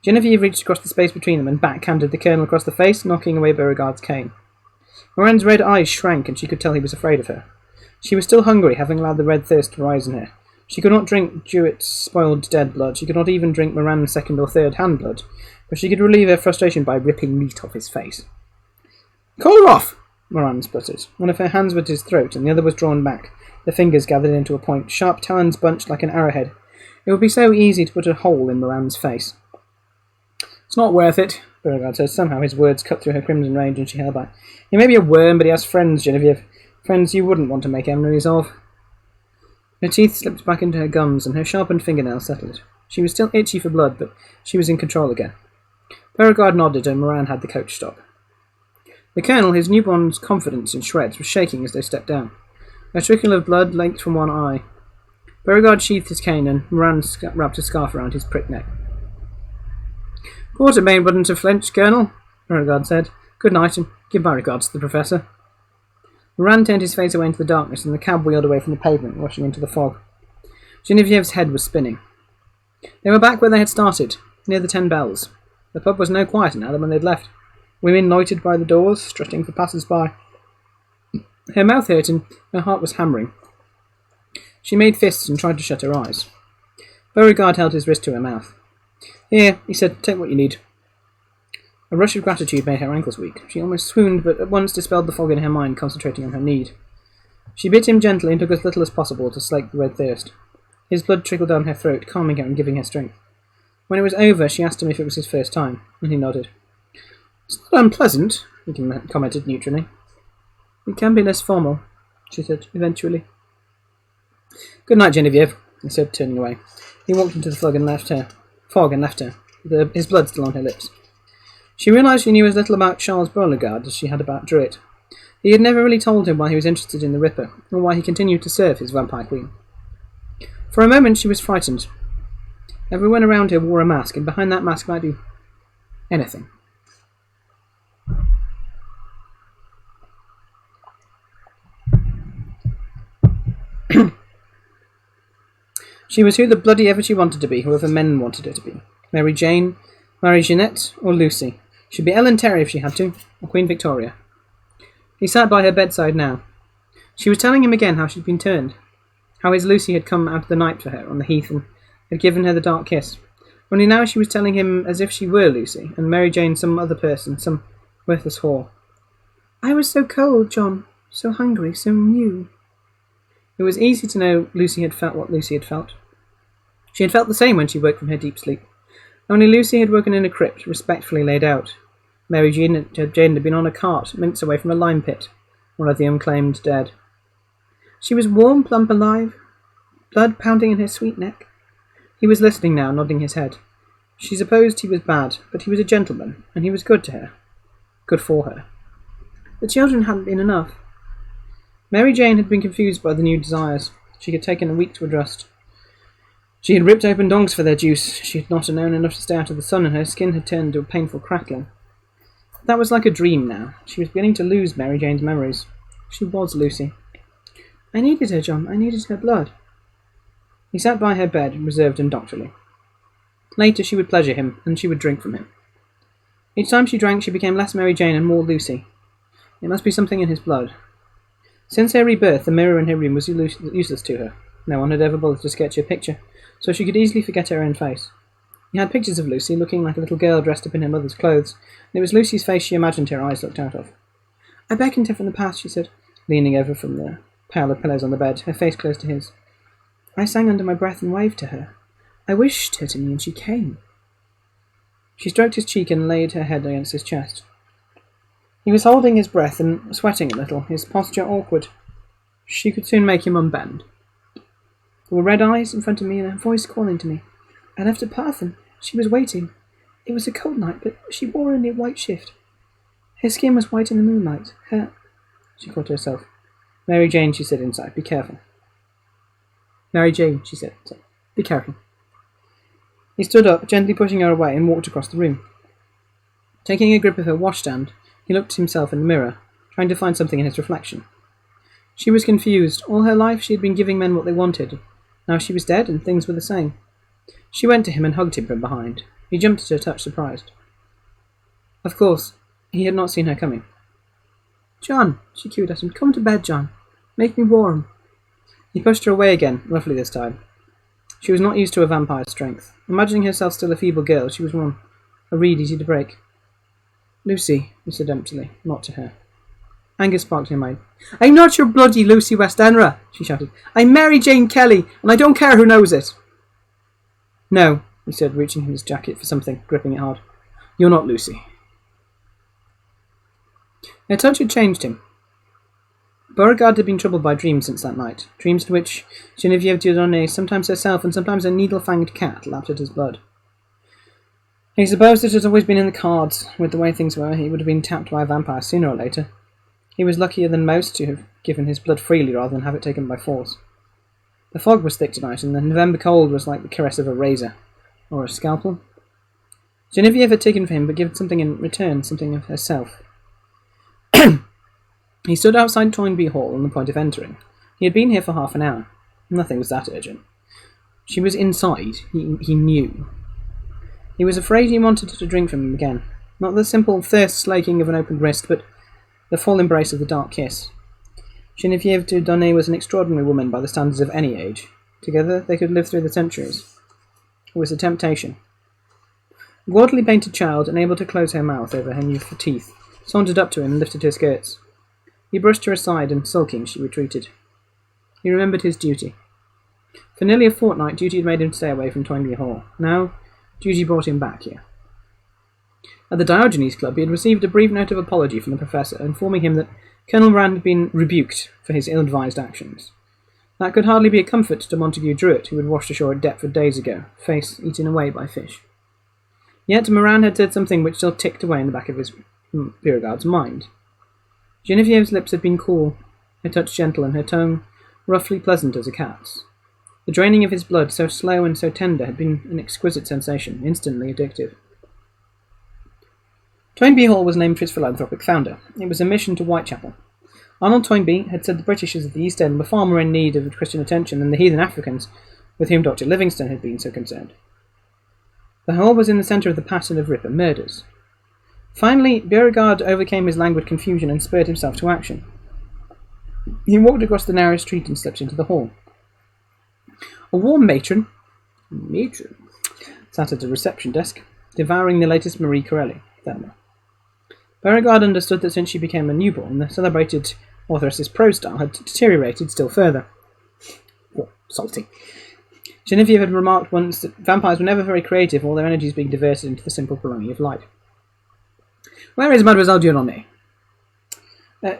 Genevieve reached across the space between them and backhanded the Colonel across the face, knocking away Beauregard's cane. Moran's red eyes shrank, and she could tell he was afraid of her. She was still hungry, having allowed the red thirst to rise in her. She could not drink Druitt's spoiled dead blood. She could not even drink Moran's second or third hand blood, but she could relieve her frustration by ripping meat off his face. Call her off, Moran spluttered. One of her hands was at his throat, and the other was drawn back. The fingers gathered into a point, sharp talons bunched like an arrowhead. It would be so easy to put a hole in Moran's face. It's not worth it, Beauregard said. Somehow his words cut through her crimson rage, and she held back. He may be a worm, but he has friends, Genevieve. Friends you wouldn't want to make enemies of. Her teeth slipped back into her gums, and her sharpened fingernails settled. She was still itchy for blood, but she was in control again. Beauregard nodded, and Moran had the coach stop. The Colonel, his newborn's confidence in shreds, was shaking as they stepped down. A trickle of blood leaked from one eye. Beauregard sheathed his cane, and Moran wrapped a scarf around his pricked neck. Quartermain wouldn't have flinched, Colonel, Beauregard said. Good night, and give my regards to the Professor. Moran turned his face away into the darkness, and the cab wheeled away from the pavement, rushing into the fog. Genevieve's head was spinning. They were back where they had started, near the 10 Bells. The pub was no quieter now than when they'd left. Women loitered by the doors, strutting for passers-by. Her mouth hurt and her heart was hammering. She made fists and tried to shut her eyes. Beauregard held his wrist to her mouth. Here, he said, take what you need. A rush of gratitude made her ankles weak. She almost swooned, but at once dispelled the fog in her mind, concentrating on her need. She bit him gently and took as little as possible to slake the red thirst. His blood trickled down her throat, calming her and giving her strength. When it was over, she asked him if it was his first time, and he nodded. It's not unpleasant, he commented neutrally. It can be less formal, she said, eventually. Good night, Genevieve, he said, turning away. He walked into the fog and left her, his blood still on her lips. She realised she knew as little about Charles Beauregard as she had about Druitt. He had never really told him why he was interested in the Ripper, or why he continued to serve his vampire queen. For a moment she was frightened. Everyone around her wore a mask, and behind that mask might be anything. She was who the bloody ever she wanted to be, whoever men wanted her to be. Mary Jane, Marie Jeanette, or Lucy. She'd be Ellen Terry if she had to, or Queen Victoria. He sat by her bedside now. She was telling him again how she'd been turned, how his Lucy had come out of the night for her on the heath and had given her the dark kiss. Only now she was telling him as if she were Lucy, and Mary Jane some other person, some worthless whore. I was so cold, John, So hungry, so new. It was easy to know Lucy had felt what Lucy had felt. She had felt the same when she woke from her deep sleep. Only Lucy had woken in a crypt, respectfully laid out. Mary Jane had been on a cart, minutes away from a lime pit, one of the unclaimed dead. She was warm, plump, alive, blood pounding in her sweet neck. He was listening now, nodding his head. She supposed he was bad, but he was a gentleman, and he was good to her. Good for her. The children hadn't been enough. Mary Jane had been confused by the new desires. She had taken a week to adjust. She had ripped open dongs for their juice. She had not known enough to stay out of the sun, and her skin had turned to a painful crackling. That was like a dream now. She was beginning to lose Mary Jane's memories. She was Lucy. I needed her, John. I needed her blood. He sat by her bed, reserved and doctorly. Later she would pleasure him, and she would drink from him. Each time she drank, she became less Mary Jane and more Lucy. It must be something in his blood. Since her rebirth, the mirror in her room was useless to her. No one had ever bothered to sketch her picture, so she could easily forget her own face. He had pictures of Lucy, looking like a little girl dressed up in her mother's clothes, and it was Lucy's face she imagined her eyes looked out of. I beckoned her from the past, she said, leaning over from the pile of pillows on the bed, her face close to his. I sang under my breath and waved to her. I wished her to me, and she came. She stroked his cheek and laid her head against his chest. He was holding his breath and sweating a little, his posture awkward. She could soon make him unbend. There were red eyes in front of me and a voice calling to me. I left at Perth and she was waiting. It was a cold night, but she wore only a white shift. Her skin was white in the moonlight. She caught herself. Mary Jane, she said inside, be careful. Mary Jane, she said, be careful. He stood up, gently pushing her away, and walked across the room. Taking a grip of her washstand, he looked at himself in the mirror, trying to find something in his reflection. She was confused. All her life she had been giving men what they wanted. Now she was dead, and things were the same. She went to him and hugged him from behind. He jumped at her touch, surprised. Of course, he had not seen her coming. John, she cooed at him, come to bed, John. Make me warm. He pushed her away again, roughly this time. She was not used to a vampire's strength. Imagining herself still a feeble girl, she was one, a reed easy to break. Lucy, he said emptily, not to her. Anger sparked in her mind. I'm not your bloody Lucy Westenra, she shouted. I'm Mary Jane Kelly, and I don't care who knows it. No, he said, reaching in his jacket for something, gripping it hard. You're not Lucy. Her touch had changed him. Beauregard had been troubled by dreams since that night, dreams in which Geneviève Dieudonné, sometimes herself and sometimes a needle-fanged cat, lapped at his blood. He supposed it had always been in the cards. With the way things were, he would have been tapped by a vampire sooner or later. He was luckier than most to have given his blood freely rather than have it taken by force. The fog was thick tonight, and the November cold was like the caress of a razor. Or a scalpel. Geneviève had taken for him, but given something in return, something of herself. He stood outside Toynbee Hall on the point of entering. He had been here for half an hour. Nothing was that urgent. She was inside. He knew. He was afraid he wanted her to drink from him again. Not the simple thirst-slaking of an opened wrist, but the full embrace of the dark kiss. Geneviève Dieudonné was an extraordinary woman by the standards of any age. Together they could live through the centuries. It was a temptation. A gaudily painted child, unable to close her mouth over her new teeth, sauntered up to him and lifted her skirts. He brushed her aside, and sulking, she retreated. He remembered his duty. For nearly a fortnight, duty had made him stay away from Toynbee Hall. Now, duty brought him back here. At the Diogenes Club, he had received a brief note of apology from the professor, informing him that Colonel Moran had been rebuked for his ill-advised actions. That could hardly be a comfort to Montague Druitt, who had washed ashore at Deptford days ago, face eaten away by fish. Yet Moran had said something which still ticked away in the back of his Beauregard's mind. Geneviève's lips had been cool, her touch gentle, and her tongue roughly pleasant as a cat's. The draining of his blood, so slow and so tender, had been an exquisite sensation, instantly addictive. Toynbee Hall was named for its philanthropic founder. It was a mission to Whitechapel. Arnold Toynbee had said the Britishers of the East End were far more in need of Christian attention than the heathen Africans with whom Dr. Livingstone had been so concerned. The hall was in the centre of the pattern of Ripper murders. Finally, Beauregard overcame his languid confusion and spurred himself to action. He walked across the narrow street and slipped into the hall. A warm matron sat at a reception desk, devouring the latest Marie Corelli, Thelma. Beauregard understood that since she became a newborn, the celebrated authoress's prose style had deteriorated still further. Oh, salty. Genevieve had remarked once that vampires were never very creative, all their energies being diverted into the simple prolonging of light. Where is Mademoiselle Dieudonné?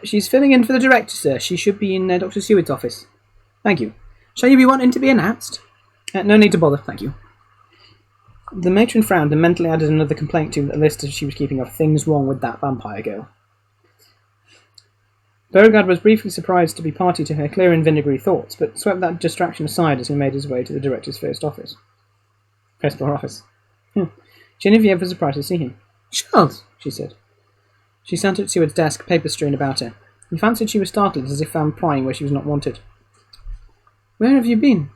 She's filling in for the director, sir. She should be in Dr. Seward's office. Thank you. Shall you be wanting to be announced? No need to bother, thank you. The matron frowned and mentally added another complaint to the list as she was keeping of things wrong with that vampire girl. Beauregard was briefly surprised to be party to her clear and vinegary thoughts, but swept that distraction aside as he made his way to the director's first floor office. Genevieve was surprised to see him. Charles, she said. She sat at Seward's desk, papers strewn about her. He fancied she was startled, as if found prying where she was not wanted. Where have you been?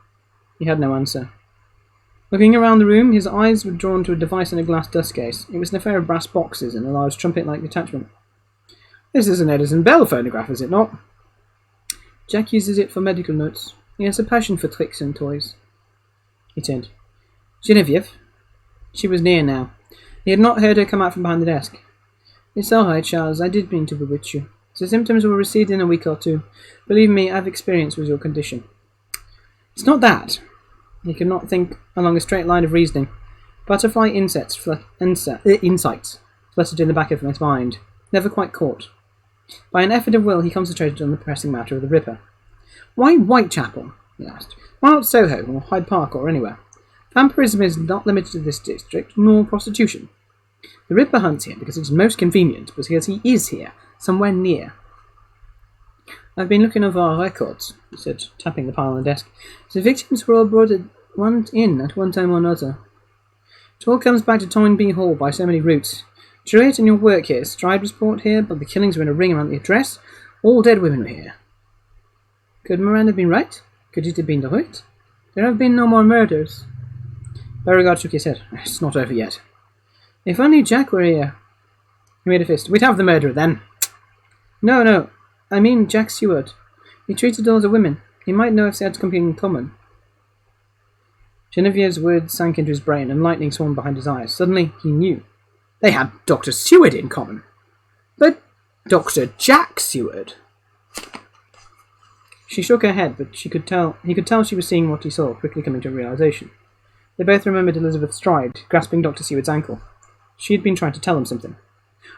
He had no answer. Looking around the room, his eyes were drawn to a device in a glass dust case. It was an affair of brass boxes and a large trumpet-like attachment. This is an Edison Bell phonograph, is it not? Jack uses it for medical notes. He has a passion for tricks and toys. He turned. Genevieve? She was near now. He had not heard her come out from behind the desk. It's all right, Charles. I did mean to bewitch you. The symptoms will recede in a week or two. Believe me, I've experience with your condition. It's not that. He could not think along a straight line of reasoning. Butterfly insights fluttered in the back of his mind, never quite caught. By an effort of will, he concentrated on the pressing matter of the Ripper. Why Whitechapel? He asked. Why not Soho, or Hyde Park, or anywhere? Vampirism is not limited to this district, nor prostitution. The Ripper hunts here because it's most convenient, because he is here, somewhere near. I've been looking over our records, he said, tapping the pile on the desk. The victims were all brought in at one time or another. It all comes back to Toynbee Hall by so many routes. Juliet and your work here. Stride was brought here, but the killings were in a ring around the address. All dead women were here. Could Moran have been right? Could it have been right? There have been no more murders. Beauregard shook his head. It's not over yet. If only Jack were here. He made a fist. We'd have the murderer then. No. I mean Jack Seward. He treated all the women. He might know if they had something in common. Genevieve's words sank into his brain, and lightning swam behind his eyes. Suddenly, he knew. They had Dr. Seward in common. But Dr. Jack Seward. She shook her head, but he could tell she was seeing what he saw, quickly coming to a realization. They both remembered Elizabeth Stride, grasping Dr. Seward's ankle. She had been trying to tell them something.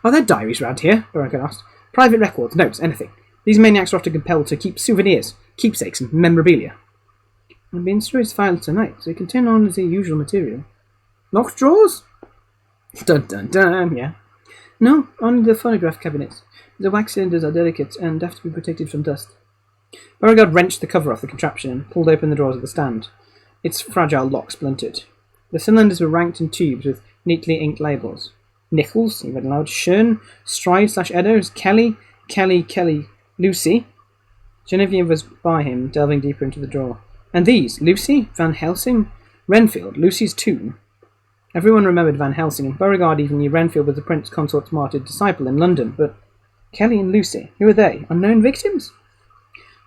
Are there diaries round here? Beauregard asked. Private records, notes, anything. These maniacs are often compelled to keep souvenirs, keepsakes, and memorabilia. I've been through his files tonight. They contain only the usual material. Locked drawers? Dun dun dun, yeah. No, only the phonograph cabinets. The wax cylinders are delicate and have to be protected from dust. Beauregard wrenched the cover off the contraption and pulled open the drawers of the stand. Its fragile lock splintered. The cylinders were ranked in tubes with neatly inked labels. Nichols, he read aloud, Schön, Stride/Edders, Kelly, Lucy. Genevieve was by him, delving deeper into the drawer. And these, Lucy, Van Helsing, Renfield, Lucy's tomb. Everyone remembered Van Helsing, and Beauregard even knew Renfield was the Prince Consort's martyred disciple in London, but Kelly and Lucy, who were they? Unknown victims?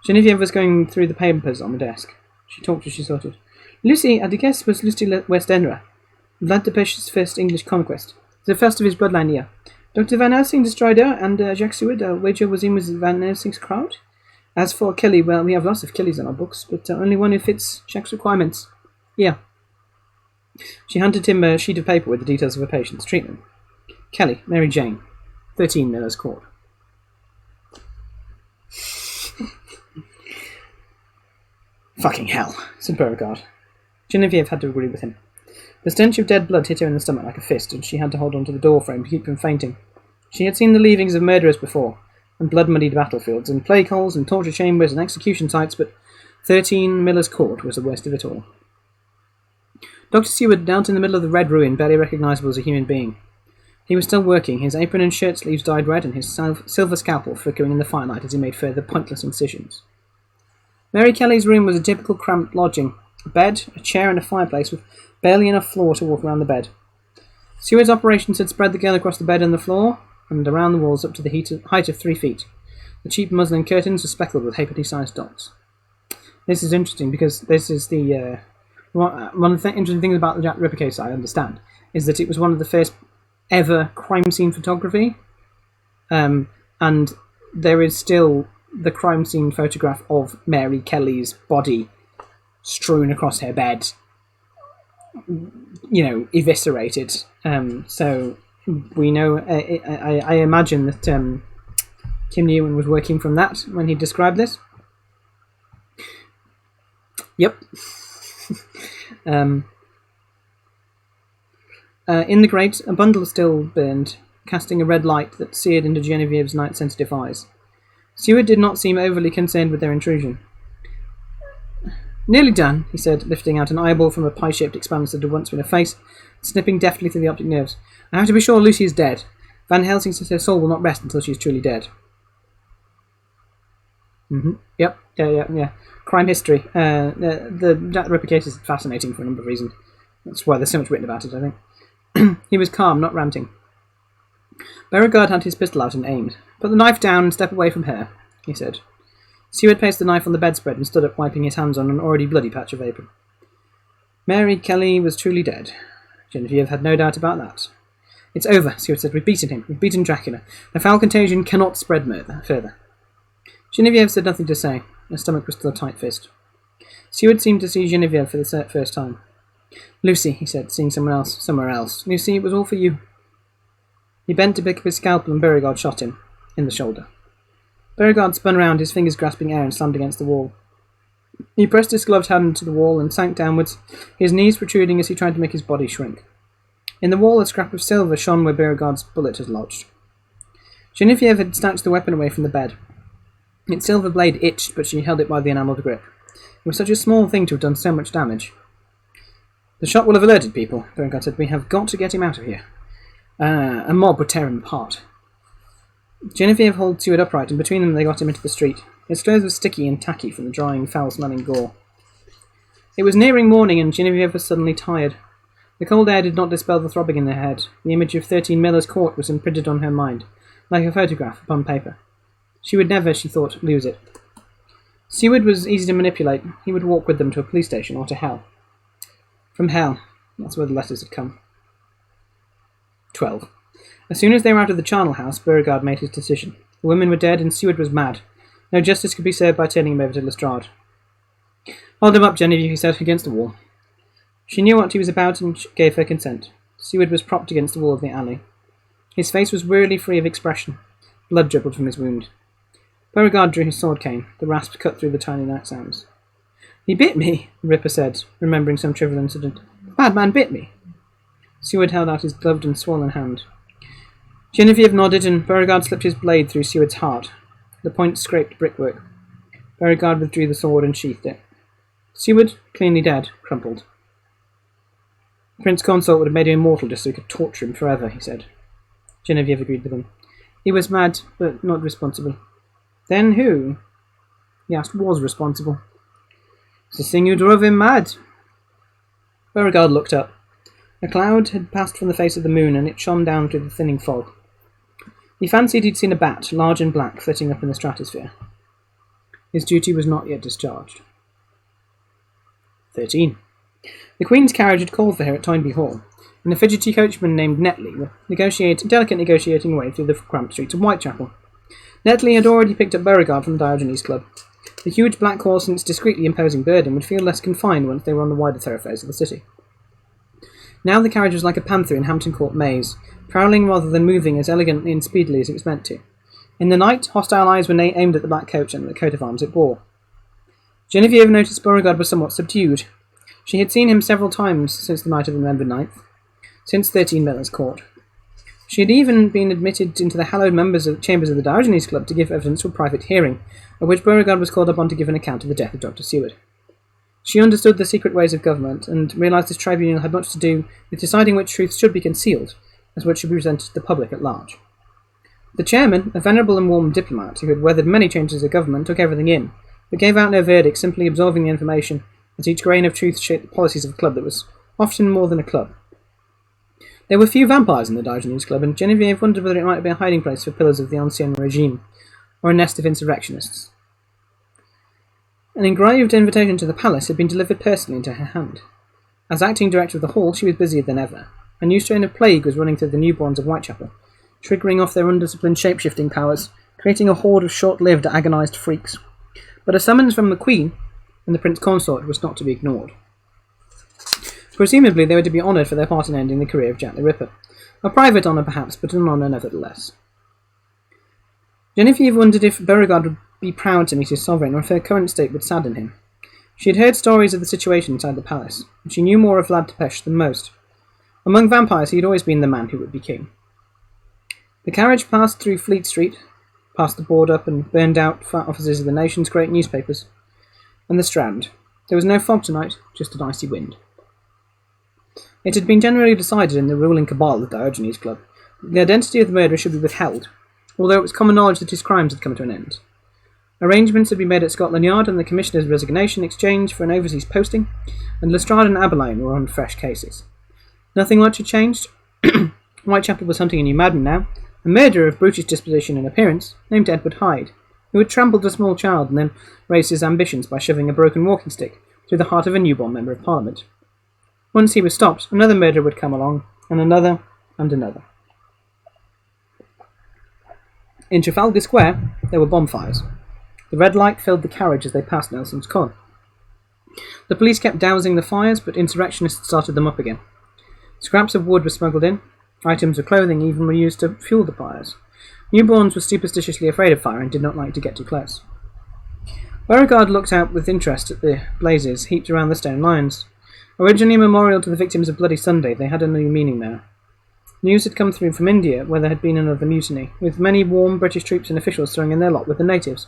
Genevieve was going through the papers on the desk. She talked as she sorted. Lucy, I guess, was Lucy Westenra, Vlad Tepesh's first English conquest. The first of his bloodline here. Dr. Van Helsing destroyed her, and Jack Seward, wager was in with Van Helsing's crowd. As for Kelly, well, we have lots of Kellys in our books, but only one who fits Jack's requirements. Here. She handed him a sheet of paper with the details of her patient's treatment. Kelly, Mary Jane, 13 Miller's Court. Fucking hell, said Beauregard. Genevieve had to agree with him. The stench of dead blood hit her in the stomach like a fist, and she had to hold on to the door frame to keep from fainting. She had seen the leavings of murderers before, and blood-muddied battlefields, and plague holes, and torture chambers, and execution sites, but 13 Miller's Court was the worst of it all. Dr. Seward knelt in the middle of the red ruin, barely recognisable as a human being. He was still working, his apron and shirt sleeves dyed red, and his silver scalpel flickering in the firelight as he made further pointless incisions. Mary Kelly's room was a typical cramped lodging. A bed, a chair, and a fireplace with barely enough floor to walk around the bed. Seward's operations had spread the girl across the bed and the floor, and around the walls up to the height of 3 feet. The cheap muslin curtains were speckled with halfpenny-sized dots. This is interesting because this is the... one of the interesting things about the Jack Ripper case, I understand, is that it was one of the first ever crime scene photography, and there is still the crime scene photograph of Mary Kelly's body strewn across her bed, eviscerated. So we know, I imagine that Kim Newman was working from that when he described this. Yep. In the grate, a bundle still burned, casting a red light that seared into Genevieve's night-sensitive eyes. Seward did not seem overly concerned with their intrusion. "Nearly done," he said, lifting out an eyeball from a pie-shaped expanse that had once been a face, snipping deftly through the optic nerves. "I have to be sure Lucy is dead. Van Helsing says her soul will not rest until she is truly dead." Yep. Yeah. Crime history. The Ripper case is fascinating for a number of reasons. That's why there's so much written about it, I think. He was calm, not ranting. Beauregard had his pistol out and aimed. "Put the knife down and step away from her," he said. Seward placed the knife on the bedspread and stood up, wiping his hands on an already bloody patch of apron. Mary Kelly was truly dead. Genevieve had no doubt about that. "It's over," Seward said. "We've beaten him. We've beaten Dracula. The foul contagion cannot spread further." Genevieve said nothing to say. Her stomach was still a tight fist. Seward seemed to see Genevieve for the first time. "Lucy," he said, seeing someone else somewhere else. "Lucy, it was all for you." He bent to pick up his scalpel and Beauregard shot him in the shoulder. Beauregard spun round, his fingers grasping air, and slammed against the wall. He pressed his gloved hand to the wall and sank downwards, his knees protruding as he tried to make his body shrink. In the wall, a scrap of silver shone where Beauregard's bullet had lodged. Genevieve had snatched the weapon away from the bed. Its silver blade itched, but she held it by the enamelled grip. It was such a small thing to have done so much damage. "The shot will have alerted people," Beauregard said. "We have got to get him out of here. A mob would tear him apart." Genevieve hauled Seward upright, and between them they got him into the street. His clothes were sticky and tacky from the drying, foul-smelling gore. It was nearing morning, and Genevieve was suddenly tired. The cold air did not dispel the throbbing in her head. The image of 13 Miller's Court was imprinted on her mind, like a photograph upon paper. She would never, she thought, lose it. Seward was easy to manipulate. He would walk with them to a police station or to hell. From hell. That's where the letters had come. 12. As soon as they were out of the charnel house, Beauregard made his decision. The women were dead, and Seward was mad. No justice could be served by turning him over to Lestrade. "Hold him up, Genevieve," he said, "against the wall." She knew what he was about and gave her consent. Seward was propped against the wall of the alley. His face was wearily free of expression. Blood dribbled from his wound. Beauregard drew his sword cane. The rasp cut through the tiny night sounds. "He bit me," the Ripper said, remembering some trivial incident. "The bad man bit me." Seward held out his gloved and swollen hand. Genevieve nodded, and Beauregard slipped his blade through Seward's heart. The point scraped brickwork. Beauregard withdrew the sword and sheathed it. Seward, cleanly dead, crumpled. "Prince Consort would have made him immortal just so he could torture him forever," he said. Genevieve agreed with him. "He was mad, but not responsible." "Then who?" he asked. "Was responsible." "It's the thing who drove him mad." Beauregard looked up. A cloud had passed from the face of the moon, and it shone down through the thinning fog. He fancied he'd seen a bat, large and black, flitting up in the stratosphere. His duty was not yet discharged. 13. The Queen's carriage had called for her at Toynbee Hall, and a fidgety coachman named Netley was delicate negotiating away through the cramped streets of Whitechapel. Netley had already picked up Beauregard from the Diogenes Club. The huge black horse and its discreetly imposing burden would feel less confined once they were on the wider thoroughfares of the city. Now the carriage was like a panther in Hampton Court maze, prowling rather than moving as elegantly and speedily as it was meant to. In the night, hostile eyes were aimed at the black coach and the coat of arms it bore. Genevieve noticed Beauregard was somewhat subdued. She had seen him several times since the night of November 9th, since 13 Miller's Court. She had even been admitted into the hallowed chambers of the Diogenes Club to give evidence for a private hearing, at which Beauregard was called upon to give an account of the death of Dr. Seward. She understood the secret ways of government, and realised this tribunal had much to do with deciding which truths should be concealed, as what should be presented to the public at large. The chairman, a venerable and warm diplomat who had weathered many changes of government, took everything in, but gave out no verdict, simply absorbing the information, as each grain of truth shaped the policies of a club that was often more than a club. There were few vampires in the Diogenes Club, and Genevieve wondered whether it might be a hiding place for pillars of the ancien regime, or a nest of insurrectionists. An engraved invitation to the palace had been delivered personally into her hand. As acting director of the hall, she was busier than ever. A new strain of plague was running through the newborns of Whitechapel, triggering off their undisciplined shape-shifting powers creating a horde of short-lived, agonised freaks. But a summons from the Queen and the Prince Consort was not to be ignored. Presumably they were to be honoured for their part in ending the career of Jack the Ripper. A private honour perhaps, but an honour nevertheless. Genevieve wondered if Beauregard would be proud to meet his sovereign, or if her current state would sadden him. She had heard stories of the situation inside the palace, and she knew more of Vlad Tepes than most. Among vampires, he had always been the man who would be king. The carriage passed through Fleet Street, past the board-up and burned-out offices of the nation's great newspapers, and the Strand. There was no fog tonight, just an icy wind. It had been generally decided in the ruling cabal of the Diogenes Club that the identity of the murderer should be withheld, although it was common knowledge that his crimes had come to an end. Arrangements had been made at Scotland Yard, and the Commissioner's resignation exchanged for an overseas posting, and Lestrade and Aberline were on fresh cases. Nothing much had changed. Whitechapel was hunting a new madman now, a murderer of brutish disposition and appearance, named Edward Hyde, who had trampled a small child and then raised his ambitions by shoving a broken walking stick through the heart of a newborn Member of Parliament. Once he was stopped, another murderer would come along, and another, and another. In Trafalgar Square, there were bonfires. The red light filled the carriage as they passed Nelson's Con. The police kept dousing the fires, but insurrectionists started them up again. Scraps of wood were smuggled in. Items of clothing even were used to fuel the fires. Newborns were superstitiously afraid of fire and did not like to get too close. Beauregard looked out with interest at the blazes heaped around the stone lions. Originally a memorial to the victims of Bloody Sunday, they had a new meaning now. News had come through from India, where there had been another mutiny, with many warm British troops and officials throwing in their lot with the natives.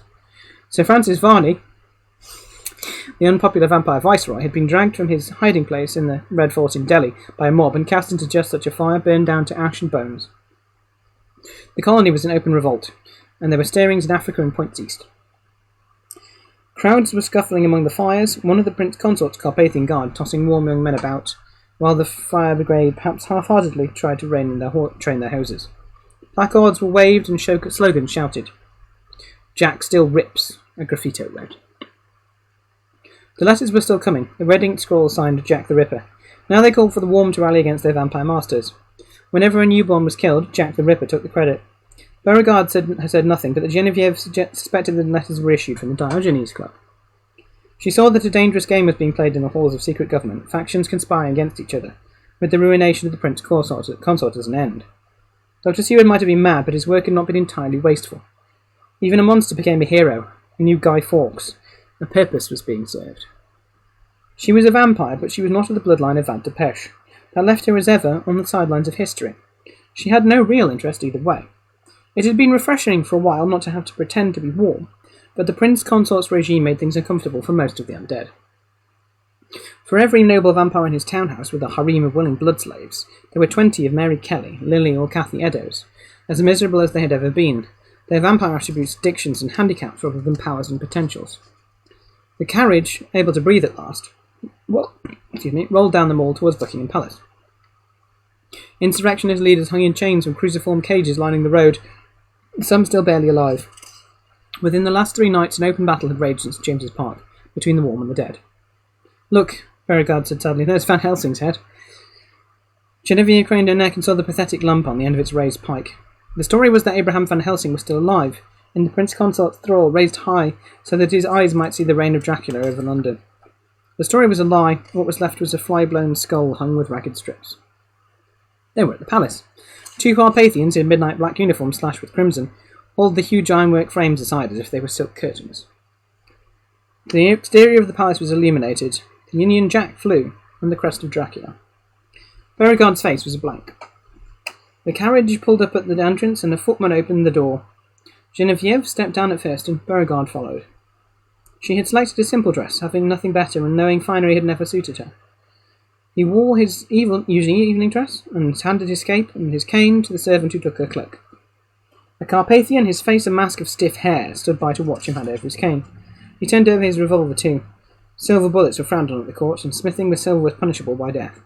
Sir Francis Varney, the unpopular vampire viceroy, had been dragged from his hiding place in the Red Fort in Delhi by a mob and cast into just such a fire, burned down to ash and bones. The colony was in open revolt, and there were stirrings in Africa and points east. Crowds were scuffling among the fires, one of the Prince Consort's Carpathian Guard tossing warm young men about, while the fire brigade perhaps half-heartedly tried to train their hoses. Placards were waved and slogans shouted. Jack still rips, a graffito read. The letters were still coming. The red ink scroll signed Jack the Ripper. Now they called for the Warm to rally against their vampire masters. Whenever a newborn was killed, Jack the Ripper took the credit. Beauregard had said nothing, but that Genevieve suspected that the letters were issued from the Diogenes Club. She saw that a dangerous game was being played in the halls of secret government, factions conspiring against each other, with the ruination of the Prince Consort as an end. Dr. Seward might have been mad, but his work had not been entirely wasteful. Even a monster became a hero, a new Guy Fawkes. A purpose was being served. She was a vampire, but she was not of the bloodline of Vlad Tepes. That left her as ever on the sidelines of history. She had no real interest either way. It had been refreshing for a while not to have to pretend to be warm, but the Prince Consort's regime made things uncomfortable for most of the undead. For every noble vampire in his townhouse with a harem of willing blood slaves, there were 20 of Mary Kelly, Lily or Cathy Eddowes, as miserable as they had ever been, their vampire attributes addictions and handicaps rather than powers and potentials. The carriage, able to breathe at last, rolled down the mall towards Buckingham Palace. Insurrectionist leaders hung in chains from cruciform cages lining the road, some still barely alive. Within the last 3 nights, an open battle had raged in St. James's Park, between the warm and the dead. "Look," Beauregard said sadly, "there's Van Helsing's head." Genevieve craned her neck and saw the pathetic lump on the end of its raised pike. The story was that Abraham Van Helsing was still alive, in the Prince Consort's thrall, raised high so that his eyes might see the reign of Dracula over London. The story was a lie. What was left was a fly-blown skull hung with ragged strips. They were at the palace. 2 Carpathians in midnight black uniforms slashed with crimson hauled the huge ironwork frames aside as if they were silk curtains. The exterior of the palace was illuminated. The Union Jack flew, and the crest of Dracula. Beauregard's face was a blank. The carriage pulled up at the entrance, and a footman opened the door. Genevieve stepped down at first, and Beauregard followed. She had selected a simple dress, having nothing better, and knowing finery had never suited her. He wore his usual evening dress, and handed his cape and his cane to the servant who took her cloak. A Carpathian, his face a mask of stiff hair, stood by to watch him hand over his cane. He turned over his revolver too. Silver bullets were frowned on at the court, and smithing with silver was punishable by death.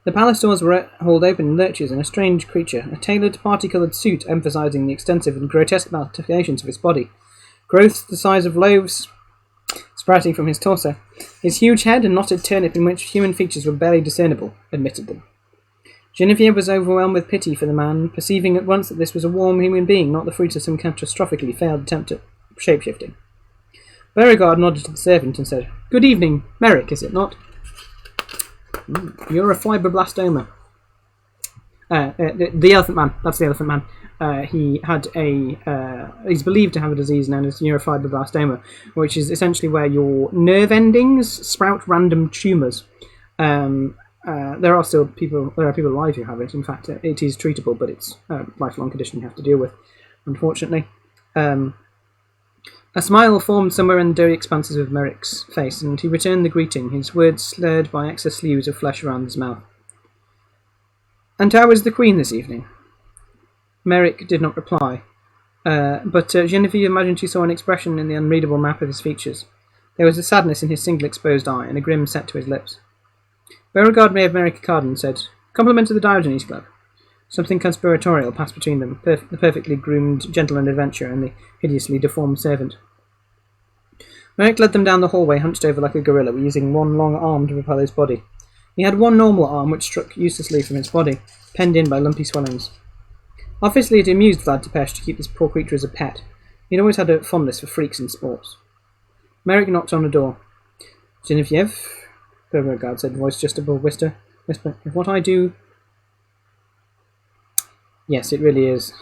The palace doors were hauled open in lurches, and a strange creature, a tailored, party-coloured suit emphasising the extensive and grotesque modifications of his body, growths the size of loaves sprouting from his torso, his huge head and knotted turnip in which human features were barely discernible, admitted them. Genevieve was overwhelmed with pity for the man, perceiving at once that this was a warm human being, not the fruit of some catastrophically failed attempt at shapeshifting. Beauregard nodded to the servant and said, "Good evening, Merrick, is it not?" "You're a fibroblastoma." The Elephant Man. That's the Elephant Man. He had he's believed to have a disease known as neurofibroblastomia, which is essentially where your nerve endings sprout random tumours. There are people alive who have it. In fact, it is treatable, but it's a lifelong condition you have to deal with, unfortunately. A smile formed somewhere in the doughy expanses of Merrick's face, and he returned the greeting, his words slurred by excess sleeves of flesh around his mouth. "And how is the Queen this evening?" Merrick did not reply, but Genevieve imagined she saw an expression in the unreadable map of his features. There was a sadness in his single exposed eye, and a grim set to his lips. Beauregard made Merrick a card and said, "Compliment to the Diogenes Club." Something conspiratorial passed between them, the perfectly groomed gentleman adventurer and the hideously deformed servant. Merrick led them down the hallway, hunched over like a gorilla, using one long arm to propel his body. He had one normal arm which struck uselessly from his body, penned in by lumpy swellings. Obviously it amused Vlad Tepes to keep this poor creature as a pet. He'd always had a fondness for freaks in sports. Merrick knocked on the door. "Genevieve," Beauregard said, voice just above whisper, "if what I do..." "Yes, it really is.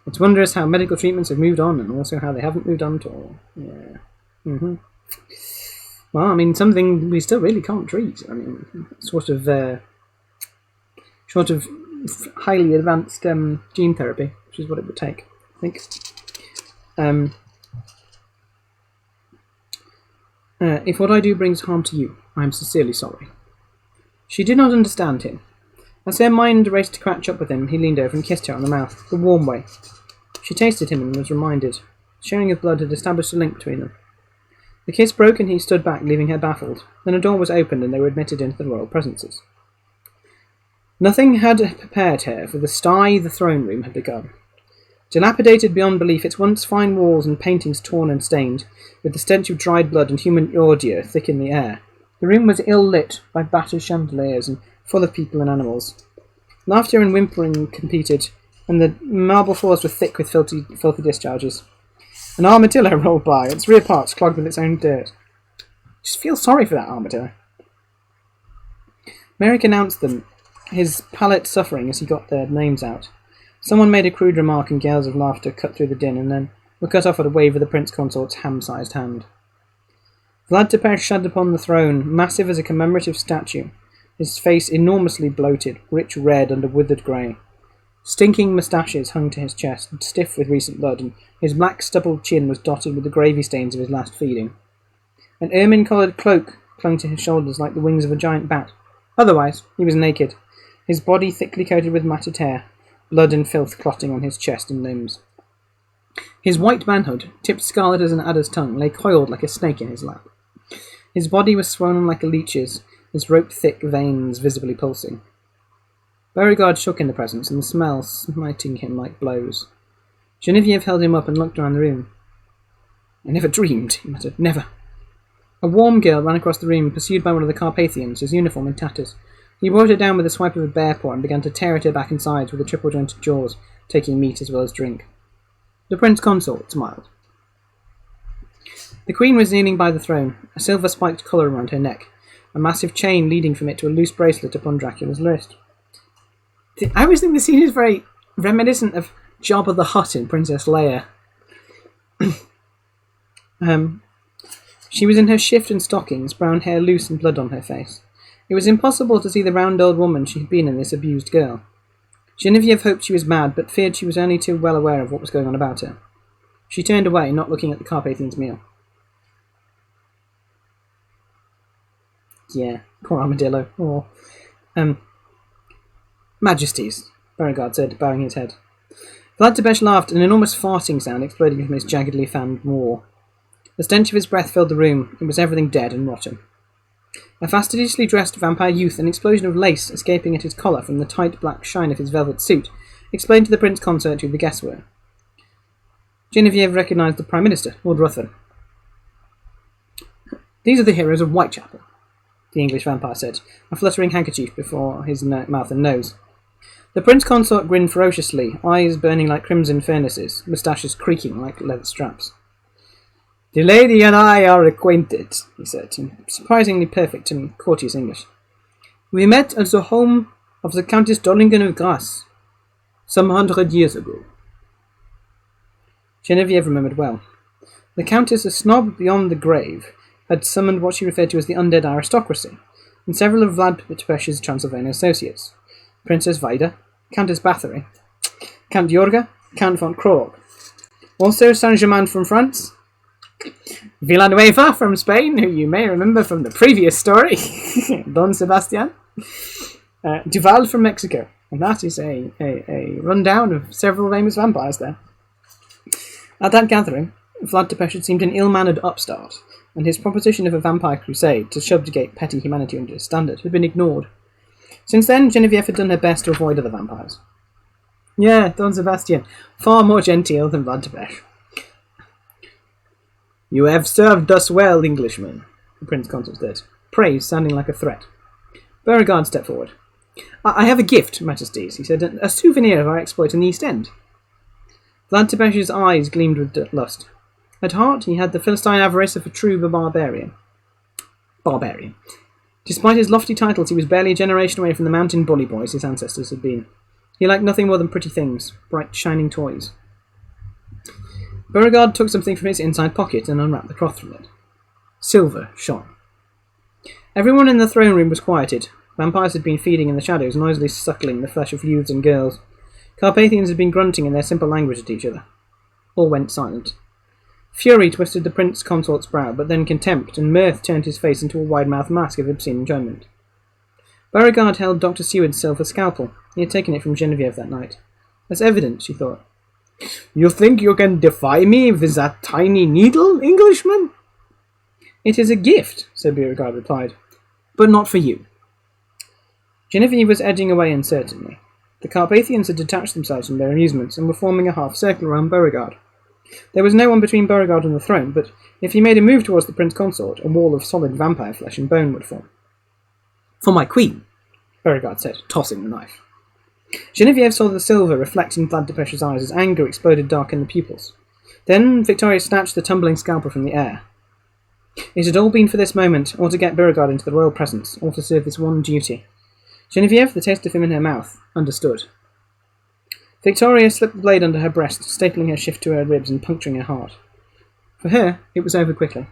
It's wondrous how medical treatments have moved on, and also how they haven't moved on at all. Yeah. Well, I mean, something we still really can't treat. I mean, sort of highly advanced gene therapy, which is what it would take, I think. If what I do brings harm to you, I am sincerely sorry." She did not understand him. As her mind raced to catch up with him, he leaned over and kissed her on the mouth, the warm way. She tasted him and was reminded. Sharing of blood had established a link between them. The kiss broke and he stood back, leaving her baffled. Then a door was opened and they were admitted into the royal presences. Nothing had prepared her for the sty the throne room had begun. Dilapidated beyond belief, its once fine walls and paintings torn and stained, with the stench of dried blood and human ordure thick in the air. The room was ill lit by battered chandeliers and full of people and animals. Laughter and whimpering competed, and the marble floors were thick with filthy discharges. An armadillo rolled by, its rear parts clogged with its own dirt. Just feel sorry for that armadillo. Merrick announced them, his palate suffering as he got their names out. Someone made a crude remark and gales of laughter cut through the din, and then were cut off at a wave of the prince consort's ham-sized hand. Vlad Tepes sat upon the throne, massive as a commemorative statue, his face enormously bloated, rich red under withered grey. Stinking moustaches hung to his chest, stiff with recent blood, and his black stubbled chin was dotted with the gravy stains of his last feeding. An ermine-coloured cloak clung to his shoulders like the wings of a giant bat. Otherwise, he was naked, his body thickly coated with matted hair, blood and filth clotting on his chest and limbs. His white manhood, tipped scarlet as an adder's tongue, lay coiled like a snake in his lap. His body was swollen like a leech's, his rope-thick veins visibly pulsing. Beauregard shook in the presence, and the smell smiting him like blows. Genevieve held him up and looked around the room. "I never dreamed," he muttered. "Never." A warm girl ran across the room, pursued by one of the Carpathians, his uniform in tatters. He brought her down with a swipe of a bear paw and began to tear at her back and sides with the triple-jointed jaws, taking meat as well as drink. The Prince Consort smiled. The Queen was kneeling by the throne, a silver-spiked collar around her neck, a massive chain leading from it to a loose bracelet upon Dracula's wrist. I always think the scene is very reminiscent of Jabba the Hutt in Princess Leia. She was in her shift and stockings, brown hair loose and blood on her face. It was impossible to see the round old woman she had been in this abused girl. Genevieve hoped she was mad, but feared she was only too well aware of what was going on about her. She turned away, not looking at the Carpathian's meal. Yeah, poor armadillo. Or, Majesties, Beauregard said, bowing his head. Vlad Tepes laughed, an enormous farting sound exploding from his jaggedly fanned maw. The stench of his breath filled the room. It was everything dead and rotten. A fastidiously dressed vampire youth, an explosion of lace escaping at his collar from the tight black shine of his velvet suit, explained to the Prince Consort who the guests were. Genevieve recognised the Prime Minister, Lord Ruthven. "These are the heroes of Whitechapel." the English vampire said, a fluttering handkerchief before his mouth and nose. The prince consort grinned ferociously, eyes burning like crimson furnaces, moustaches creaking like leather straps. "The lady and I are acquainted," he said, in surprisingly perfect and courteous English. "We met at the home of the Countess Dollingen of Grasse, some 100 years ago." Genevieve remembered well. The Countess, a snob beyond the grave, had summoned what she referred to as the undead aristocracy, and several of Vlad Tepesh's Transylvanian associates. Princess Vida, Countess Bathory, Count Jorga, Count von Krog. Also Saint-Germain from France, Villanueva from Spain, who you may remember from the previous story, Don Sebastian, Duval from Mexico, and that is a rundown of several famous vampires there. At that gathering, Vlad Tepesh had seemed an ill-mannered upstart, and his proposition of a vampire crusade to subjugate petty humanity under his standard had been ignored. Since then, Genevieve had done her best to avoid other vampires. Yeah, Don Sebastian, far more genteel than Vlad Tepesh. "You have served us well, Englishman," the Prince Consort said, praise sounding like a threat. Beauregard stepped forward. "I have a gift, Majesties," he said, "a souvenir of our exploit in the East End." Vlad Tepesh's eyes gleamed with lust. At heart, he had the Philistine avarice of a true barbarian. Despite his lofty titles, he was barely a generation away from the mountain bully boys his ancestors had been. He liked nothing more than pretty things, bright, shining toys. Beauregard took something from his inside pocket and unwrapped the cloth from it. Silver shone. Everyone in the throne room was quieted. Vampires had been feeding in the shadows, noisily suckling the flesh of youths and girls. Carpathians had been grunting in their simple language at each other. All went silent. Fury twisted the Prince Consort's brow, but then contempt and mirth turned his face into a wide-mouthed mask of obscene enjoyment. Beauregard held Dr. Seward's silver scalpel. He had taken it from Genevieve that night. "That's evident," she thought. "You think you can defy me with that tiny needle, Englishman?" "It is a gift," Sir Beauregard replied, "but not for you." Genevieve was edging away uncertainly. The Carpathians had detached themselves from their amusements and were forming a half-circle around Beauregard. There was no one between Beauregard and the throne, but if he made a move towards the Prince Consort, a wall of solid vampire flesh and bone would form. "For my queen," Beauregard said, tossing the knife. Genevieve saw the silver reflect in Vlad Tepesh's eyes as anger exploded dark in the pupils. Then Victoria snatched the tumbling scalpel from the air. It had all been for this moment, or to get Beauregard into the royal presence, or to serve this one duty. Genevieve, the taste of him in her mouth, understood. Victoria slipped the blade under her breast, stapling her shift to her ribs and puncturing her heart. For her, it was over quickly.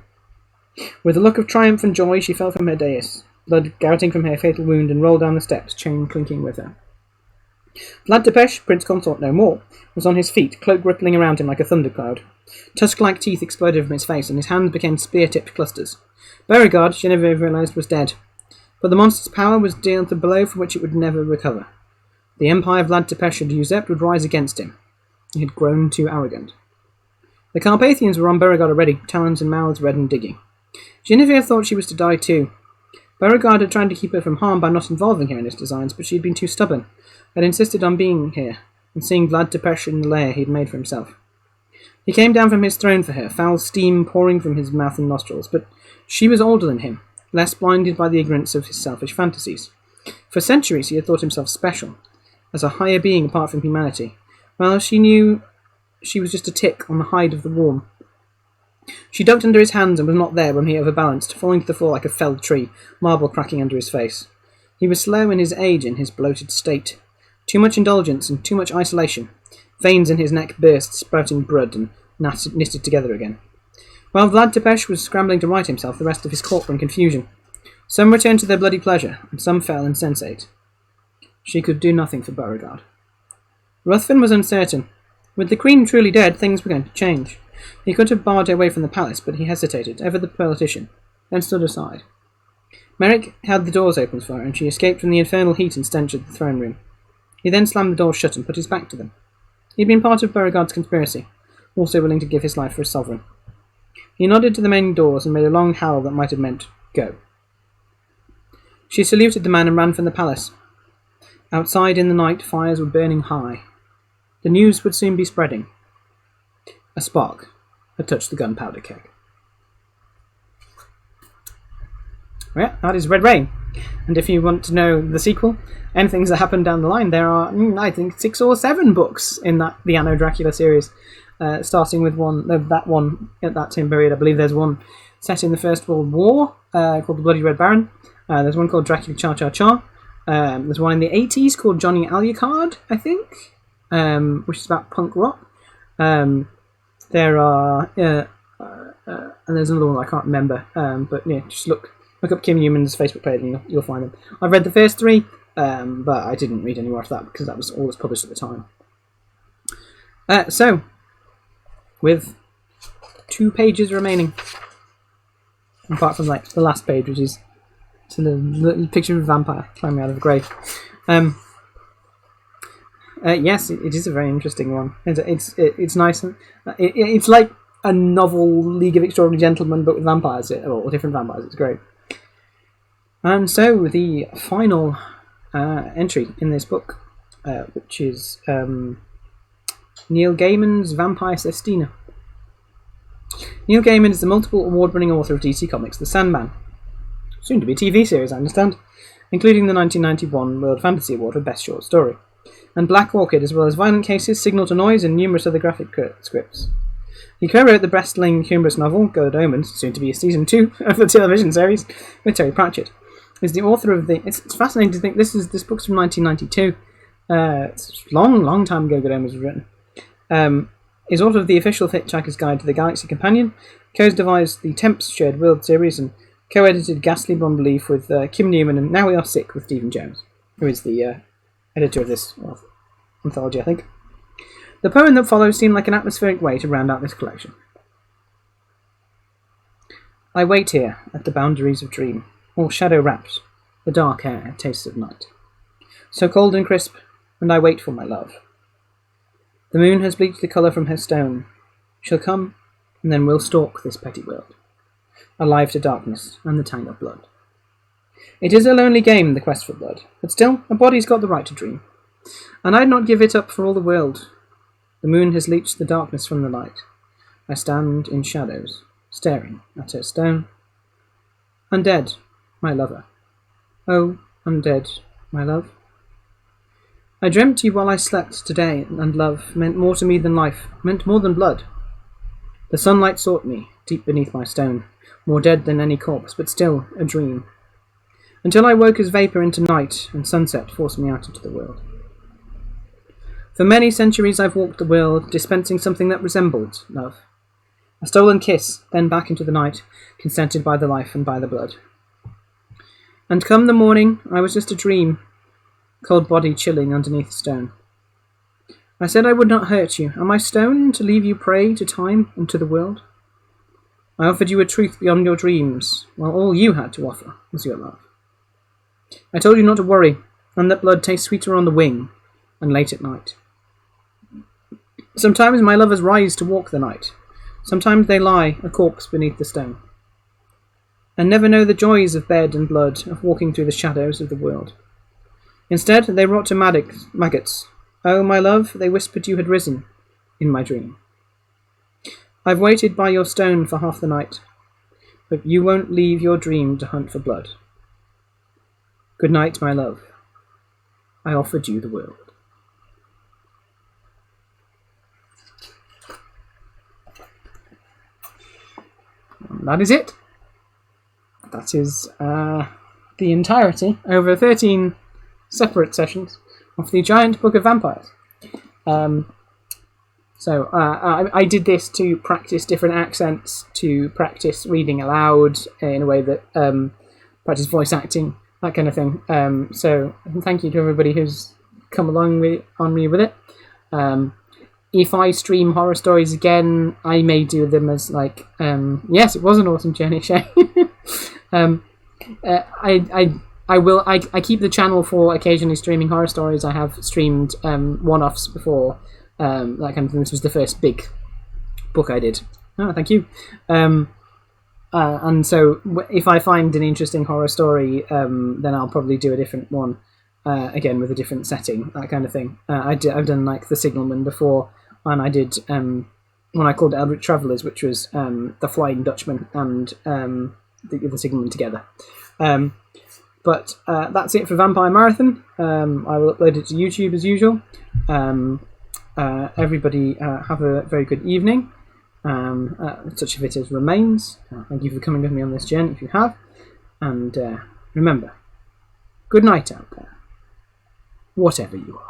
With a look of triumph and joy, she fell from her dais, blood gouting from her fatal wound, and rolled down the steps, chain clinking with her. Vlad Tepesh, Prince Consort no more, was on his feet, cloak rippling around him like a thundercloud. Tusk-like teeth exploded from his face, and his hands became spear-tipped clusters. Beauregard, Genevieve realized, was dead. But the monster's power was dealt a blow from which it would never recover. The empire Vlad Tepesh had usurped would rise against him. He had grown too arrogant. The Carpathians were on Beauregard already, talons and mouths red and digging. Genevieve thought she was to die too. Beauregard had tried to keep her from harm by not involving her in his designs, but she had been too stubborn, had insisted on being here, and seeing Vlad Tepesh in the lair he had made for himself. He came down from his throne for her, foul steam pouring from his mouth and nostrils, but she was older than him, less blinded by the ignorance of his selfish fantasies. For centuries he had thought himself special, as a higher being apart from humanity, while she knew she was just a tick on the hide of the worm. She ducked under his hands and was not there when he overbalanced, falling to the floor like a felled tree, marble cracking under his face. He was slow in his age in his bloated state. Too much indulgence and too much isolation. Veins in his neck burst, sprouting blood and knitted together again. While Vlad Tepesh was scrambling to right himself, the rest of his court were in confusion. Some returned to their bloody pleasure, and some fell insensate. She could do nothing for Beauregard. Ruthven was uncertain. With the Queen truly dead, things were going to change. He could have barred her away from the palace, but he hesitated, ever the politician, then stood aside. Merrick held the doors open for her, and she escaped from the infernal heat and stench of the throne room. He then slammed the doors shut and put his back to them. He had been part of Beauregard's conspiracy, also willing to give his life for his sovereign. He nodded to the main doors and made a long howl that might have meant, "Go." She saluted the man and ran from the palace. Outside in the night, fires were burning high. The news would soon be spreading. A spark had touched the gunpowder keg. Yeah, that is Red Rain. And if you want to know the sequel and things that happen down the line, there are, I think, 6 or 7 books in the Anno Dracula series, starting with that one at that same period. I believe there's one set in the First World War called The Bloody Red Baron. There's one called Dracula Cha Cha Cha. There's one in the 80s called Johnny Alucard, I think, which is about punk rock. There are, and there's another one I can't remember, but yeah, just look up Kim Newman's Facebook page and you'll find them. I've read the first 3, but I didn't read any more after that because that was all that's published at the time. So, with 2 pages remaining, apart from like the last page, which is the picture of a vampire climbing out of a grave. Yes, it is a very interesting one. It's nice. It's like a novel League of Extraordinary Gentlemen, but with vampires, or different vampires. It's great. And so the final entry in this book, which is Neil Gaiman's Vampire Sestina. Neil Gaiman is the multiple award-winning author of DC Comics' The Sandman, soon to be a TV series, I understand, including the 1991 World Fantasy Award for Best Short Story, and Black Orchid, as well as Violent Cases, Signal to Noise, and numerous other graphic scripts. He co-wrote the best-selling humorous novel, Good Omens, soon to be a season 2 of the television series, with Terry Pratchett. Is the author of the... It's fascinating to think this book's from 1992. It's a long time ago Good Omens was written. Is author of the official Hitchhiker's Guide to the Galaxy Companion, co-devised the Temps Shared World series, and co-edited Ghastly Beyond Belief with Kim Newman, and Now We Are Sick with Stephen Jones, who is the editor of this anthology, I think. The poem that follows seemed like an atmospheric way to round out this collection. I wait here at the boundaries of dream, all shadow-wrapped, the dark air tastes of night. So cold and crisp, and I wait for my love. The moon has bleached the colour from her stone. She'll come, and then we'll stalk this petty world, alive to darkness and the tang of blood. It is a lonely game, the quest for blood, but still, a body's got the right to dream, and I'd not give it up for all the world. The moon has leached the darkness from the light. I stand in shadows, staring at her stone. Undead, my lover. Oh, undead, my love. I dreamt you while I slept today, and love meant more to me than life, meant more than blood. The sunlight sought me, deep beneath my stone, more dead than any corpse, but still a dream. Until I woke as vapour into night, and sunset forced me out into the world. For many centuries I've walked the world, dispensing something that resembled love. A stolen kiss, then back into the night, consented by the life and by the blood. And come the morning, I was just a dream, cold body chilling underneath a stone. I said I would not hurt you. Am I stone to leave you prey to time and to the world? I offered you a truth beyond your dreams, while all you had to offer was your love. I told you not to worry, and that blood tastes sweeter on the wing, and late at night. Sometimes my lovers rise to walk the night. Sometimes they lie, a corpse beneath the stone, and never know the joys of bed and blood, of walking through the shadows of the world. Instead, they rot to maggots. Oh, my love, they whispered you had risen in my dream. I've waited by your stone for half the night, but you won't leave your dream to hunt for blood. Good night, my love. I offered you the world. And that is it. That is the entirety over 13 separate sessions of the Giant Book of Vampires. So I did this to practice different accents, to practice reading aloud in a way that practice voice acting, that kind of thing. So thank you to everybody who's come along on me with it. If I stream horror stories again, I may do them as like yes, it was an awesome journey, Shay. I keep the channel for occasionally streaming horror stories. I have streamed one-offs before, that kind of thing. This was the first big book I did. Oh, thank you. And so if I find an interesting horror story, then I'll probably do a different one, again with a different setting, that kind of thing. I've done like The Signalman before, and I did one I called Eldritch Travellers, which was The Flying Dutchman, and the Sigmund together. But that's it for Vampire Marathon. I will upload it to YouTube as usual. Everybody have a very good evening. Such of it as remains. Thank you for coming with me on this journey if you have. And remember, good night out there, whatever you are.